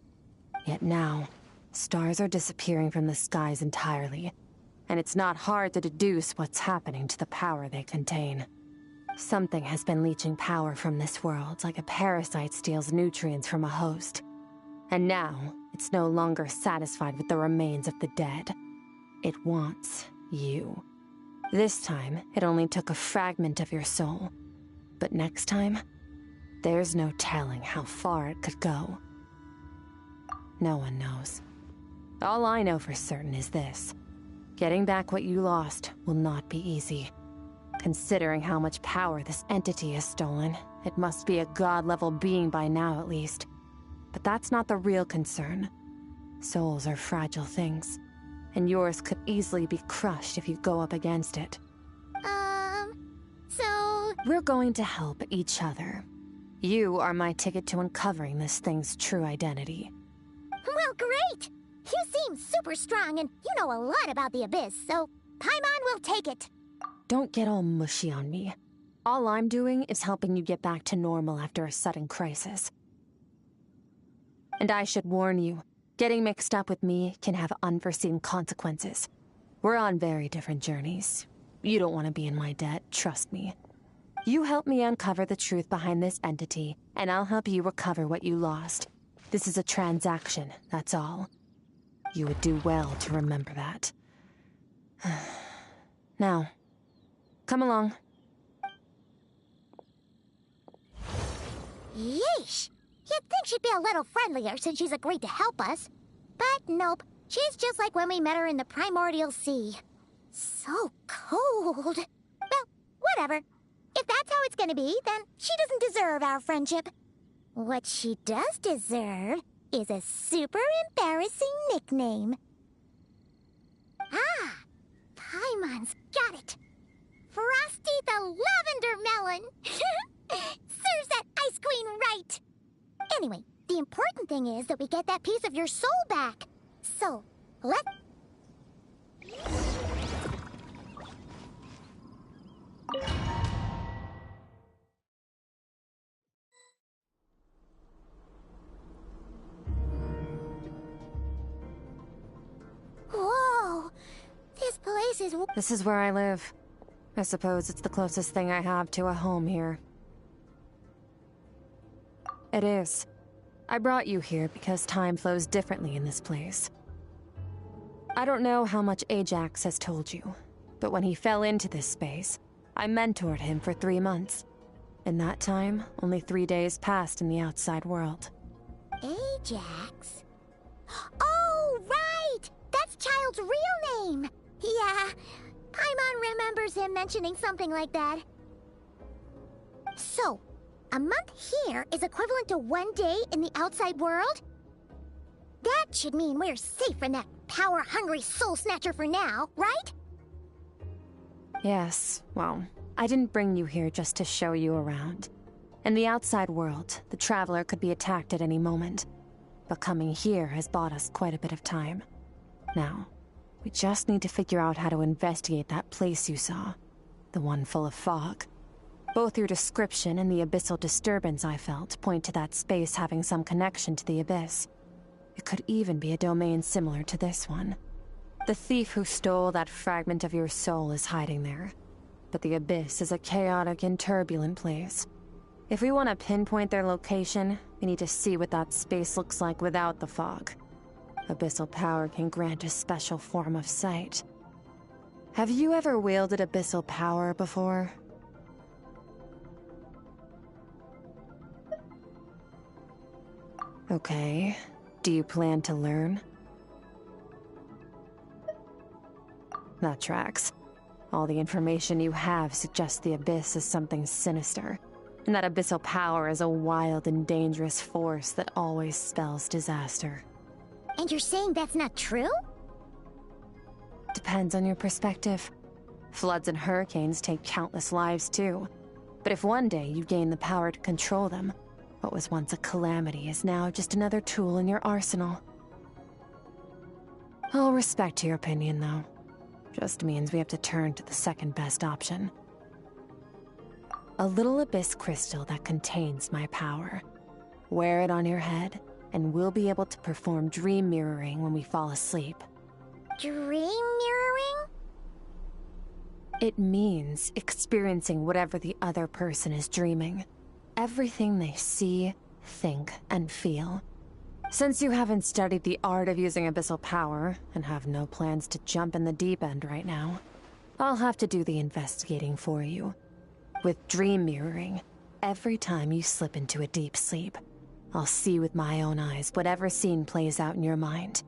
Yet now, stars are disappearing from the skies entirely, and it's not hard to deduce what's happening to the power they contain. Something has been leeching power from this world like a parasite steals nutrients from a host. And now, it's no longer satisfied with the remains of the dead. It wants you. This time, it only took a fragment of your soul. But next time, there's no telling how far it could go. No one knows. All I know for certain is this. Getting back what you lost will not be easy. Considering how much power this entity has stolen, it must be a god-level being by now at least. But that's not the real concern. Souls are fragile things, and yours could easily be crushed if you go up against it. So... We're going to help each other. You are my ticket to uncovering this thing's true identity. Well, great! You seem super strong, and you know a lot about the Abyss, so Paimon will take it. Don't get all mushy on me. All I'm doing is helping you get back to normal after a sudden crisis. And I should warn you, getting mixed up with me can have unforeseen consequences. We're on very different journeys. You don't want to be in my debt, trust me. You help me uncover the truth behind this entity, and I'll help you recover what you lost. This is a transaction, that's all. You would do well to remember that. Now, come along. Yeesh! You'd think she'd be a little friendlier since she's agreed to help us. But nope, she's just like when we met her in the Primordial Sea. So cold. Well, whatever. If that's how it's gonna be, then she doesn't deserve our friendship. What she does deserve is a super embarrassing nickname. Ah! Paimon's got it. Frosty the Lavender Melon! Serves that Ice Queen right! Anyway, the important thing is that we get that piece of your soul back. So, let... Whoa! This place is... This is where I live. I suppose it's the closest thing I have to a home here. It is. I brought you here because time flows differently in this place. I don't know how much Ajax has told you, but when he fell into this space, I mentored him for 3 months. In that time, only 3 days passed in the outside world. Ajax? Oh, right! That's Child's real name! Yeah, Paimon remembers him mentioning something like that. So, a month here is equivalent to 1 day in the outside world? That should mean we're safe from that power-hungry soul snatcher for now, right? Yes, well, I didn't bring you here just to show you around. In the outside world, the Traveler could be attacked at any moment. But coming here has bought us quite a bit of time. Now, we just need to figure out how to investigate that place you saw. The one full of fog. Both your description and the abyssal disturbance I felt point to that space having some connection to the Abyss. It could even be a domain similar to this one. The thief who stole that fragment of your soul is hiding there. But the Abyss is a chaotic and turbulent place. If we want to pinpoint their location, we need to see what that space looks like without the fog. Abyssal power can grant a special form of sight. Have you ever wielded abyssal power before? Okay. Do you plan to learn? That tracks. All the information you have suggests the Abyss is something sinister, and that abyssal power is a wild and dangerous force that always spells disaster. And you're saying that's not true? Depends on your perspective. Floods and hurricanes take countless lives too. But if one day you gain the power to control them, what was once a calamity is now just another tool in your arsenal. I'll respect your opinion, though. Just means we have to turn to the second best option. A little abyss crystal that contains my power. Wear it on your head, and we'll be able to perform dream mirroring when we fall asleep. Dream mirroring? It means experiencing whatever the other person is dreaming. Everything they see, think, and feel. Since you haven't studied the art of using abyssal power, and have no plans to jump in the deep end right now, I'll have to do the investigating for you. With dream mirroring, every time you slip into a deep sleep, I'll see with my own eyes whatever scene plays out in your mind.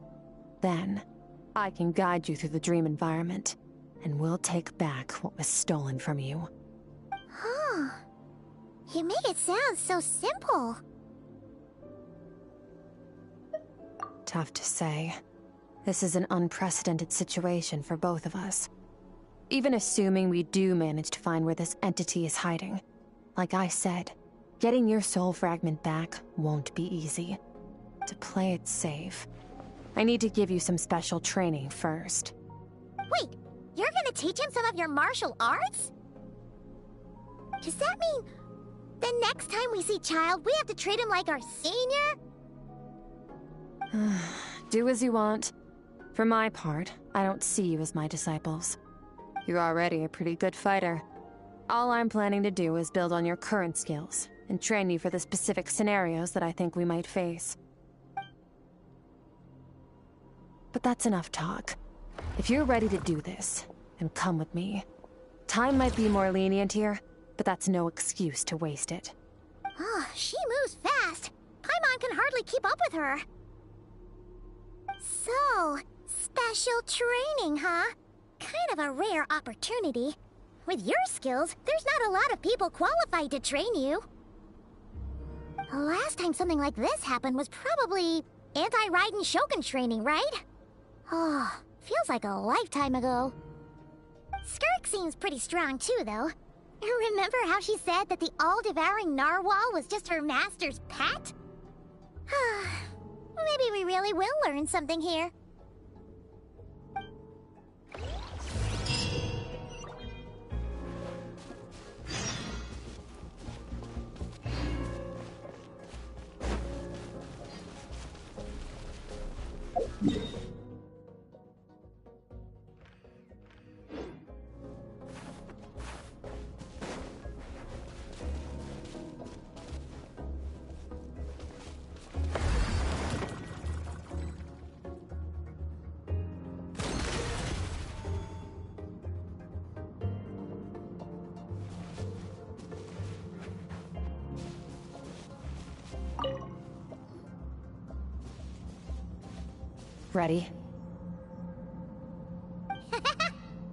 Then, I can guide you through the dream environment, and we'll take back what was stolen from you. Huh. You make it sound so simple. Tough to say. This is an unprecedented situation for both of us. Even assuming we do manage to find where this entity is hiding, like I said, getting your soul fragment back won't be easy. To play it safe, I need to give you some special training first. Wait, you're gonna teach him some of your martial arts? Does that mean the next time we see Child, we have to treat him like our senior? Do as you want. For my part, I don't see you as my disciples. You're already a pretty good fighter. All I'm planning to do is build on your current skills, and train you for the specific scenarios that I think we might face. But that's enough talk. If you're ready to do this, then come with me. Time might be more lenient here, but that's no excuse to waste it. Oh, she moves fast. Paimon can hardly keep up with her. So, special training, huh? Kind of a rare opportunity. With your skills, there's not a lot of people qualified to train you. The last time something like this happened was probably anti-Raiden Shogun training, right? Oh, feels like a lifetime ago. Skirk seems pretty strong too, though. Remember how she said that the all-devouring narwhal was just her master's pet? Maybe we really will learn something here. Ready?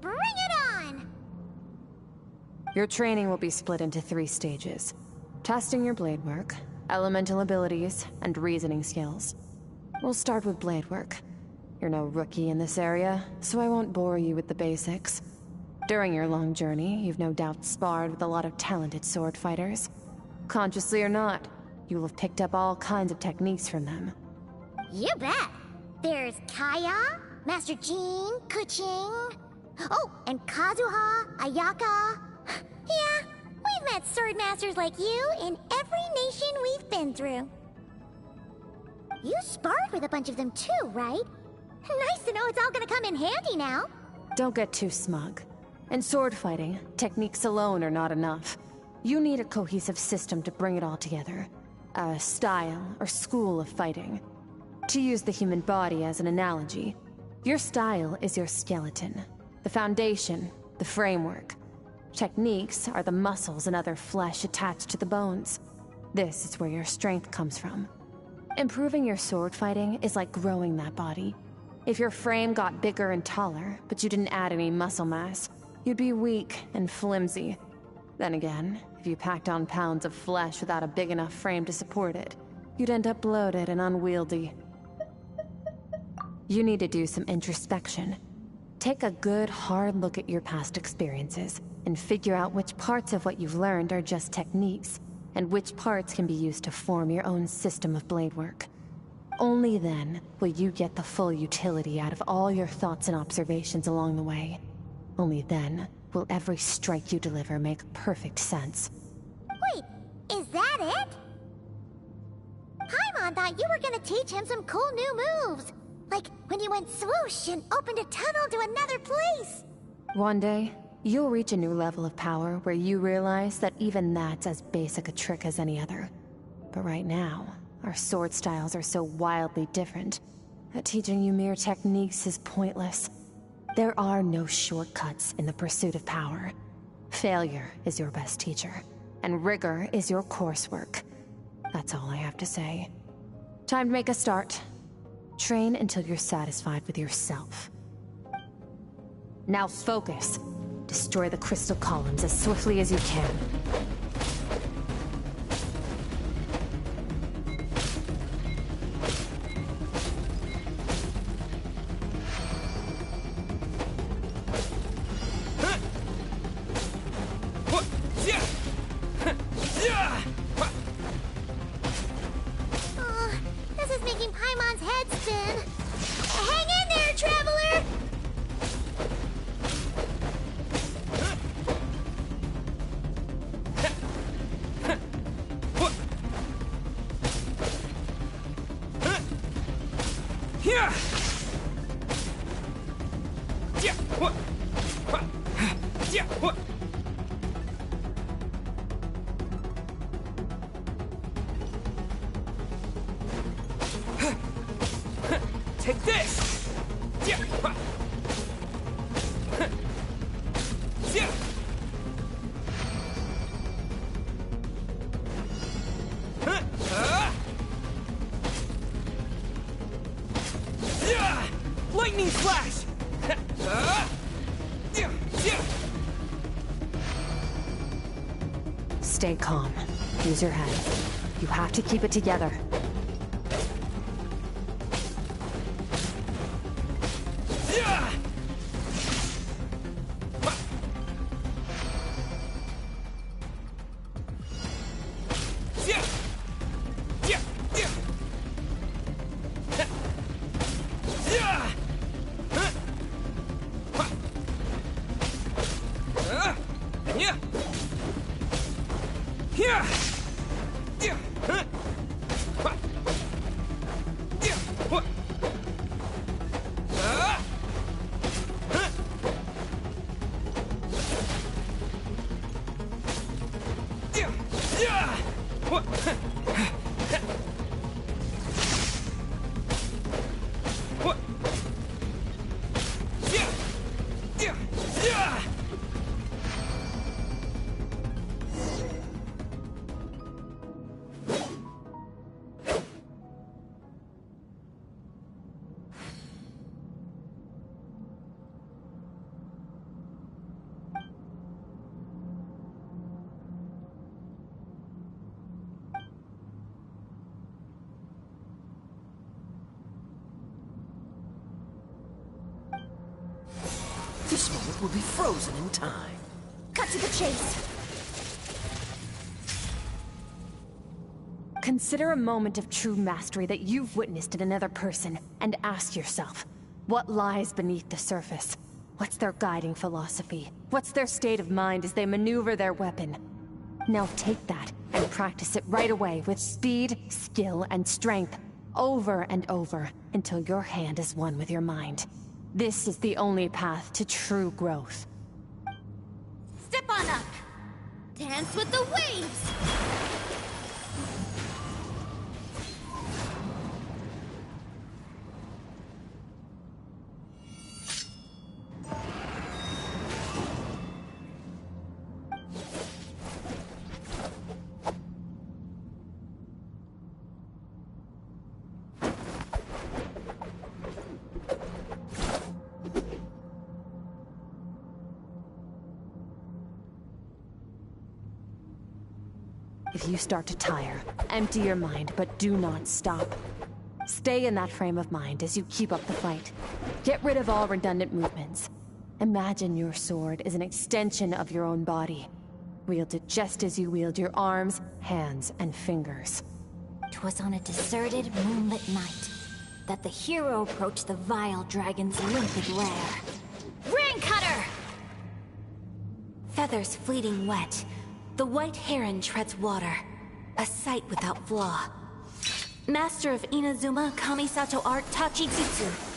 Bring it on! Your training will be split into 3 stages. Testing your blade work, elemental abilities, and reasoning skills. We'll start with blade work. You're no rookie in this area, so I won't bore you with the basics. During your long journey, you've no doubt sparred with a lot of talented sword fighters. Consciously or not, you will have picked up all kinds of techniques from them. You bet! There's Kaya, Master Jean, Kuching... Oh, and Kazuha, Ayaka... Yeah, we've met sword masters like you in every nation we've been through. You sparred with a bunch of them too, right? Nice to know it's all gonna come in handy now. Don't get too smug. In sword fighting, techniques alone are not enough. You need a cohesive system to bring it all together. A style or school of fighting. To use the human body as an analogy, your style is your skeleton, the foundation, the framework. Techniques are the muscles and other flesh attached to the bones. This is where your strength comes from. Improving your sword fighting is like growing that body. If your frame got bigger and taller, but you didn't add any muscle mass, you'd be weak and flimsy. Then again, if you packed on pounds of flesh without a big enough frame to support it, you'd end up bloated and unwieldy. You need to do some introspection. Take a good, hard look at your past experiences, and figure out which parts of what you've learned are just techniques, and which parts can be used to form your own system of blade work. Only then will you get the full utility out of all your thoughts and observations along the way. Only then will every strike you deliver make perfect sense. Wait, is that it? Paimon thought you were gonna teach him some cool new moves. Like when you went swoosh and opened a tunnel to another place. One day, you'll reach a new level of power where you realize that even that's as basic a trick as any other. But right now, our sword styles are so wildly different that teaching you mere techniques is pointless. There are no shortcuts in the pursuit of power. Failure is your best teacher, and rigor is your coursework. That's all I have to say. Time to make a start. Train until you're satisfied with yourself. Now focus. Destroy the crystal columns as swiftly as you can. This is making Paimon's head spin. Hang in there, Traveler! Take this! Lightning flash! Stay calm. Use your head. You have to keep it together. This moment will be frozen in time. Cut to the chase. Consider a moment of true mastery that you've witnessed in another person, and ask yourself, what lies beneath the surface? What's their guiding philosophy? What's their state of mind as they maneuver their weapon? Now take that and practice it right away with speed, skill, and strength, over and over, until your hand is one with your mind. This is the only path to true growth. Step on up. Dance with the waves. If you start to tire, empty your mind, but do not stop. Stay in that frame of mind as you keep up the fight. Get rid of all redundant movements. Imagine your sword is an extension of your own body. Wield it just as you wield your arms, hands, and fingers. 'Twas on a deserted, moonlit night that the hero approached the vile dragon's limpid lair. Ring cutter! Feathers fleeting wet, the white heron treads water, a sight without flaw. Master of Inazuma Kamisato art Tachijutsu.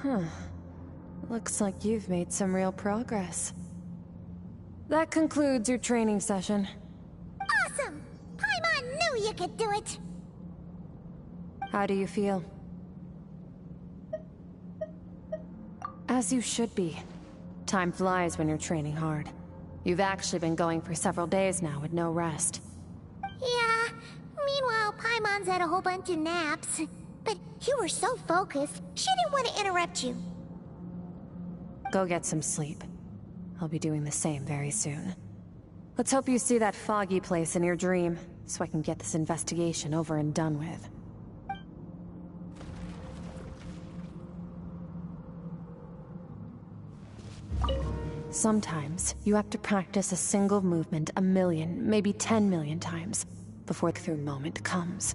Huh. Looks like you've made some real progress. That concludes your training session. Awesome! Paimon knew you could do it! How do you feel? As you should be. Time flies when you're training hard. You've actually been going for several days now with no rest. Yeah, meanwhile Paimon's had a whole bunch of naps. But you were so focused, she didn't want to interrupt you. Go get some sleep. I'll be doing the same very soon. Let's hope you see that foggy place in your dream, so I can get this investigation over and done with. Sometimes, you have to practice a single movement 1,000,000, maybe 10,000,000 times, before the true moment comes.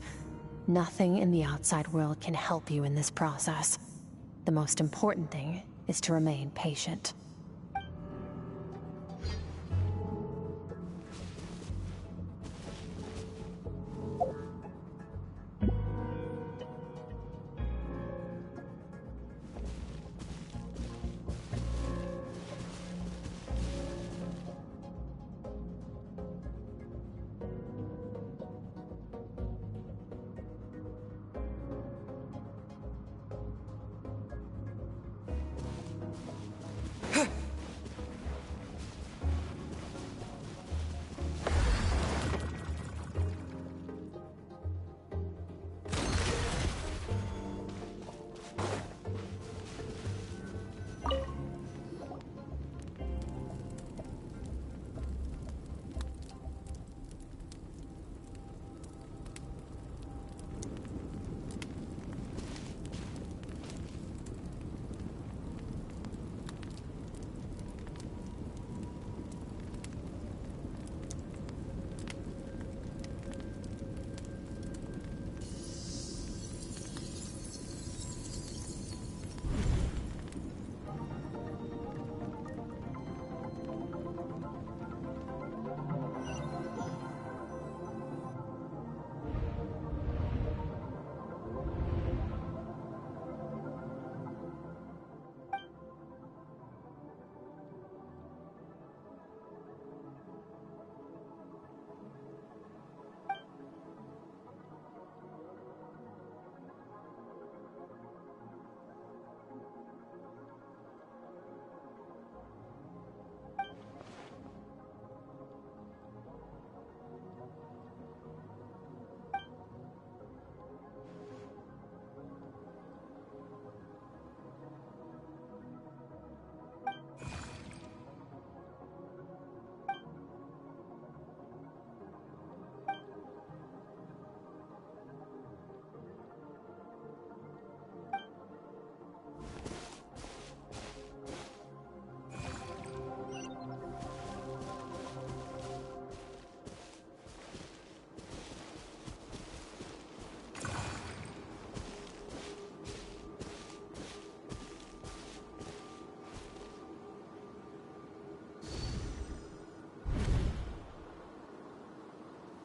Nothing in the outside world can help you in this process. The most important thing is to remain patient.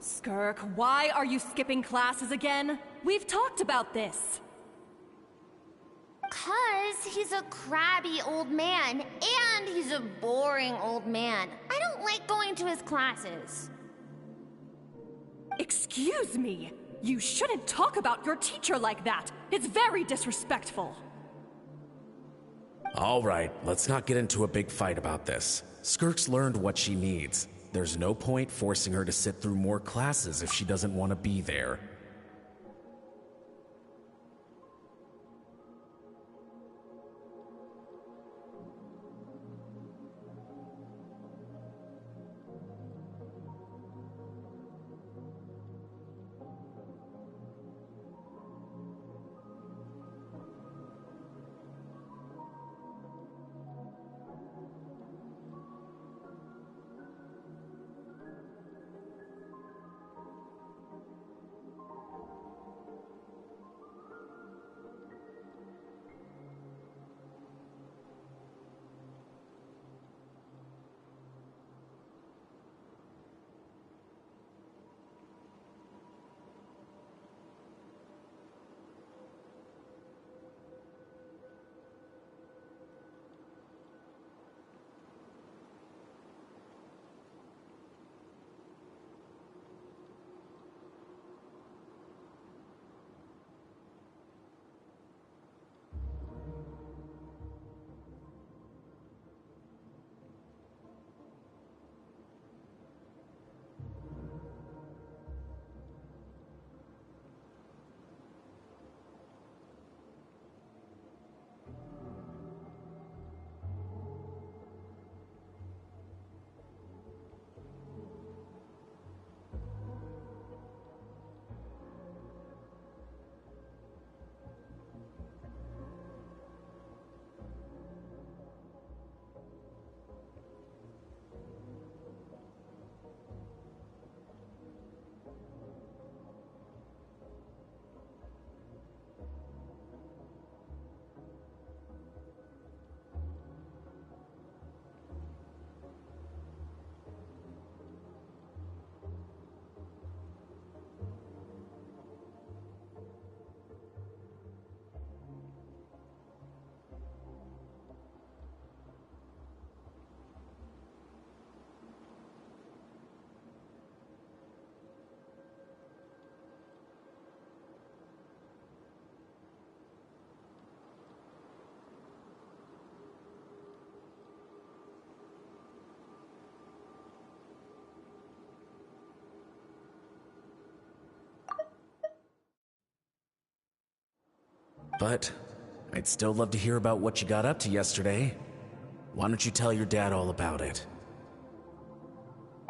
Skirk, why are you skipping classes again? We've talked about this. 'Cause he's a crabby old man, and he's a boring old man. I don't like going to his classes. Excuse me! You shouldn't talk about your teacher like that! It's very disrespectful! All right, let's not get into a big fight about this. Skirk's learned what she needs. There's no point forcing her to sit through more classes if she doesn't want to be there. But I'd still love to hear about what you got up to yesterday. Why don't you tell your dad all about it?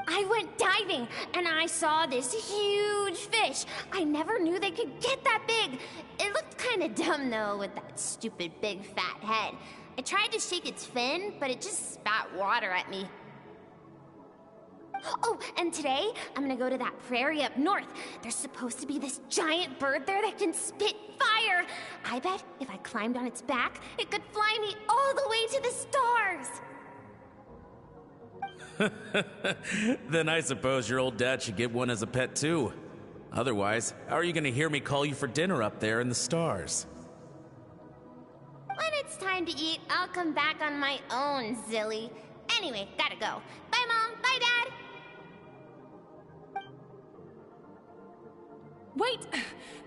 I went diving, and I saw this huge fish. I never knew they could get that big. It looked kind of dumb, though, with that stupid big fat head. I tried to shake its fin, but it just spat water at me. Oh, and today, I'm gonna go to that prairie up north. There's supposed to be this giant bird there that can spit fire. I bet if I climbed on its back, it could fly me all the way to the stars. Then I suppose your old dad should get one as a pet too. Otherwise, how are you gonna hear me call you for dinner up there in the stars? When it's time to eat, I'll come back on my own, Zilly. Anyway, gotta go. Bye, Mom. Bye, Dad. Wait!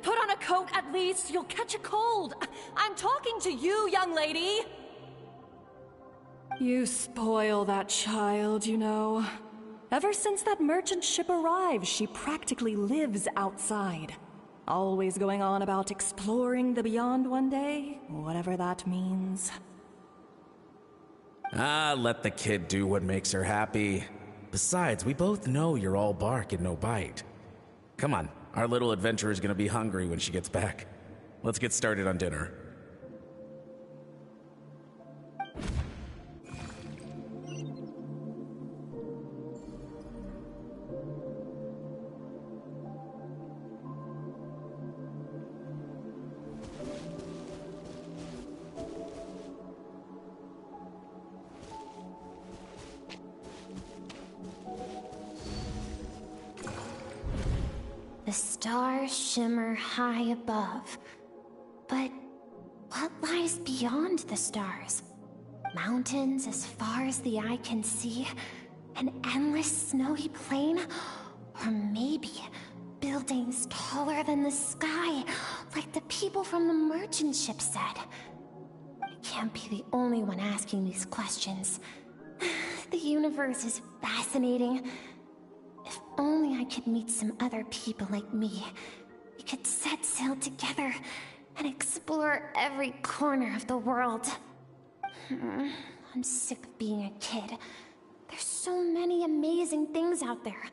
Put on a coat at least. You'll catch a cold. I'm talking to you, young lady. You spoil that child, you know. Ever since that merchant ship arrived, she practically lives outside. Always going on about exploring the beyond one day, whatever that means. Let the kid do what makes her happy. Besides, we both know you're all bark and no bite. Come on, our little adventurer is gonna be hungry when she gets back. Let's get started on dinner. The stars shimmer high above. But what lies beyond? beyond the stars. Mountains as far as the eye can see, an endless snowy plain, or maybe buildings taller than the sky, like the people from the merchant ship said. I can't be the only one asking these questions. The universe is fascinating. If only I could meet some other people like me. We could set sail together and explore every corner of the world. I'm sick of being a kid. There's so many amazing things out there,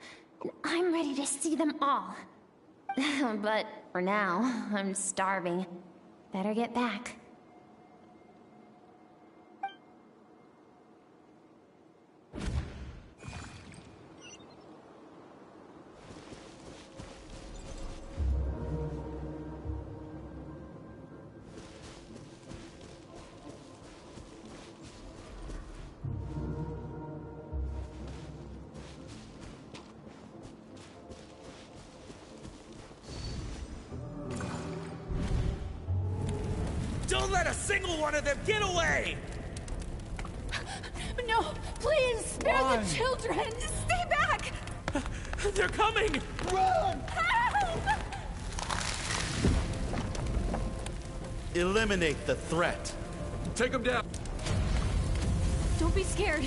and I'm ready to see them all. But for now, I'm starving. Better get back. Don't let a single one of them get away! No, please, spare Why? the children! Stay back! They're coming! Run! Help! Eliminate the threat. Take them down. Don't be scared.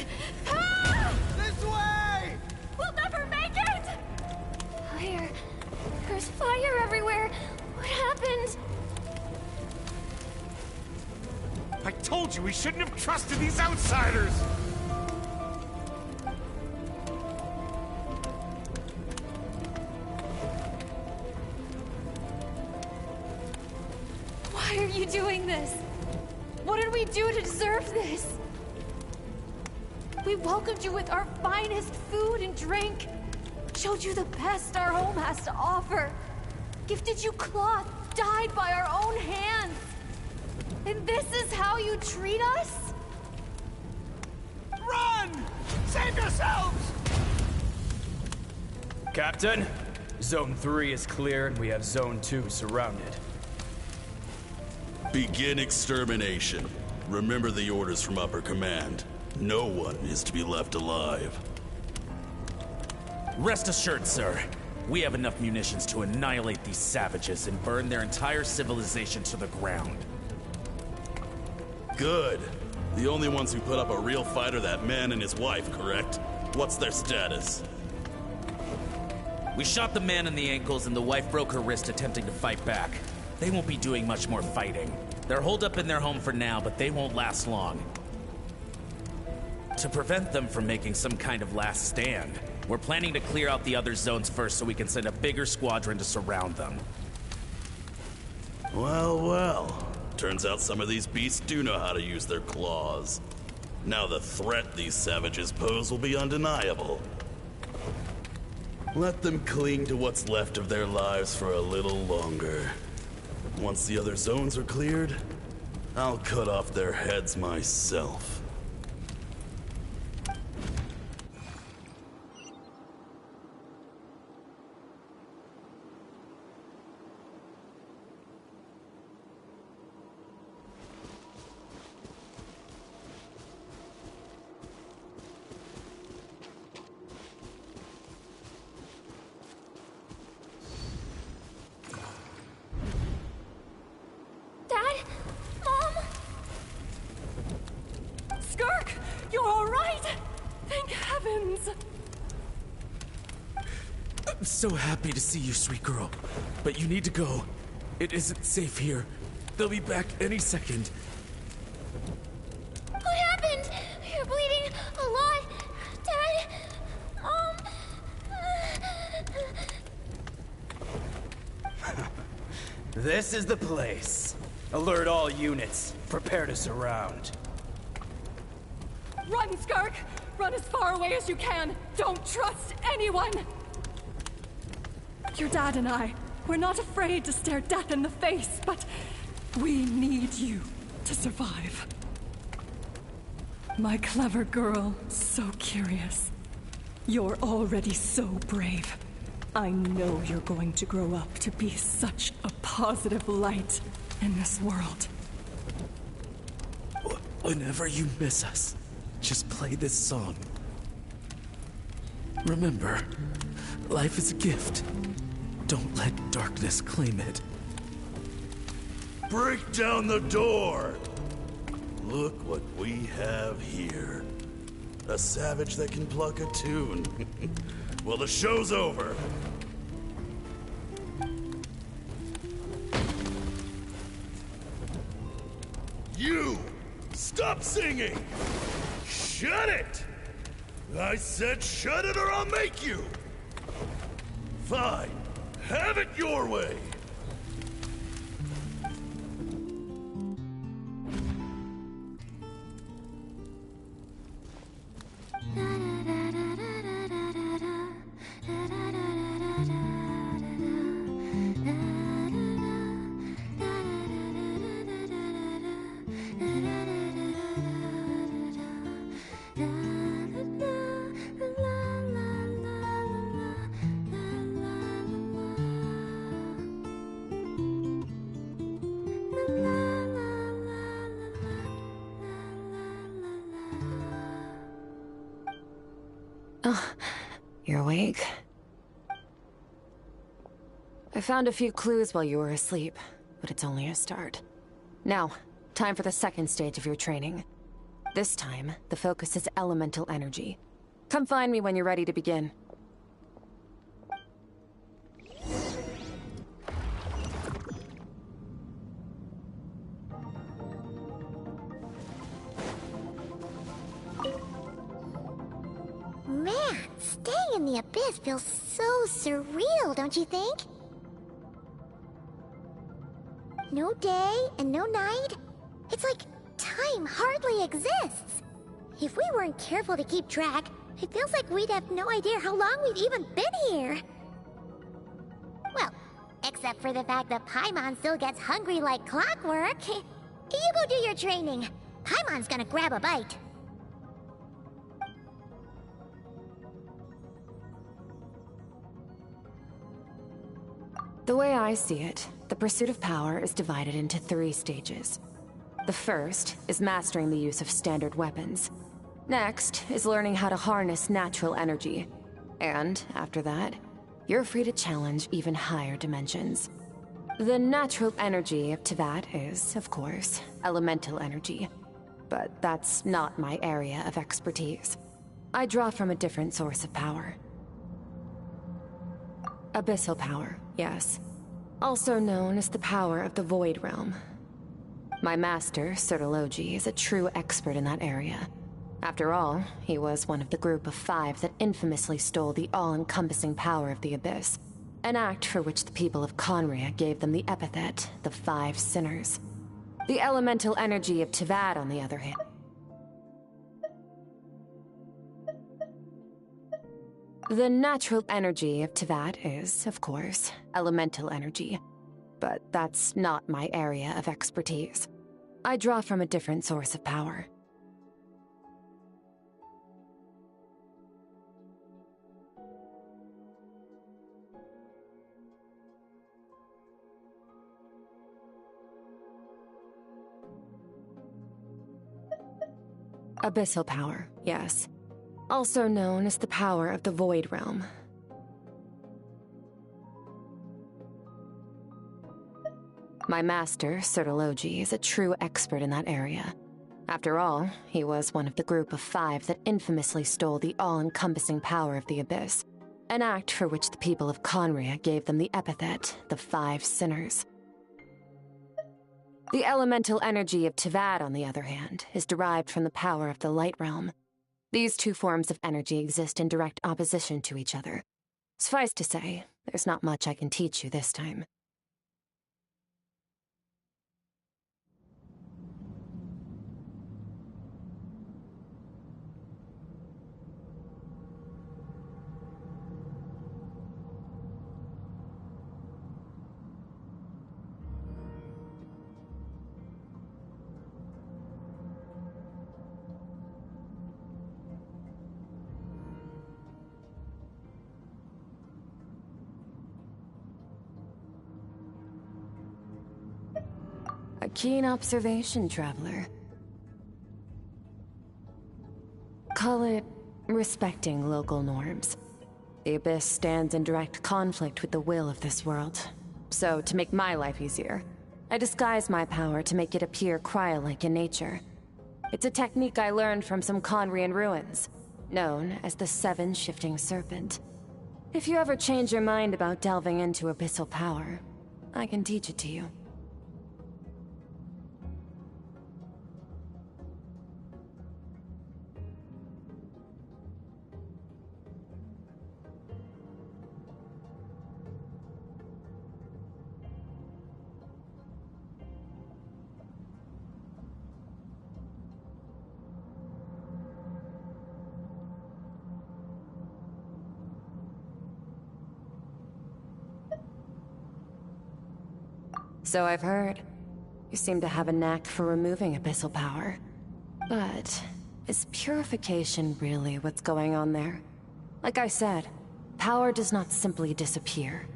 This way! We'll never make it! Fire. There's fire everywhere. What happened? I told you we shouldn't have trusted these outsiders! Why are you doing this? What did we do to deserve this? We welcomed you with our finest food and drink, showed you the best our home has to offer, gifted you cloth dyed by our own hands. And this is how you treat us? Run! Save yourselves! Captain, Zone 3 is clear and we have Zone 2 surrounded. Begin extermination. Remember the orders from upper command. No one is to be left alive. Rest assured, sir. We have enough munitions to annihilate these savages and burn their entire civilization to the ground. Good. The only ones who put up a real fight are that man and his wife, correct? What's their status? We shot the man in the ankles and the wife broke her wrist attempting to fight back. They won't be doing much more fighting. They're holed up in their home for now, but they won't last long. To prevent them from making some kind of last stand, we're planning to clear out the other zones first so we can send a bigger squadron to surround them. Well, well. Turns out some of these beasts do know how to use their claws. Now the threat these savages pose will be undeniable. Let them cling to what's left of their lives for a little longer. Once the other zones are cleared, I'll cut off their heads myself. So happy to see you, sweet girl. But you need to go. It isn't safe here. They'll be back any second. What happened? You're bleeding a lot. Dad? Mom? This is the place. Alert all units. Prepare to surround. Run, Skirk! Run as far away as you can! Don't trust anyone! Your dad and I, we're not afraid to stare death in the face, but we need you to survive. My clever girl, so curious. You're already so brave. I know you're going to grow up to be such a positive light in this world. Whenever you miss us, just play this song. Remember, life is a gift. Don't let darkness claim it. Break down the door! Look what we have here. A savage that can pluck a tune. Well, the show's over. You! Stop singing! Shut it! I said shut it or I'll make you! Fine. Have it your way! Oh, you're awake? I found a few clues while you were asleep, but it's only a start. Now, time for the second stage of your training. This time, the focus is elemental energy. Come find me when you're ready to begin. Man, staying in the abyss feels so surreal, don't you think? No day and no night. It's like time hardly exists. If we weren't careful to keep track, it feels like we'd have no idea how long we've even been here. Well, except for the fact that Paimon still gets hungry like clockwork. You go do your training. Paimon's gonna grab a bite. The way I see it, the pursuit of power is divided into 3 stages. The first is mastering the use of standard weapons. Next is learning how to harness natural energy. And after that, you're free to challenge even higher dimensions. The natural energy of Teyvat is, of course, elemental energy. But that's not my area of expertise. I draw from a different source of power. Abyssal power, yes. Also known as the power of the Void Realm. My master, Sertologi, is a true expert in that area. After all, he was one of the group of 5 that infamously stole the all-encompassing power of the Abyss. An act for which the people of Conria gave them the epithet, the 5 Sinners. The elemental energy of Teyvat, on the other hand, the natural energy of Teyvat is, of course, elemental energy. But that's not my area of expertise. I draw from a different source of power. Abyssal power, yes. Also known as the power of the Void Realm. My master, Sertologi, is a true expert in that area. After all, he was one of the group of 5 that infamously stole the all-encompassing power of the Abyss. An act for which the people of Conria gave them the epithet, the 5 Sinners. The elemental energy of Teyvat, on the other hand, is derived from the power of the Light Realm. These 2 forms of energy exist in direct opposition to each other. Suffice to say, there's not much I can teach you this time. A keen observation, traveler. Call it respecting local norms. The Abyss stands in direct conflict with the will of this world. So, to make my life easier, I disguise my power to make it appear cryo-like in nature. It's a technique I learned from some Conrian ruins, known as the Seven Shifting Serpent. If you ever change your mind about delving into abyssal power, I can teach it to you. So I've heard. You seem to have a knack for removing abyssal power. But is purification really what's going on there? Like I said, power does not simply disappear.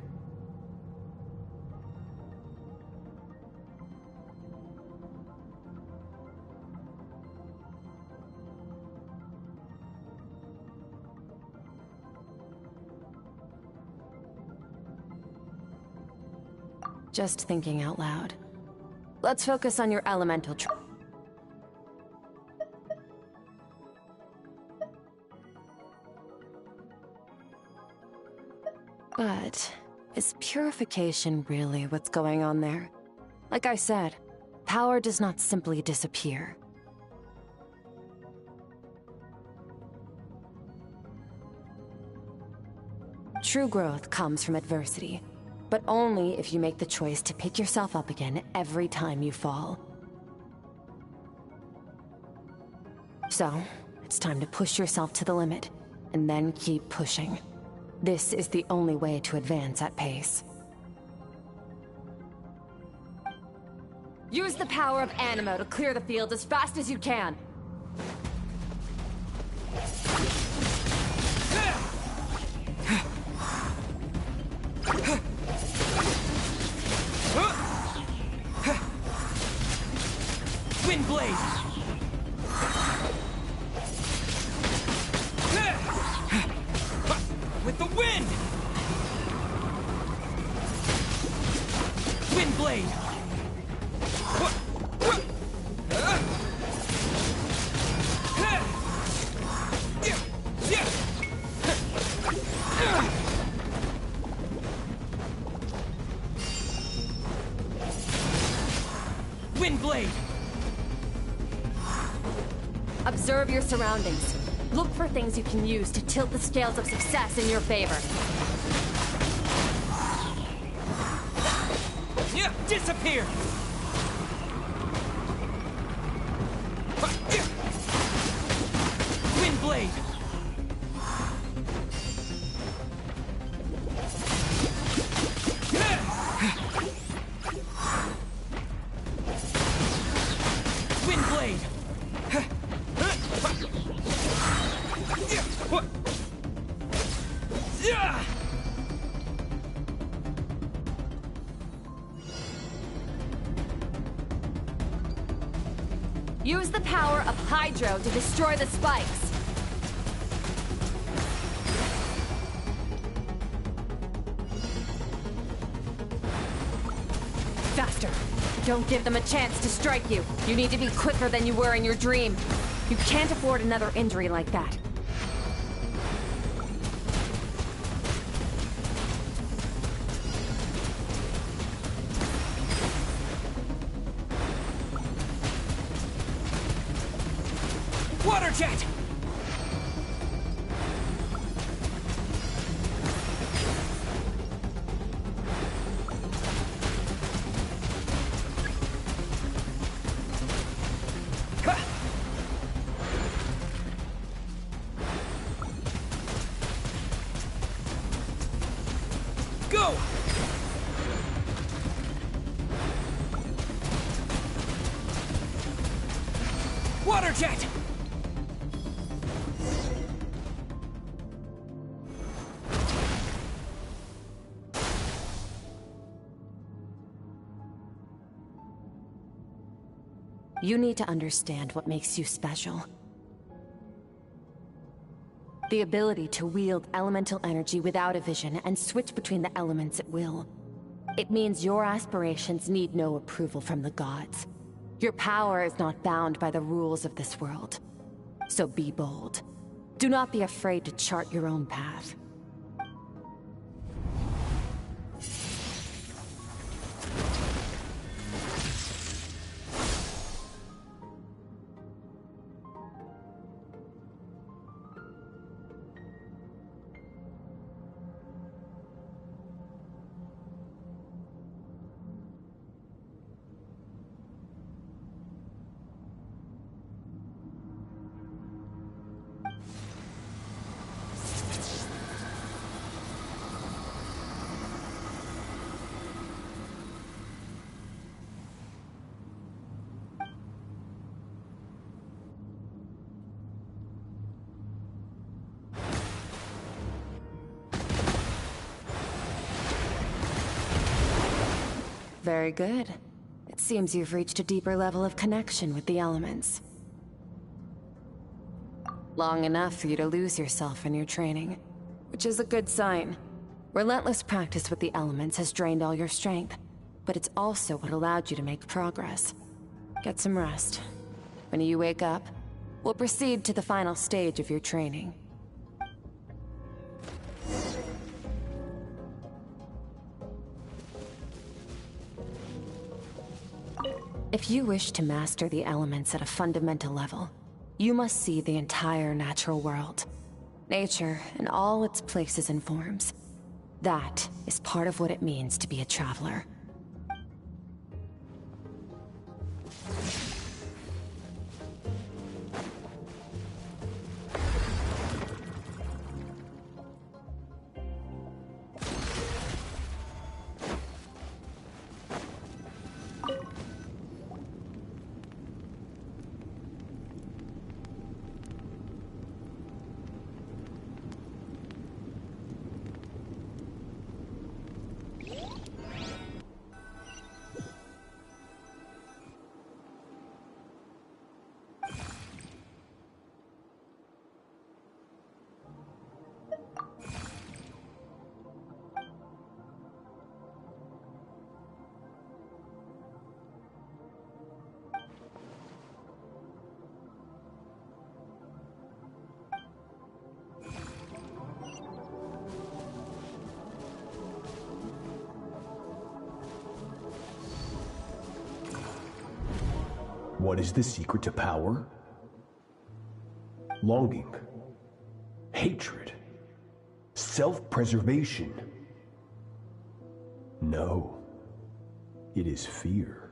Just thinking out loud. Let's focus on your elemental But is purification really what's going on there? Like I said, power does not simply disappear. True growth comes from adversity. But only if you make the choice to pick yourself up again every time you fall. So, it's time to push yourself to the limit, and then keep pushing. This is the only way to advance at pace. Use the power of Animo to clear the field as fast as you can. Wind blade! With the wind! Wind blade! Wind blade! Observe your surroundings. Look for things you can use to tilt the scales of success in your favor. Yeah, disappear! Wind blade! Wind blade! Use the power of Hydro to destroy the spikes. Faster. Don't give them a chance to strike you. You need to be quicker than you were in your dream. You can't afford another injury like that. Water jet! Go! Water jet! You need to understand what makes you special. The ability to wield elemental energy without a vision and switch between the elements at will. It means your aspirations need no approval from the gods. Your power is not bound by the rules of this world. So be bold. Do not be afraid to chart your own path. Very good. It seems you've reached a deeper level of connection with the elements. Long enough for you to lose yourself in your training, which is a good sign. Relentless practice with the elements has drained all your strength, but it's also what allowed you to make progress. Get some rest. When you wake up, we'll proceed to the final stage of your training. If you wish to master the elements at a fundamental level, you must see the entire natural world. Nature in all its places and forms. That is part of what it means to be a traveler. What is the secret to power? Longing, hatred, self-preservation. No, it is fear.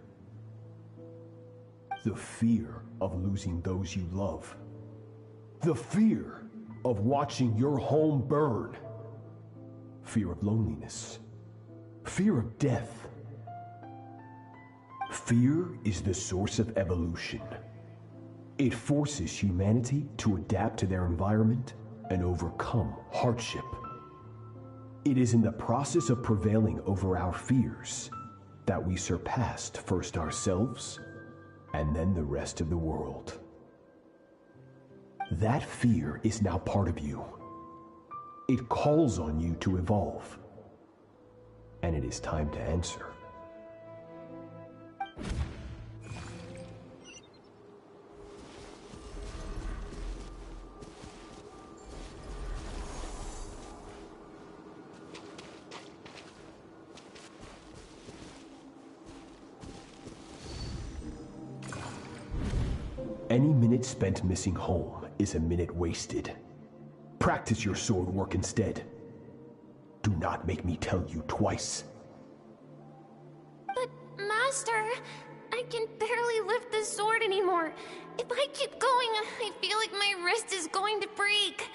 The fear of losing those you love. The fear of watching your home burn. Fear of loneliness. Fear of death. Fear is the source of evolution. It forces humanity to adapt to their environment and overcome hardship. It is in the process of prevailing over our fears that we surpassed first ourselves and then the rest of the world. That fear is now part of you. It calls on you to evolve. And it is time to answer. Any minute spent missing home is a minute wasted. Practice your sword work instead. Do not make me tell you twice. But, Master, I can barely lift the sword anymore. If I keep going, I feel like my wrist is going to break.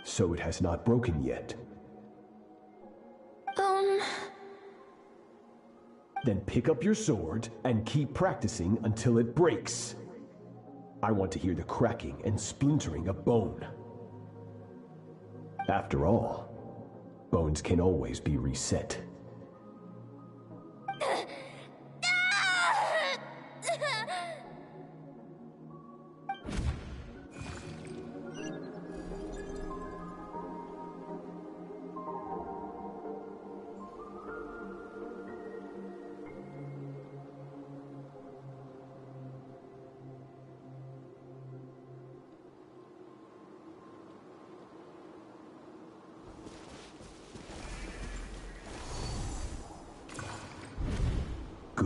So it has not broken yet. Then pick up your sword and keep practicing until it breaks. I want to hear the cracking and splintering of bone. After all, bones can always be reset.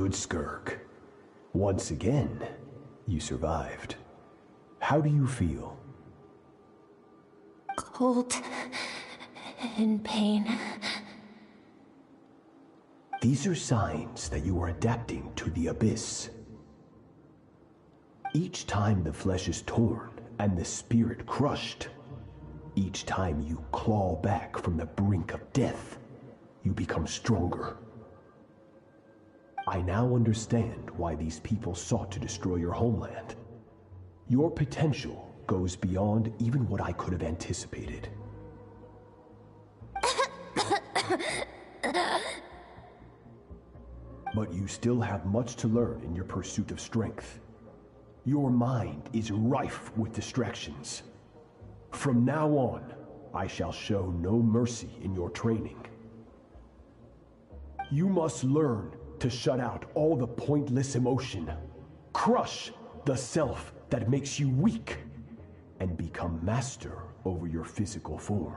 good, Skirk. Once again, you survived. How do you feel? Cold. In pain. These are signs that you are adapting to the abyss. Each time the flesh is torn and the spirit crushed, each time you claw back from the brink of death, you become stronger. I now understand why these people sought to destroy your homeland. Your potential goes beyond even what I could have anticipated. But you still have much to learn in your pursuit of strength. Your mind is rife with distractions. From now on, I shall show no mercy in your training. You must learn to shut out all the pointless emotion, crush the self that makes you weak, and become master over your physical form.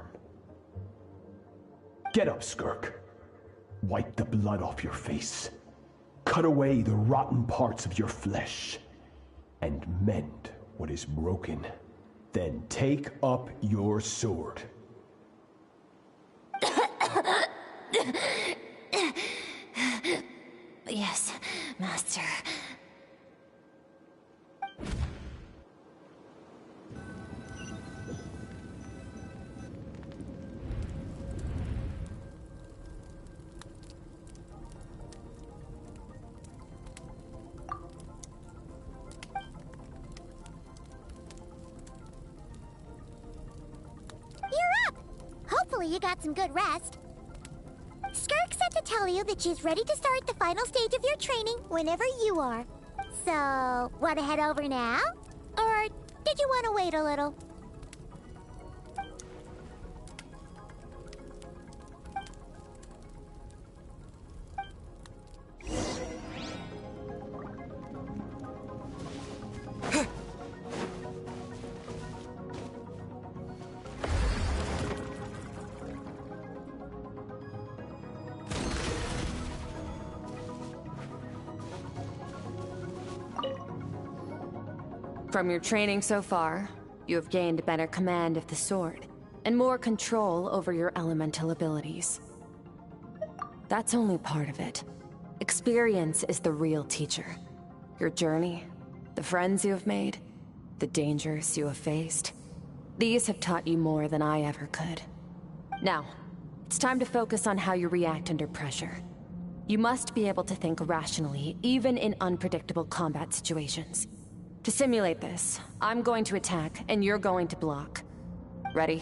Get up, Skirk. Wipe the blood off your face. Cut away the rotten parts of your flesh. And mend what is broken. Then take up your sword. Yes, Master. Hopefully you got some good rest. Skirk said to tell you that she's ready to start the final stage of your training whenever you are. So, want to head over now? Or did you want to wait a little? From your training so far, you have gained better command of the sword, and more control over your elemental abilities. That's only part of it. Experience is the real teacher. Your journey, the friends you have made, the dangers you have faced. These have taught you more than I ever could. Now, it's time to focus on how you react under pressure. You must be able to think rationally, even in unpredictable combat situations. To simulate this, I'm going to attack, and you're going to block. Ready?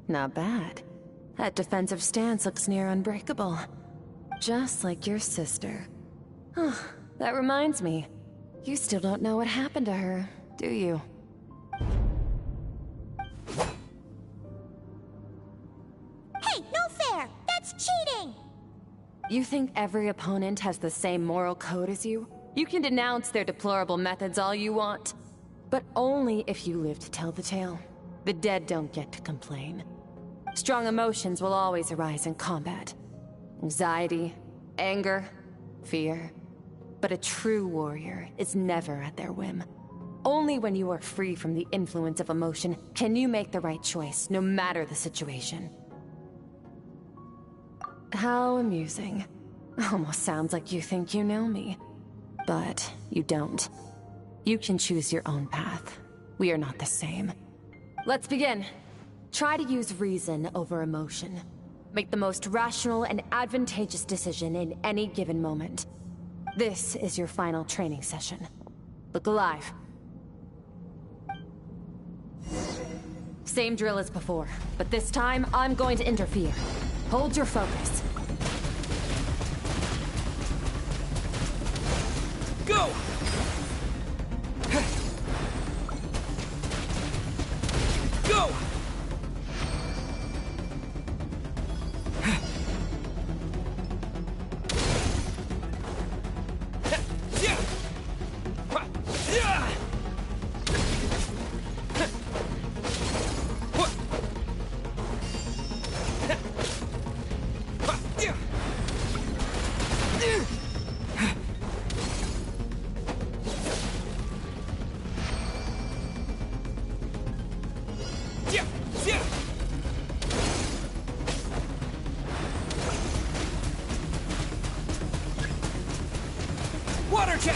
Not bad. That defensive stance looks near unbreakable. Just like your sister. That reminds me. You still don't know what happened to her, do you? Hey, no fair! That's cheating! You think every opponent has the same moral code as you? You can denounce their deplorable methods all you want. But only if you live to tell the tale. The dead don't get to complain. Strong emotions will always arise in combat. Anxiety, anger, fear. But a true warrior is never at their whim. Only when you are free from the influence of emotion can you make the right choice, no matter the situation. How amusing. Almost sounds like you think you know me. But you don't. You can choose your own path. We are not the same. Let's begin. Try to use reason over emotion. Make the most rational and advantageous decision in any given moment. This is your final training session. Look alive. Same drill as before, but this time I'm going to interfere. Hold your focus. Go! Go! Water jet!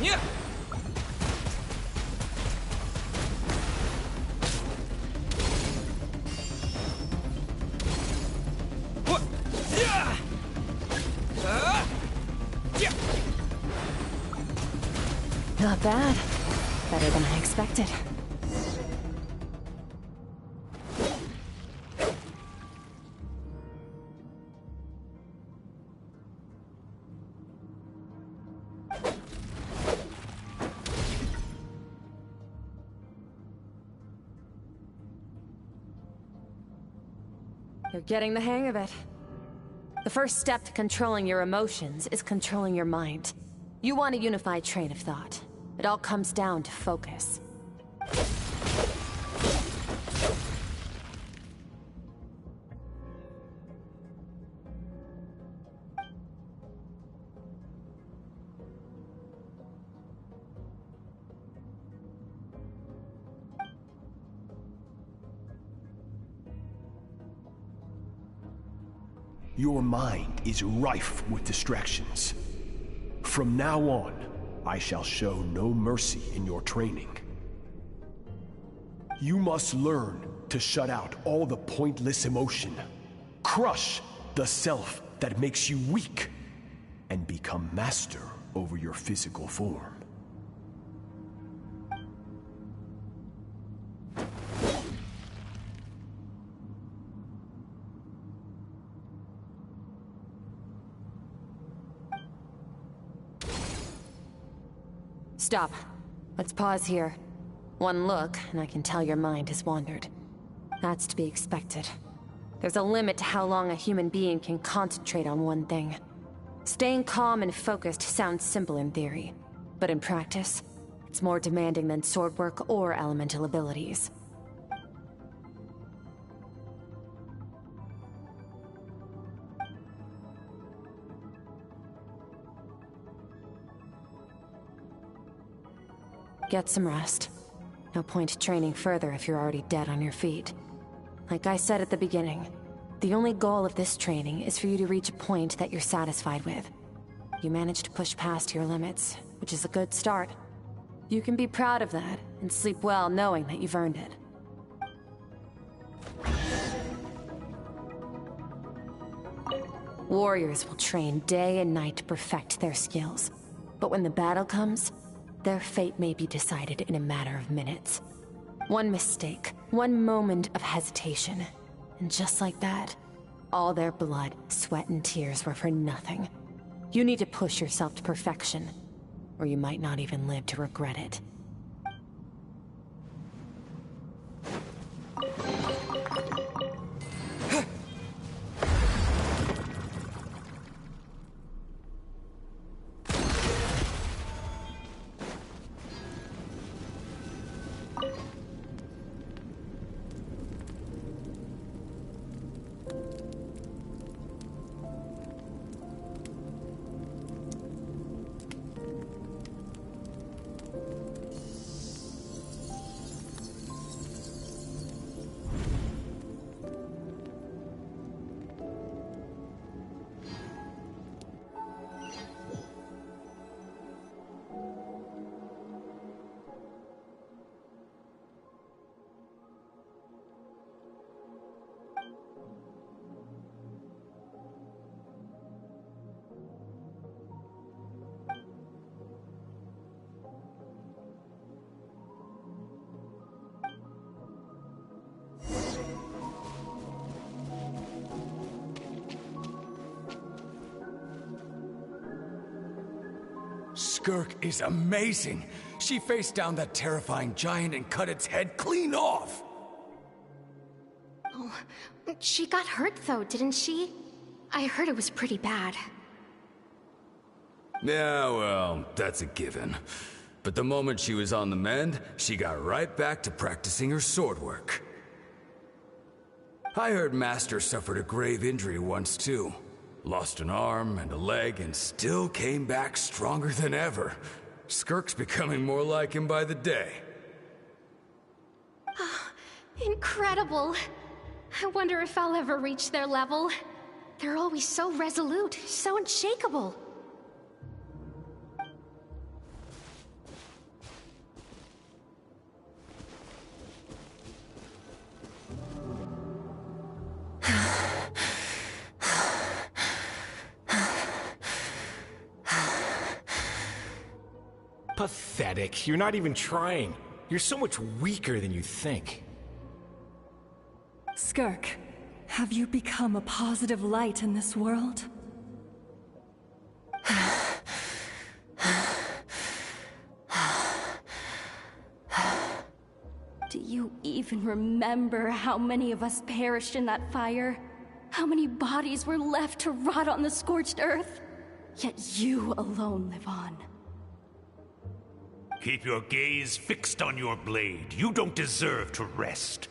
Yeah! What? Yeah! Yeah! Not bad. Better than I expected. You're getting the hang of it. The first step to controlling your emotions is controlling your mind. You want a unified train of thought. It all comes down to focus. Your mind is rife with distractions. From now on, I shall show no mercy in your training. You must learn to shut out all the pointless emotion, crush the self that makes you weak, and become master over your physical form. Stop. Let's pause here. One look, and I can tell your mind has wandered. That's to be expected. There's a limit to how long a human being can concentrate on one thing. Staying calm and focused sounds simple in theory, but in practice, it's more demanding than sword work or elemental abilities. Get some rest. No point training further if you're already dead on your feet. Like I said at the beginning, the only goal of this training is for you to reach a point that you're satisfied with. You managed to push past your limits, which is a good start. You can be proud of that, and sleep well knowing that you've earned it. Warriors will train day and night to perfect their skills. But when the battle comes, their fate may be decided in a matter of minutes. One mistake, one moment of hesitation, and just like that, all their blood, sweat, and tears were for nothing. You need to push yourself to perfection, or you might not even live to regret it. Skirk is amazing. She faced down that terrifying giant and cut its head clean off. Oh, she got hurt though, didn't she? I heard it was pretty bad. Yeah, well, that's a given. But the moment she was on the mend, she got right back to practicing her sword work. I heard Master suffered a grave injury once too. Lost an arm and a leg and still came back stronger than ever. Skirk's becoming more like him by the day. Incredible. I wonder if I'll ever reach their level. They're always so resolute, so unshakable. Pathetic. You're not even trying. You're so much weaker than you think. Skirk, have you become a positive light in this world? Do you even remember how many of us perished in that fire? How many bodies were left to rot on the scorched earth? Yet you alone live on. Keep your gaze fixed on your blade. You don't deserve to rest.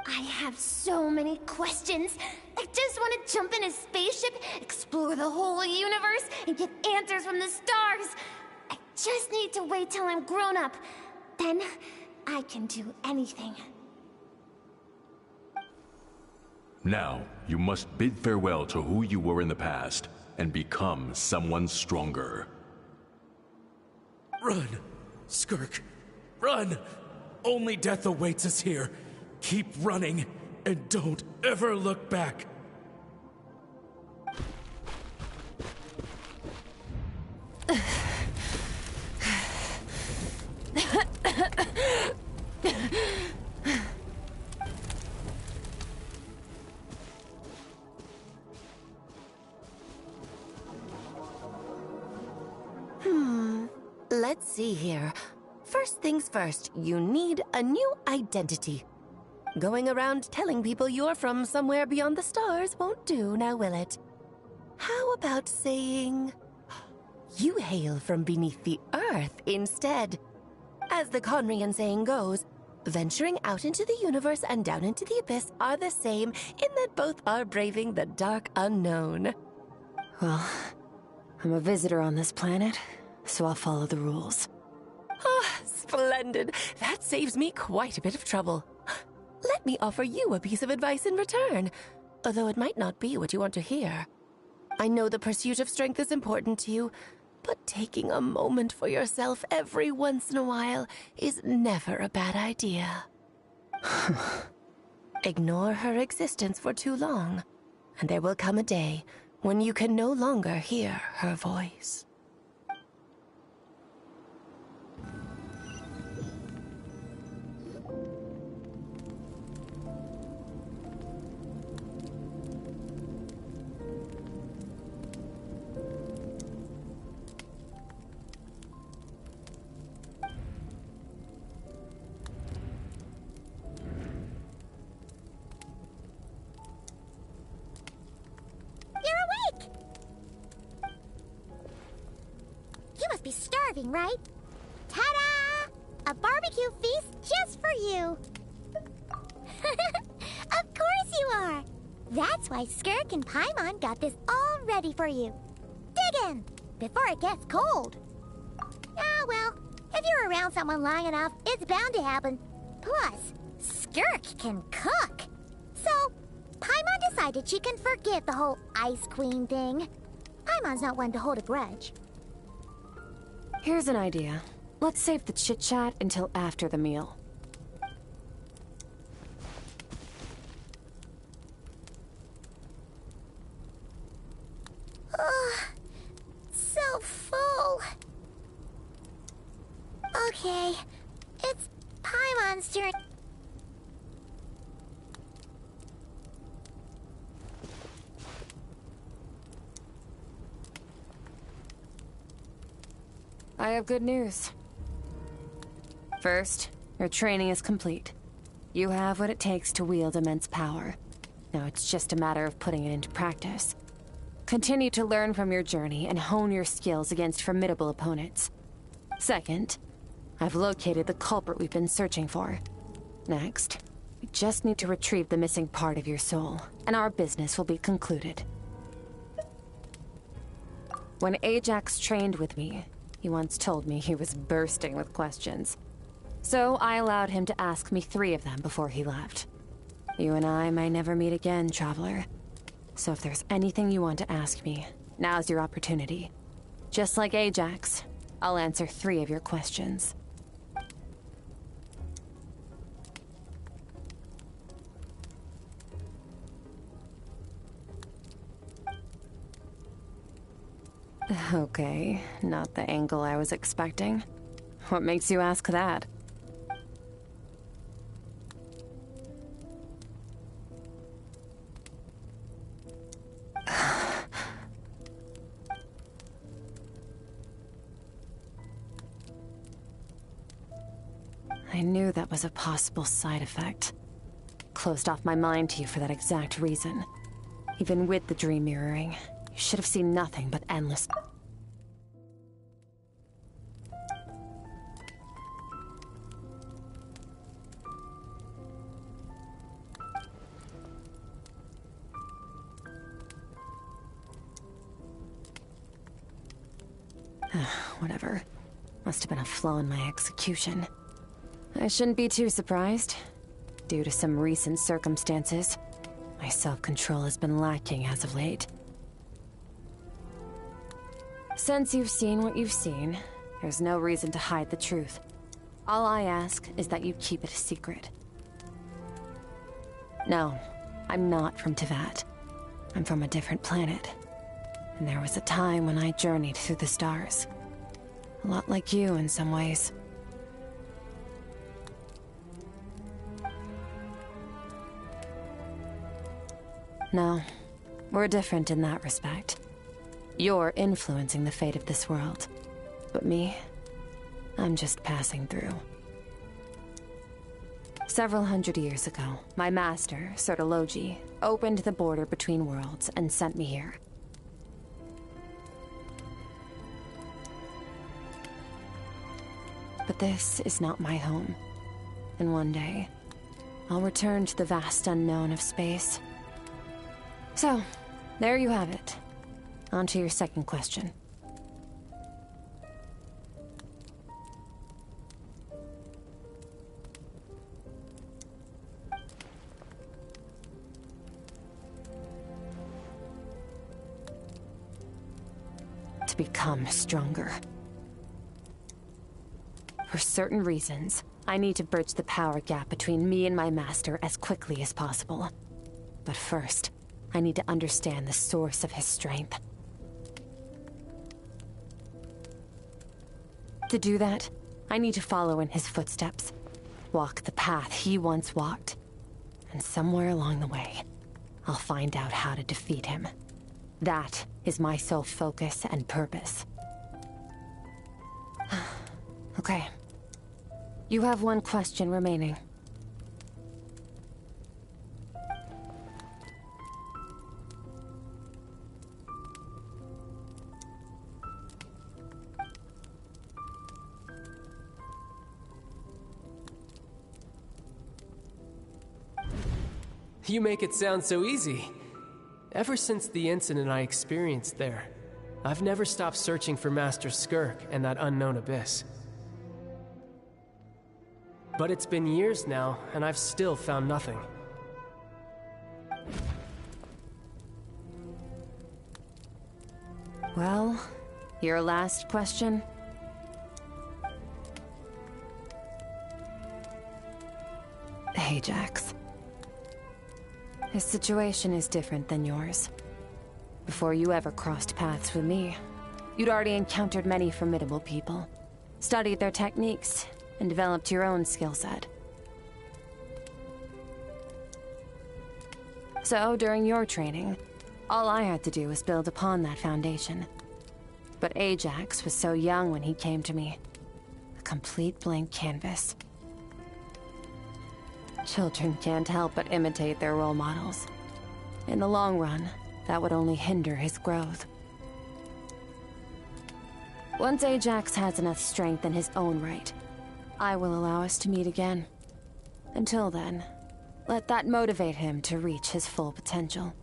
I have so many questions. I just want to jump in a spaceship, explore the whole universe, and get answers from the stars. I just need to wait till I'm grown up. Then, I can do anything. Now, you must bid farewell to who you were in the past, and become someone stronger. Run! Skirk! Run! Only death awaits us here. Keep running, and don't ever look back. Let's see here. First things first, you need a new identity. Going around telling people you're from somewhere beyond the stars won't do, now will it? How about saying you hail from beneath the earth instead? As the Conrian saying goes, venturing out into the universe and down into the abyss are the same in that both are braving the dark unknown. Well, I'm a visitor on this planet, so I'll follow the rules. Ah, splendid. That saves me quite a bit of trouble. Let me offer you a piece of advice in return, although it might not be what you want to hear. I know the pursuit of strength is important to you, but taking a moment for yourself every once in a while is never a bad idea. Ignore her existence for too long, and there will come a day when you can no longer hear her voice. Be starving, right? Ta-da! A barbecue feast just for you. Of course you are. That's why Skirk and Paimon got this all ready for you. Dig in before it gets cold. Ah, well, if you're around someone long enough, it's bound to happen. Plus, Skirk can cook. So, Paimon decided she can forget the whole Ice Queen thing. Paimon's not one to hold a grudge. Here's an idea. Let's save the chit-chat until after the meal. So full. Okay, it's Paimon's turn. I have good news. First, your training is complete. You have what it takes to wield immense power. Now it's just a matter of putting it into practice. Continue to learn from your journey and hone your skills against formidable opponents. Second, I've located the culprit we've been searching for. Next, we just need to retrieve the missing part of your soul, and our business will be concluded. When Ajax trained with me, He once told me he was bursting with questions. So I allowed him to ask me 3 of them before he left. You and I may never meet again, Traveler. So if there's anything you want to ask me, now's your opportunity. Just like Ajax, I'll answer 3 of your questions. Okay, not the angle I was expecting. What makes you ask that? I knew that was a possible side effect. Closed off my mind to you for that exact reason. Even with the dream mirroring, you should have seen nothing but endless... Whatever. Must have been a flaw in my execution. I shouldn't be too surprised. Due to some recent circumstances, my self-control has been lacking as of late. Since you've seen what you've seen, there's no reason to hide the truth. All I ask is that you keep it a secret. No, I'm not from Teyvat. I'm from a different planet. And there was a time when I journeyed through the stars. A lot like you in some ways. No, we're different in that respect. You're influencing the fate of this world. But me, I'm just passing through. Several hundred years ago, my master, Sertologi, opened the border between worlds and sent me here. But this is not my home. And one day, I'll return to the vast unknown of space. So, there you have it. On to your second question. To become stronger. For certain reasons, I need to bridge the power gap between me and my master as quickly as possible. But first, I need to understand the source of his strength. To do that, I need to follow in his footsteps. Walk the path he once walked. And somewhere along the way, I'll find out how to defeat him. That is my sole focus and purpose. Okay. You have one question remaining. You make it sound so easy. Ever since the incident I experienced there, I've never stopped searching for Master Skirk and that unknown abyss. But it's been years now, and I've still found nothing. Well, your last question? Ajax. His situation is different than yours. Before you ever crossed paths with me, you'd already encountered many formidable people, studied their techniques, and developed your own skill set. So, during your training, all I had to do was build upon that foundation. But Ajax was so young when he came to me. A complete blank canvas. Children can't help but imitate their role models. In the long run, that would only hinder his growth. Once Ajax has enough strength in his own right, I will allow us to meet again. Until then, let that motivate him to reach his full potential.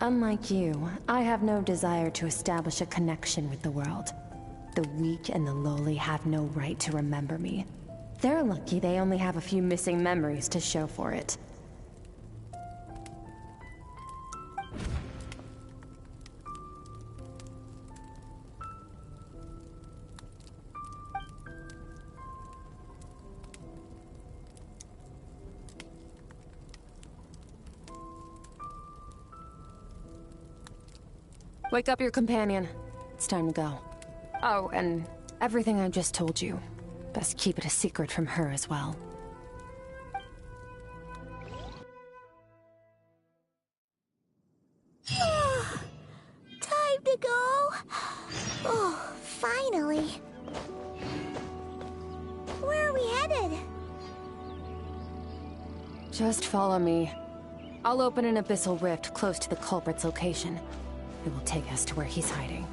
Unlike you, I have no desire to establish a connection with the world. The weak and the lowly have no right to remember me. They're lucky they only have a few missing memories to show for it. Wake up your companion. It's time to go. Oh, and everything I just told you. Best keep it a secret from her as well. Time to go. Oh, finally. Where are we headed? Just follow me. I'll open an abyssal rift close to the culprit's location. It will take us to where he's hiding.